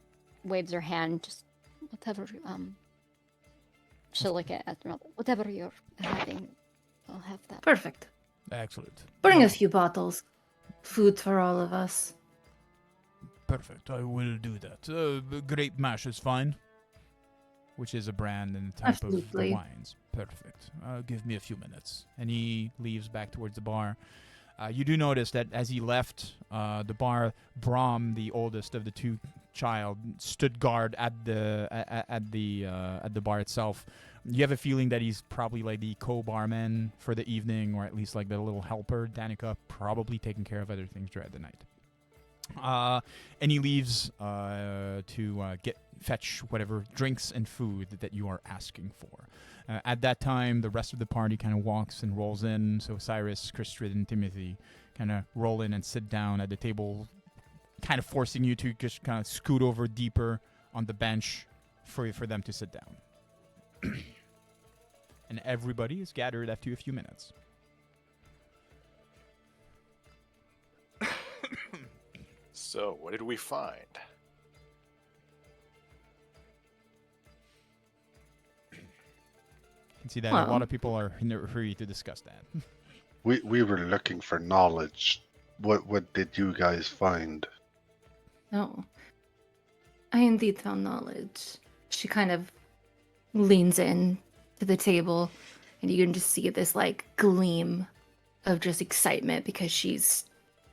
waves her hand, just whatever, she'll look at Esmeralda. Whatever you're having, I'll have that. Perfect. Excellent. Bring a few bottles. Food for all of us. Perfect, I will do that. Grape mash is fine, which is a brand and type of Absolutely. the wines. Perfect. Give me a few minutes. And he leaves back towards the bar. You do notice that as he left the bar, Brahm, the oldest of the two child, stood guard at the bar itself. You have a feeling that he's probably like the co-barman for the evening, or at least like the little helper. Danica probably taking care of other things throughout the night. And he leaves to fetch whatever drinks and food that you are asking for. At that time, the rest of the party kind of walks and rolls in. So Cyrus, Christrid, and Timothy kind of roll in and sit down at the table, kind of forcing you to just kind of scoot over deeper on the bench for them to sit down. And everybody is gathered after a few minutes. So, what did we find? You can see that a lot of people are in a hurry to discuss that. We were looking for knowledge. What did you guys find? No. I indeed found knowledge. She kind of leans in to the table, and you can just see this like gleam of just excitement because she's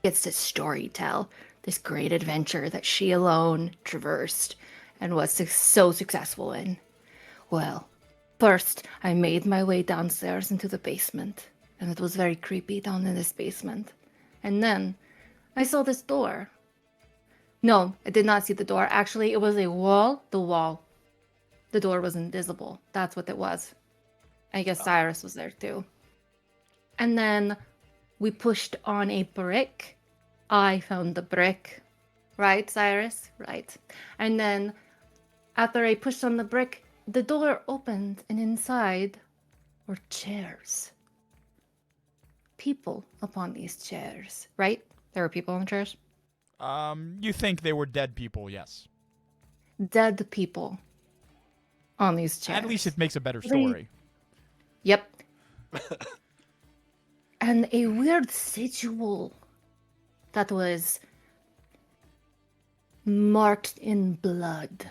gets to story tell this great adventure that she alone traversed and was so successful in. Well, first I made my way downstairs into the basement, and it was very creepy down in this basement. And then I saw this door. No, I did not see the door. Actually, it was a wall. The door was invisible. That's what it was. I guess Cyrus was there too. And then we pushed on a brick. I found the brick. Right, Cyrus? Right. And then after I pushed on the brick, the door opened, and inside were chairs. People upon these chairs, right? There were people on the chairs? You think they were dead people, yes. Dead people on these chairs. At least it makes a better story. Yep. And a weird sigil that was marked in blood,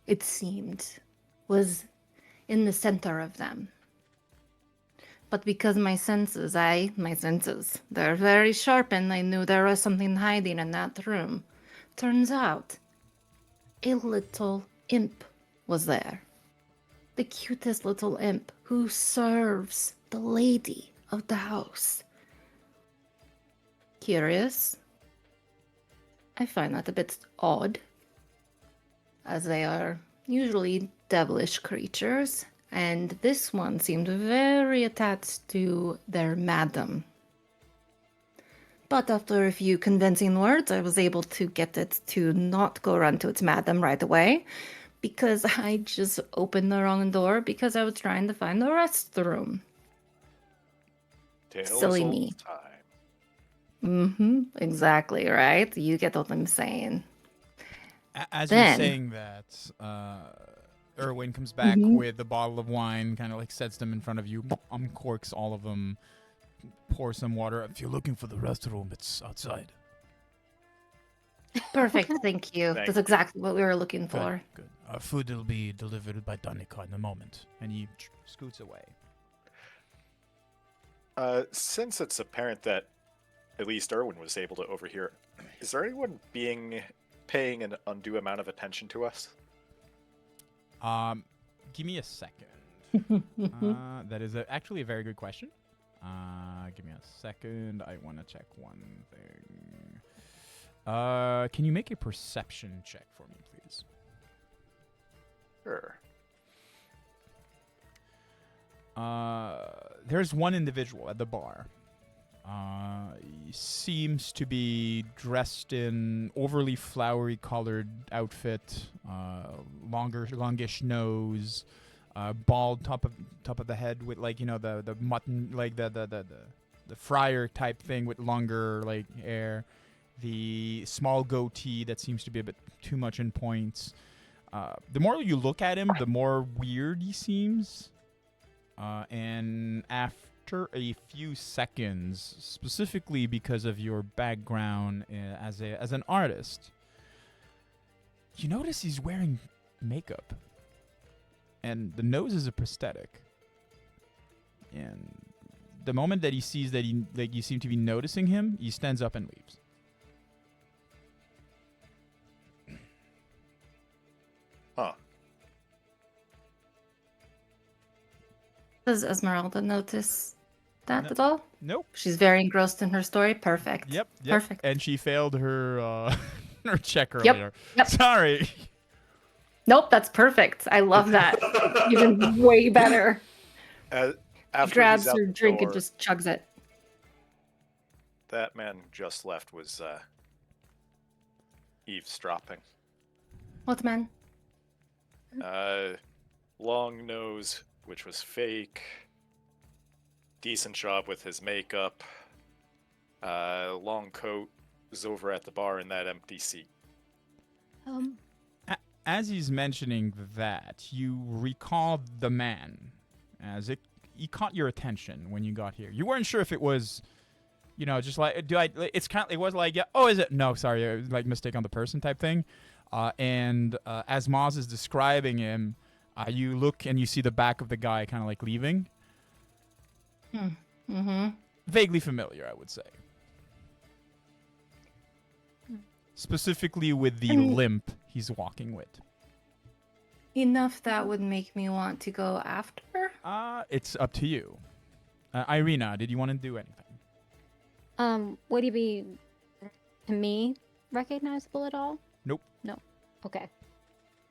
it seemed, was in the center of them. But because my senses, they're very sharp, and I knew there was something hiding in that room. Turns out, a little imp was there. The cutest little imp who serves the lady of the house. Curious. I find that a bit odd, as they are usually devilish creatures, and this one seemed very attached to their madam. But after a few convincing words, I was able to get it to not go run to its madam right away, because I just opened the wrong door because I was trying to find the restroom. Silly me. Mm-hmm. Exactly, right? You get what I'm saying. As Then- you're saying that, Erwin comes back with a bottle of wine, kind of like sets them in front of you, uncorks all of them, pours some water. If you're looking for the restroom, it's outside. Perfect, thank you. Thank That's you. exactly what we were looking for. Good. Our food will be delivered by Danica in a moment. And he scoots away. Since it's apparent that at least Erwin was able to overhear, is there anyone paying an undue amount of attention to us? Give me a second. That is actually a very good question. Give me a second. I want to check one thing. Can you make a perception check for me, please? Sure. There's one individual at the bar. He seems to be dressed in overly flowery colored outfit, longish nose, bald top of the head with like the mutton like the friar type thing with longer like hair, the small goatee that seems to be a bit too much in points. The more you look at him, the more weird he seems. And after a few seconds, specifically because of your background as an artist, you notice he's wearing makeup, and the nose is a prosthetic. And the moment that he sees that you seem to be noticing him, he stands up and leaves. Huh. Does Esmeralda notice that No. at all? Nope. She's very engrossed in her story. Perfect. Yep. Perfect. And she failed her her check Yep, earlier. yep. Sorry. Nope, that's perfect. I love that. Even way better. After She he's grabs out her the drink and door, just chugs it. that man just left was eavesdropping. What man? Long nose, which was fake. Decent job with his makeup. Long coat was over at the bar in that empty seat. As he's mentioning that, you recall the man, as he caught your attention when you got here. You weren't sure if it was, just like it was like, yeah, oh, is it? No, sorry, like mistake on the person type thing. And as Maz is describing him, you look and you see the back of the guy kind of like leaving. Mm-hmm. Vaguely familiar, I would say. Specifically with the limp he's walking with. Enough that would make me want to go after? It's up to you. Irina, did you want to do anything? Would he be to me recognizable at all? Nope. No. Okay.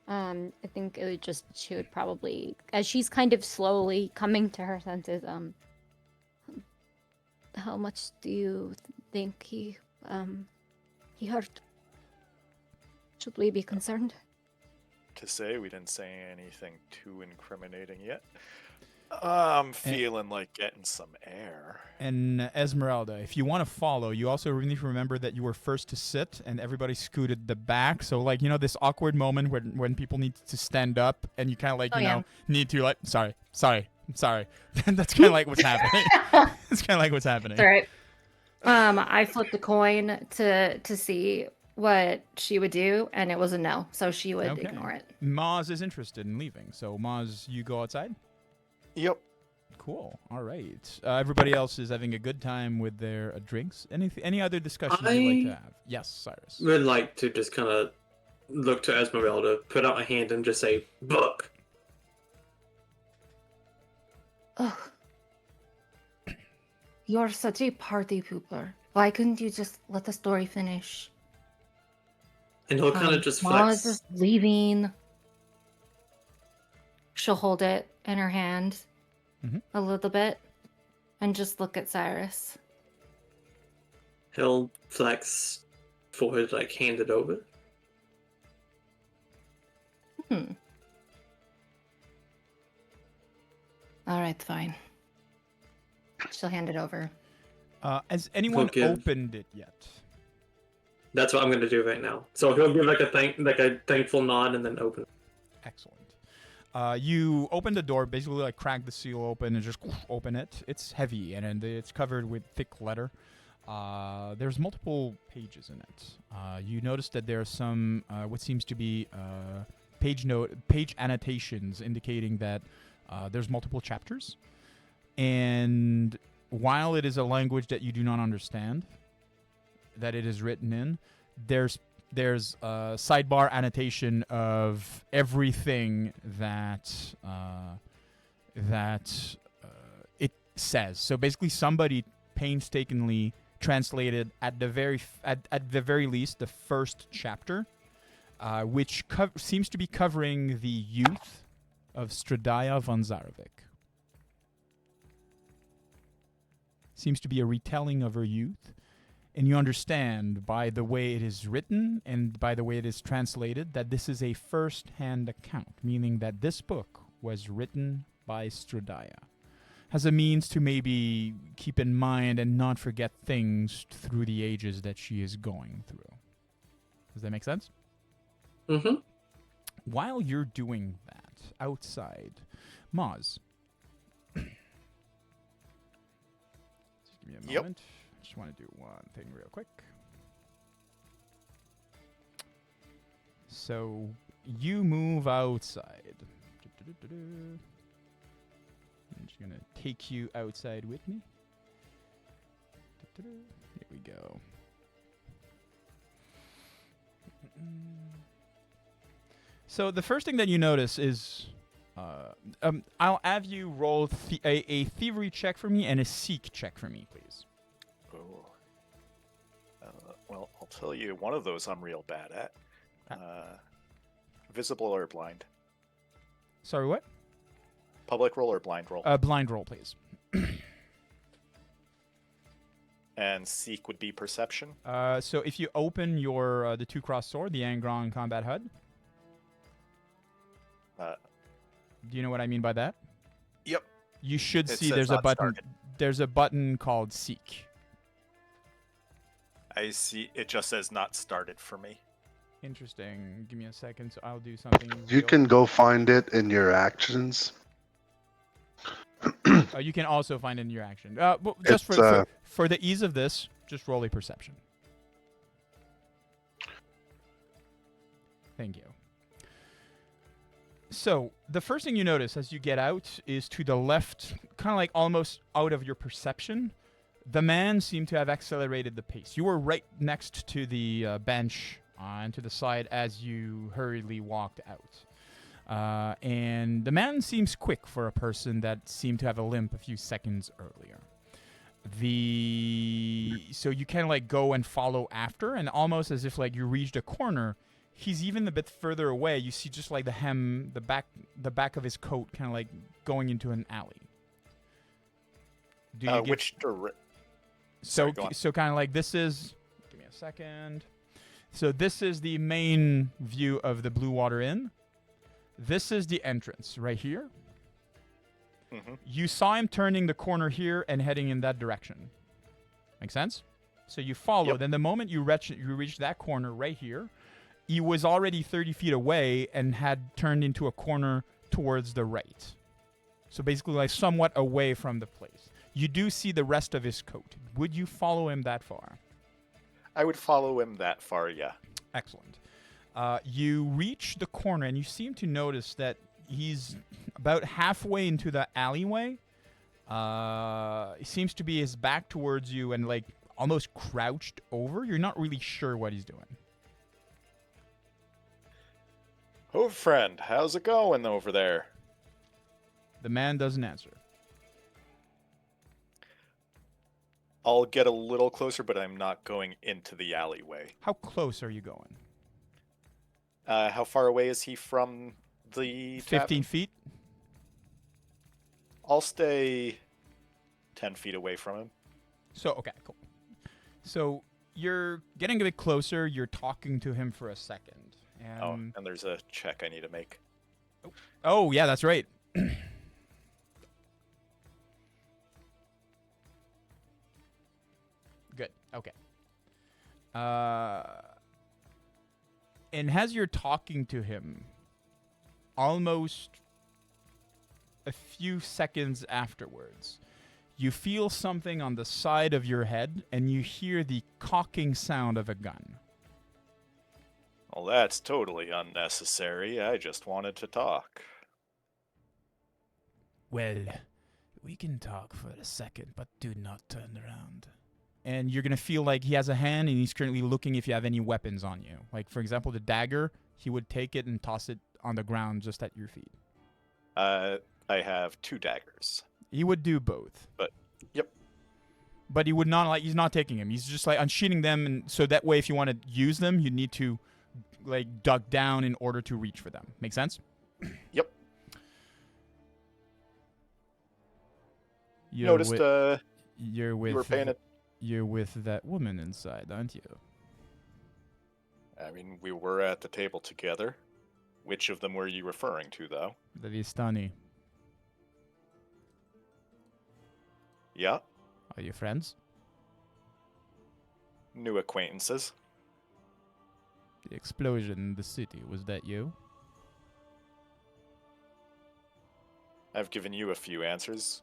I think it would she would probably, as she's kind of slowly coming to her senses, how much do you think he hurt? Should we be concerned? To say we didn't say anything too incriminating yet. I'm feeling like getting some air. And Esmeralda, if you want to follow, you also need to remember that you were first to sit and everybody scooted the back. So, like, this awkward moment when people need to stand up and you kind of like, need to like, sorry. That's kind of like what's happening. It's kind of like what's happening. All right. I flipped a coin to see what she would do, and it was a no, so she would ignore it. Maz is interested in leaving. So, Maz, you go outside? Yep. Cool. All right. Everybody else is having a good time with their drinks. Any other discussions you'd like to have? Yes, Cyrus. Would like to just kind of look to Esmeralda, put out a hand, and just say, "Book." Ugh. You're such a party pooper. Why couldn't you just let the story finish? And he'll kind of just Mama's flex. just leaving. She'll hold it in her hand a little bit and just look at Cyrus. He'll flex forward, like hand it over. All right, fine. She'll hand it over. Has anyone give- opened it yet? That's what I'm gonna do right now. So he'll give like a thankful nod and then open. Excellent. You open the door, basically like crack the seal open and just open it. It's heavy and it's covered with thick leather. There's multiple pages in it. You notice that there are some what seems to be page annotations indicating that there's multiple chapters. And while it is a language that you do not understand, that it is written in, there's a sidebar annotation of everything that it says. So basically, somebody painstakingly translated at the very least the first chapter, which seems to be covering the youth of Stradaya von Zarovic. Seems to be a retelling of her youth. And you understand by the way it is written and by the way it is translated that this is a first-hand account, meaning that this book was written by Stradaya. Has a means to maybe keep in mind and not forget things through the ages that she is going through. Does that make sense? Mm-hmm. While you're doing that outside, Maz. Just give me a moment. Just want to do one thing real quick. So you move outside. I'm just gonna take you outside with me. Here we go. So the first thing that you notice is I'll have you roll a thievery check for me and a seek check for me, please. Oh. Well, I'll tell you, one of those I'm real bad at. Visible or blind? Sorry, what? Public roll or blind roll? Blind roll, please. And seek would be perception? So if you open your the two-cross sword, the Angron combat HUD. Do you know what I mean by that? Yep. You should It see says there's a not button. started. There's a button called Seek. I see. It just says not started for me. Interesting. Give me a second, so I'll do something. You can go find it in your actions. You can also find it in your action. But just for the ease of this, just roll a perception. Thank you. So the first thing you notice as you get out is to the left, kind of like almost out of your perception. The man seemed to have accelerated the pace. You were right next to the bench and to the side as you hurriedly walked out. And the man seems quick for a person that seemed to have a limp a few seconds earlier. So you kind of like go and follow after, and almost as if like you reached a corner, he's even a bit further away. You see just like the back of his coat kind of like going into an alley. Do you Which direction? So kind of like this is, give me a second. So this is the main view of the Blue Water Inn. This is the entrance right here. Mm-hmm. You saw him turning the corner here and heading in that direction. Make sense? So you follow. Yep. Then the moment you reach that corner right here, he was already 30 feet away and had turned into a corner towards the right. So basically like somewhat away from the place. You do see the rest of his coat. Would you follow him that far? I would follow him that far, yeah. Excellent. You reach the corner and you seem to notice that he's about halfway into the alleyway. He seems to be his back towards you and like almost crouched over. You're not really sure what he's doing. Oh, friend, how's it going over there? The man doesn't answer. I'll get a little closer, but I'm not going into the alleyway. How close are you going? How far away is he from the 15 tavern? feet? I'll stay 10 feet away from him. So, okay, cool. So, you're getting a bit closer. You're talking to him for a second. And there's a check I need to make. Oh, yeah, that's right. Good. Okay. And as you're talking to him, almost a few seconds afterwards, you feel something on the side of your head, and you hear the cocking sound of a gun. Well, that's totally unnecessary. I just wanted to talk. Well, we can talk for a second, but do not turn around. And you're going to feel like he has a hand, and he's currently looking if you have any weapons on you. Like, for example, the dagger, he would take it and toss it on the ground just at your feet. I have 2 daggers. He would do both. Yep. But he would not, like, he's not taking them. He's just, like, unsheathing them, and so that way if you want to use them, you need to, like, duck down in order to reach for them. Make sense? Yep. You're Noticed with, you were paying it. You're with that woman inside, aren't you? I mean, we were at the table together. Which of them were you referring to, though? The Vistani. Yeah, Are you friends? new acquaintances. The explosion in the city, was that you? I've given you a few answers.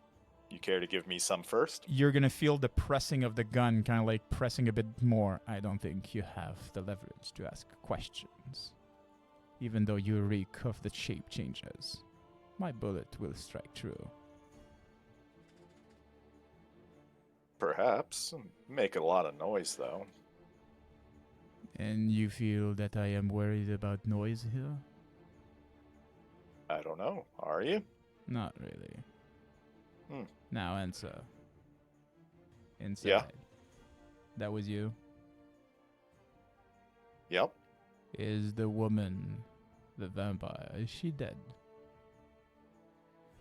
You care to give me some first? You're gonna feel the pressing of the gun, kind of like pressing a bit more. I don't think you have the leverage to ask questions. Even though you reek of the shape changes. My bullet will strike true. Perhaps. Make a lot of noise, though. And you feel that I am worried about noise here? I don't know. Are you? Not really. Hmm. Now answer. Inside. Yeah. That was you? Yep. Is the woman, the vampire, is she dead?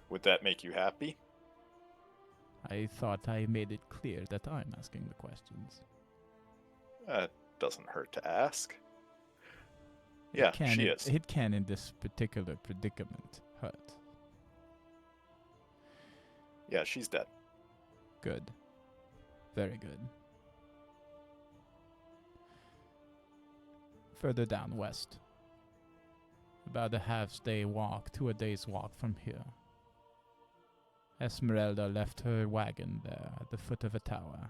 Would that make you happy? I thought I made it clear that I'm asking the questions. Doesn't hurt to ask. It Yeah, can she in- is. It can, in this particular predicament, hurt. Yeah, she's dead. Good. Very good. Further down west. About a half-day walk to a day's walk from here. Esmeralda left her wagon there at the foot of a tower.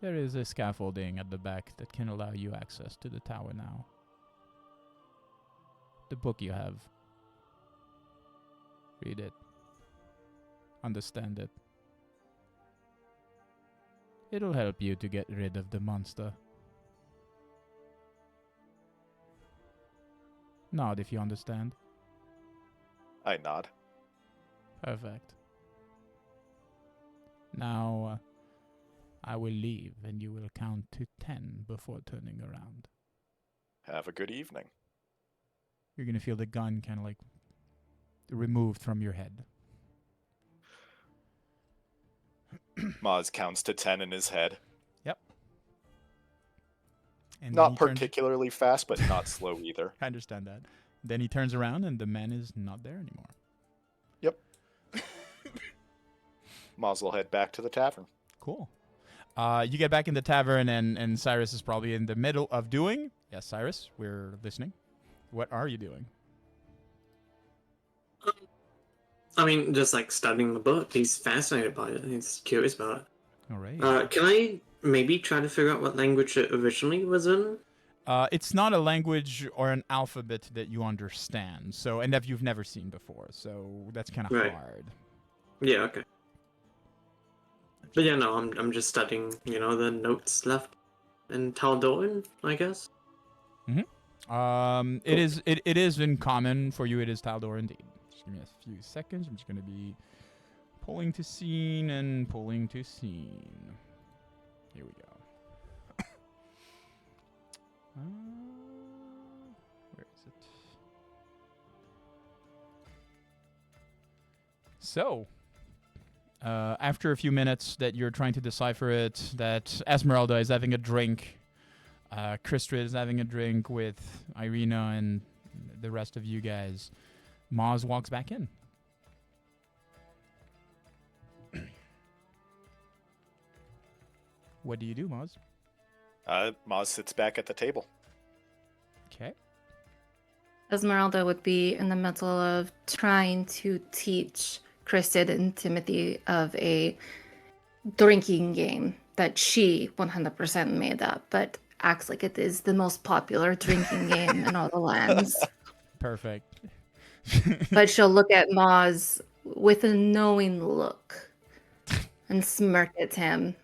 There is a scaffolding at the back that can allow you access to the tower now. The book you have. Read it. Understand it. It'll help you to get rid of the monster. Nod if you understand. I nod. Perfect. Now, I will leave and you will count to 10 before turning around. Have a good evening. You're going to feel the gun kind of like removed from your head. Maz counts to 10 in his head. Yep. And Not then he turns- particularly fast, but not slow either. I understand that. Then he turns around and the man is not there anymore. Yep. Maz will head back to the tavern. Cool. You get back in the tavern and Cyrus is probably in the middle of doing. Yes, Cyrus, we're listening. What are you doing? I mean, just like studying the book. He's fascinated by it. He's curious about it. All right. Can I maybe try to figure out what language it originally was in? It's not a language or an alphabet that you understand, so and that you've never seen before, so that's kind of Right. hard. Yeah, okay. But yeah, no, I'm just studying, the notes left in Tal'Doran, I guess. It is in common for you. It is Taldor indeed. Just give me a few seconds. I'm just going to be pulling to scene and pulling to scene. Here we go. Where is it? So, after a few minutes that you're trying to decipher it, that Esmeralda is having a drink, Kristrid is having a drink with Irina and the rest of you guys, Maz walks back in. What do you do, Maz? Maz sits back at the table. Okay. Esmeralda would be in the middle of trying to teach Kristid and Timothy of a drinking game that she 100% made up, but acts like it is the most popular drinking game in all the lands. Perfect. But she'll look at Maz with a knowing look and smirk at him.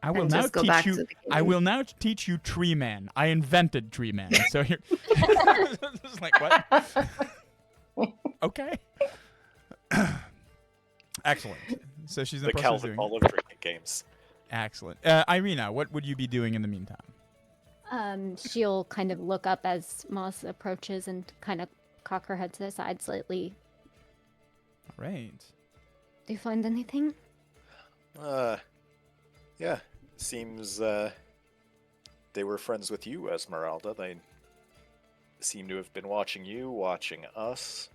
I will and now just go teach back you. to the game. I will now teach you Tree Man. I invented Tree Man. So here, it's like what? Okay. Excellent. So she's in the process of Calvin doing Ball it. of drinking games. Excellent. Irina, what would you be doing in the meantime? She'll kind of look up as Moss approaches and kind of cock her head to the side slightly. All right. Do you find anything? Yeah. Seems they were friends with you, Esmeralda. They seem to have been watching you, watching us.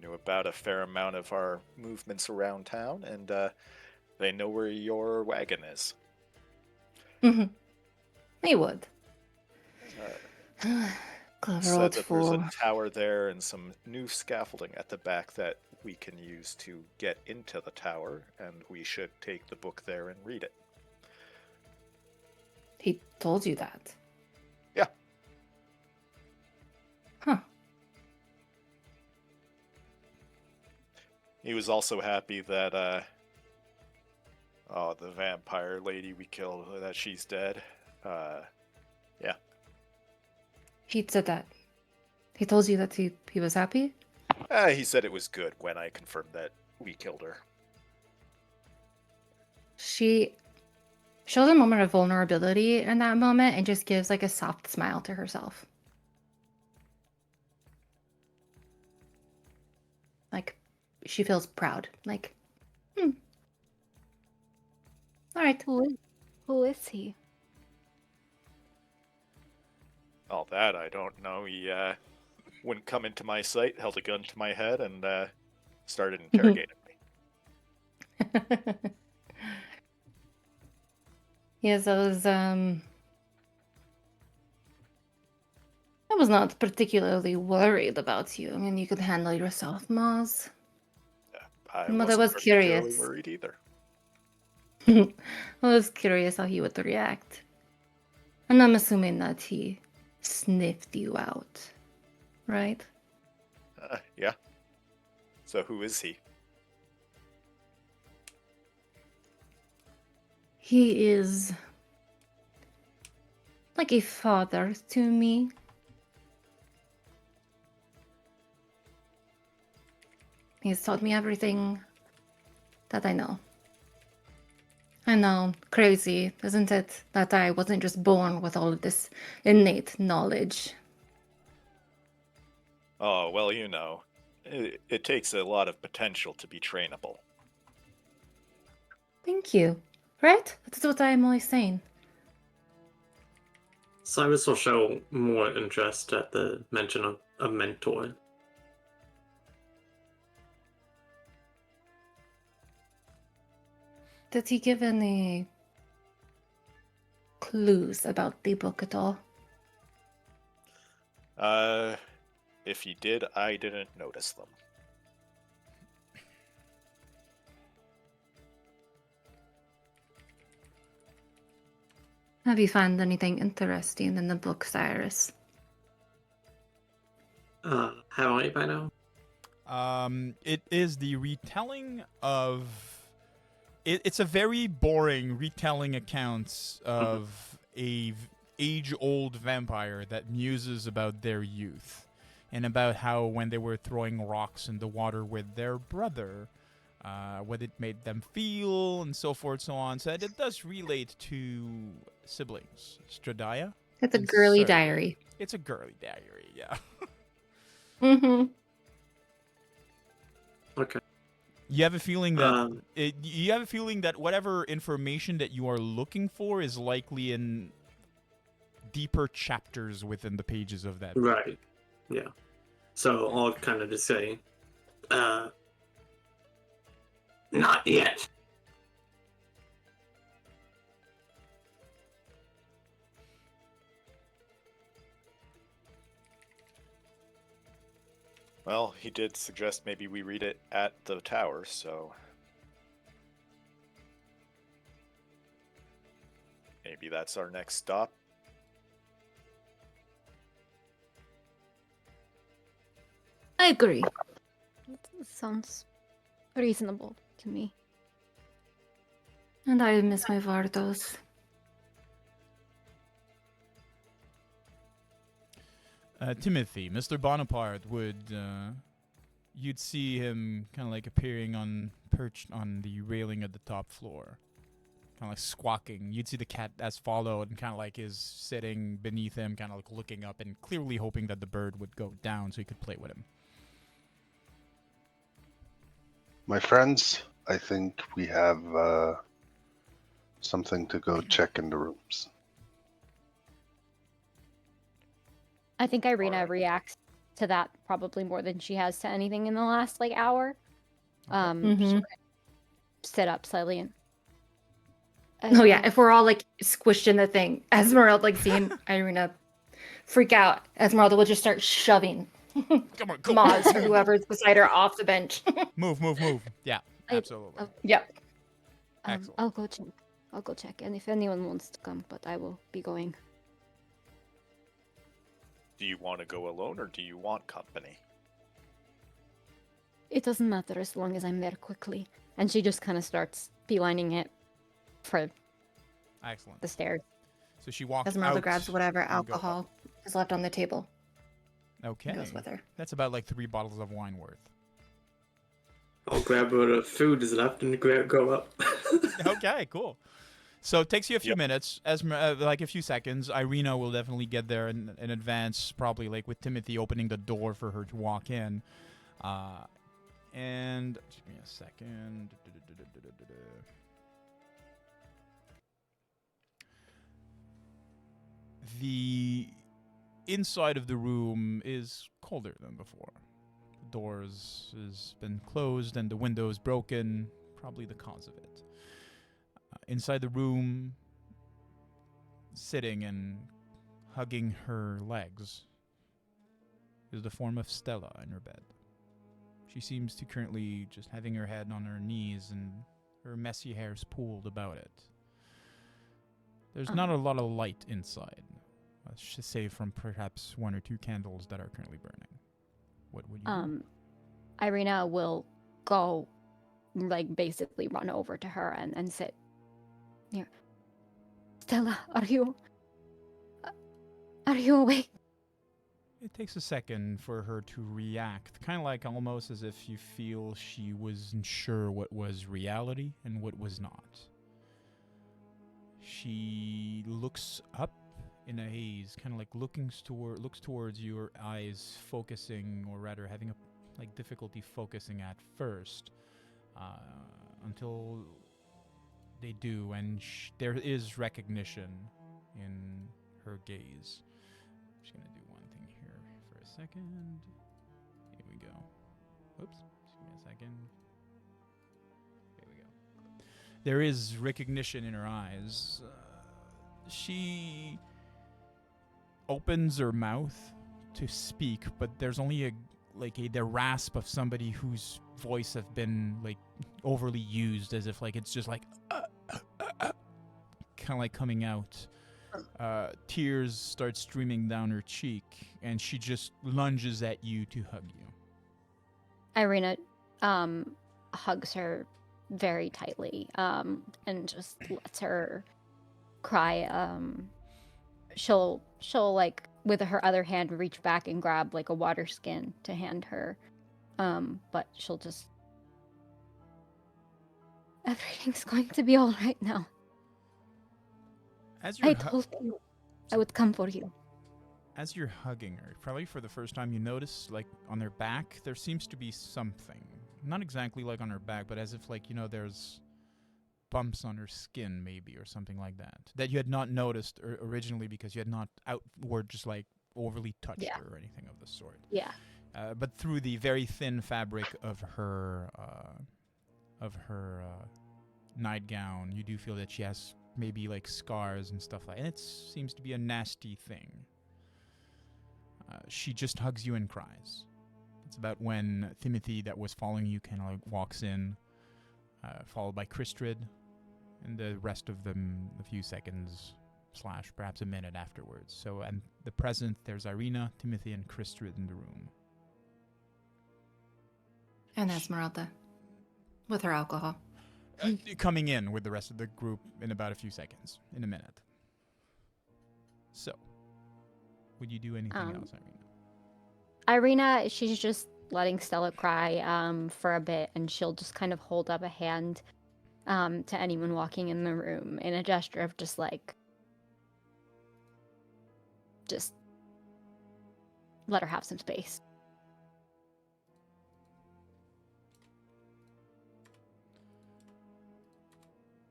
Knew about a fair amount of our movements around town, and they know where your wagon is. Mm-hmm. He would. Clever Said old that fool. there's a tower there and some new scaffolding at the back that we can use to get into the tower, and we should take the book there and read it. He told you that? Yeah. Huh. He was also happy that, the vampire lady we killed, that she's dead. Yeah. He said that. He told you that he was happy? He said it was good when I confirmed that we killed her. She shows a moment of vulnerability in that moment and just gives like a soft smile to herself. Like, she feels proud. Like, all right. Who is he? All that, I don't know. He wouldn't come into my sight, held a gun to my head, and started interrogating me. Yes, I was not particularly worried about you. I mean, you could handle yourself, Maz. I But I wasn't was particularly curious. worried either. I was curious how he would react. And I'm assuming that he sniffed you out, right? Yeah. So who is he? He is like a father to me. He's taught me everything that I know. I know, crazy, isn't it? That I wasn't just born with all of this innate knowledge. Oh, well, you know, it takes a lot of potential to be trainable. Thank you. Right? That's what I'm always saying. Cyrus will show more interest at the mention of a mentor. Did he give any clues about the book at all? If he did, I didn't notice them. Have you found anything interesting in the book, Cyrus? How I by now? It is the retelling of. It's a very boring retelling accounts of age-old vampire that muses about their youth and about how when they were throwing rocks in the water with their brother, what it made them feel, and so forth, so on. So it does relate to siblings. Stradaya? It's a And girly Sir. diary. It's a girly diary, yeah. Mm-hmm. Okay. You have a feeling that Um, you have a feeling that whatever information that you are looking for is likely in deeper chapters within the pages of that book. Right. Yeah. So I'll kind of just say, not yet. Well, he did suggest maybe we read it at the tower, so maybe that's our next stop. I agree. That sounds reasonable to me. And I miss my Vardos. Timothy, Mr. Bonaparte would, you'd see him kind of like appearing perched on the railing of the top floor, kind of like squawking. You'd see the cat as followed and kind of like is sitting beneath him, kind of like looking up and clearly hoping that the bird would go down so he could play with him. My friends, I think we have something to go check in the rooms. I think Irina Alright. reacts to that probably more than she has to anything in the last like hour. Mhm. She'll sit up slightly and. Oh yeah, if we're all like squished in the thing, Esmeralda like seeing Irina freak out, Esmeralda will just start shoving Come on, go. Moz or whoever's beside her off the bench. Move. Yeah, absolutely. Yep. Excellent. I'll go check. I'll go check, and if anyone wants to come, but I will be going. Do you want to go alone or do you want company? It doesn't matter as long as I'm there quickly. And she just kind of starts beelining it for Excellent. the stairs. So she walks Esmeralda out grabs whatever and go up. alcohol is left on the table Okay. and goes with her. That's about like 3 bottles of wine worth. I'll grab what food is left and go up. Okay, cool. So it takes you a few Yep. minutes, like a few seconds. Irina will definitely get there in advance, probably like with Timothy opening the door for her to walk in. And just give me a second. The inside of the room is colder than before. The doors has been closed and the windows broken, probably the cause of it. Inside the room, sitting and hugging her legs, is the form of Stella in her bed. She seems to currently just having her head on her knees and her messy hair's pooled about it. There's not a lot of light inside, save from perhaps 1 or 2 candles that are currently burning. What would you do? Irina will go, like, basically run over to her and sit near. Stella, are you awake? It takes a second for her to react, kind of like almost as if you feel she wasn't sure what was reality and what was not. She looks up in a haze, kind of like looks towards you, her eyes focusing, or rather having a difficulty focusing at first, until they do, and there is recognition in her gaze. I'm just gonna do one thing here for a second. Here we go. Oops. Just give me a second. Here we go. There is recognition in her eyes. She opens her mouth to speak, but there's only the rasp of somebody whose voice have been overly used, as if it's just kind of like coming out. Tears start streaming down her cheek, and she just lunges at you to hug you. Irina hugs her very tightly and just lets her cry she'll like with her other hand reach back and grab like a water skin to hand her. But she'll just everything's going to be all right now. As I you're told you I would come for you. as you're hugging her, probably for the first time, you notice, like, on her back, there seems to be something. Not exactly like on her back, but as if, like, there's bumps on her skin, maybe, or something like that. That you had not noticed originally because you had not outward just, like, overly touched her or anything of the sort. Yeah. But through the very thin fabric of her nightgown, you do feel that she has maybe like scars and stuff like. And it seems to be a nasty thing. She just hugs you and cries. It's about when Timothy, that was following you, kind of like walks in, followed by Kristrid, and the rest of them a few seconds / perhaps a minute afterwards. So, and the present, there's Irina, Timothy, and Kristrid in the room. And Esmeralda. With her alcohol. Coming in with the rest of the group in about a few seconds, in a minute. So, would you do anything else, Irina? Irina, she's just letting Stella cry for a bit, and she'll just kind of hold up a hand to anyone walking in the room in a gesture of just like, just let her have some space.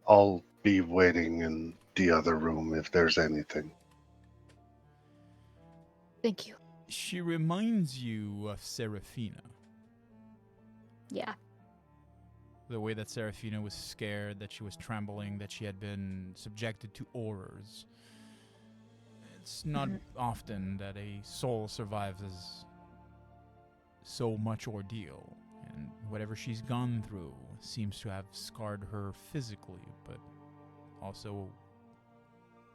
I'll be waiting in the other room if there's anything. Thank you. She reminds you of Serafina. Yeah. The way that Serafina was scared, that she was trembling, that she had been subjected to horrors. It's not often that a soul survives so much ordeal, and whatever she's gone through seems to have scarred her physically, but also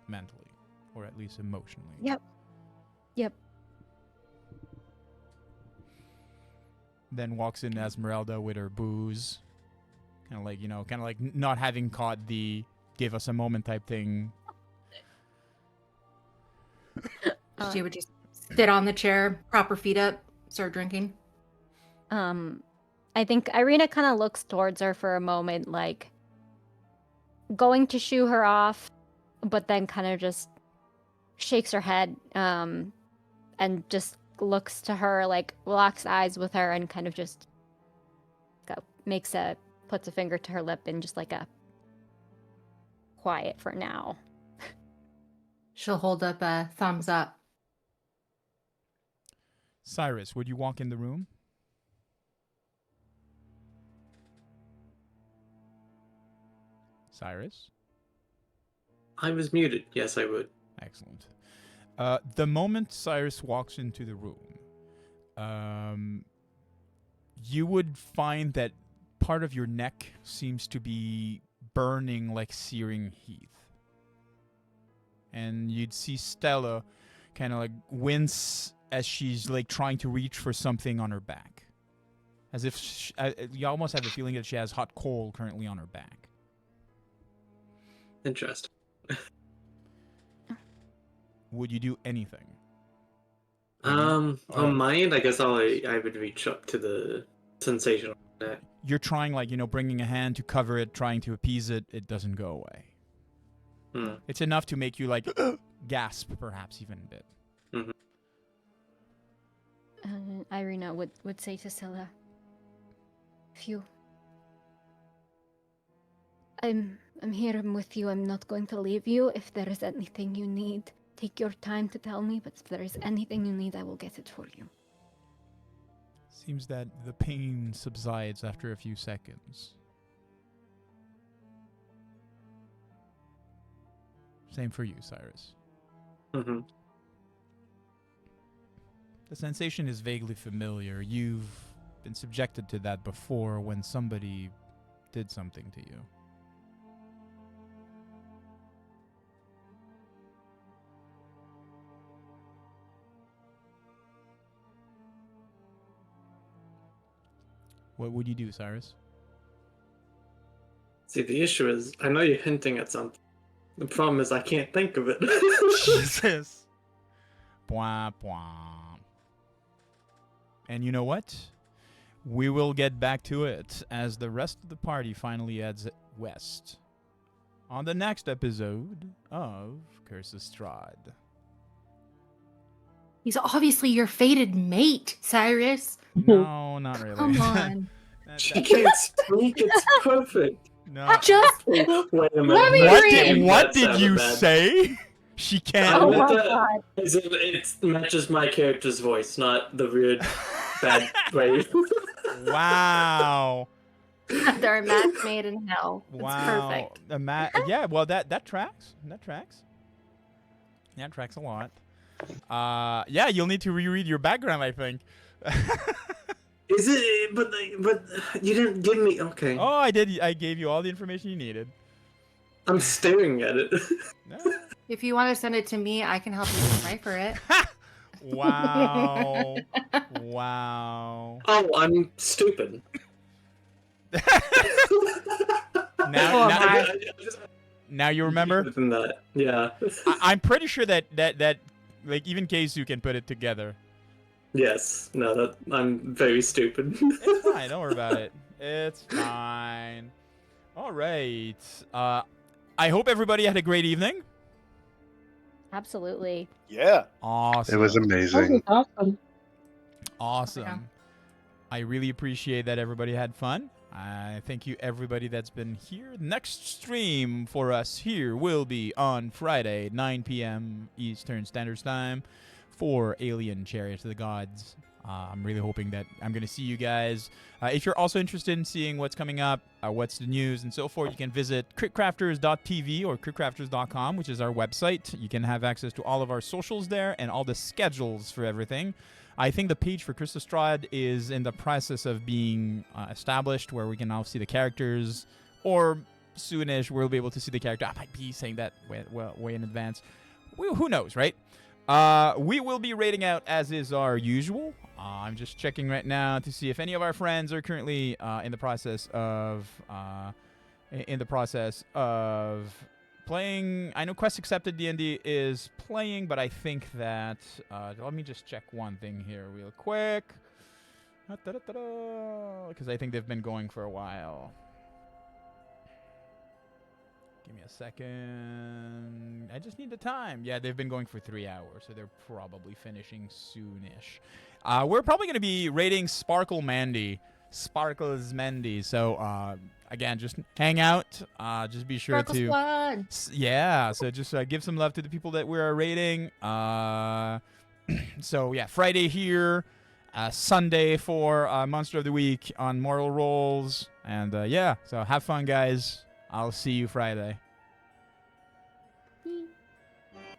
mentally, or at least emotionally. Yep. Then walks in Esmeralda with her booze, kind of like not having caught the give us a moment type thing. She would just sit on the chair, prop her feet up, start drinking. I think Irina kind of looks towards her for a moment, like going to shoo her off, but then kind of just shakes her head and just looks to her, like locks eyes with her and kind of just puts a finger to her lip and just like a quiet for now. She'll hold up a thumbs up. Cyrus, would you walk in the room? Cyrus? I was muted. Yes, I would. Excellent. The moment Cyrus walks into the room, you would find that part of your neck seems to be burning like searing heat. And you'd see Stella kind of like wince as she's like trying to reach for something on her back. As if you almost have the feeling that she has hot coal currently on her back. Interesting. Would you do anything? On mine, I guess I would reach up to the sensation on the neck. You're trying, like, bringing a hand to cover it, trying to appease it. It doesn't go away. It's enough to make you, like, gasp, perhaps, even a bit. Irina would say to Stella, I'm here, I'm with you, I'm not going to leave you. If there is anything you need, take your time to tell me, but if there is anything you need, I will get it for you. Seems that the pain subsides after a few seconds. Same for you, Cyrus. Mm-hmm. The sensation is vaguely familiar. You've been subjected to that before when somebody did something to you. What would you do, Cyrus? See, the issue is, I know you're hinting at something, The problem is I can't think of it. Jesus. Bwah, bwah. And you know what? We will get back to it as the rest of the party finally heads west on the next episode of Curse of STRAHD. He's obviously your fated mate, Cyrus. No, not really. Come on. She can't speak. It's perfect. No. Just Wait a minute. Let me read. What did you say? She can't. Oh my god. It matches my character's voice, not the weird bad way. Wow. They're a match made in hell. It's Wow. perfect. Yeah, well that tracks. That tracks. That tracks a lot. Yeah, you'll need to reread your background, I think. Is it? But you didn't give me. Okay. Oh, I did. I gave you all the information you needed. I'm staring at it. No. if you want to send it to me, I can help you decipher it. Wow. Wow. Oh, I'm stupid. Now you remember? Than that. Yeah. I'm pretty sure that like even Keisu can put it together. Yes. No, I'm very stupid. It's fine. Don't worry about it. It's fine. All right. I hope everybody had a great evening. Absolutely. Yeah. Awesome. It was amazing. Awesome. Awesome. Yeah. I really appreciate that everybody had fun. I thank you everybody that's been here. Next stream for us here will be on Friday, 9 p.m. Eastern Standard Time for Alien Chariots of the Gods. I'm really hoping that I'm going to see you guys. If you're also interested in seeing what's coming up, what's the news, and so forth, you can visit critcrafters.tv or critcrafters.com, which is our website. You can have access to all of our socials there and all the schedules for everything. I think the page for Curse of Strahd is in the process of being established, where we can now see the characters, or soonish we'll be able to see the character. I might be saying that way in advance. Who knows, right? We will be rating out as is our usual. I'm just checking right now to see if any of our friends are currently in the process of playing. I know Quest Accepted D&D is playing, but I think that let me just check one thing here real quick, because I think they've been going for a while. Give me a second. I just need the time. Yeah, they've been going for 3 hours, so they're probably finishing soonish. We're probably going to be rating Sparkles Mandy. So, again, just hang out. Just be sure Sparkle to... Squad. Yeah, so just give some love to the people that we're rating. So, yeah, Friday here. Sunday for Monster of the Week on Mortal Rolls. And, yeah, so have fun, guys. I'll see you Friday.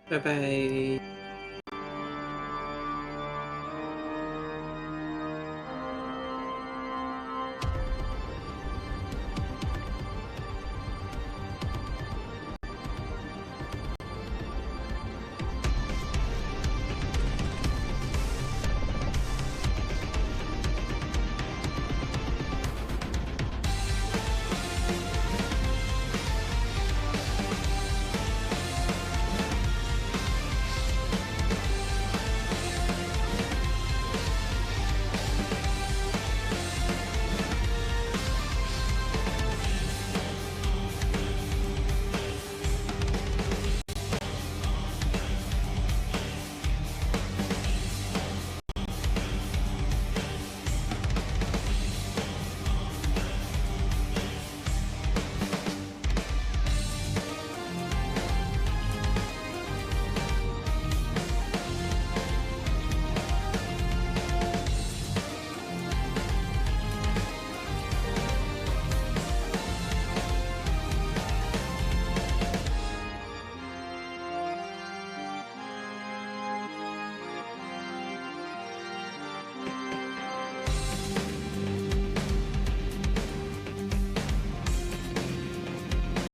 Bye bye.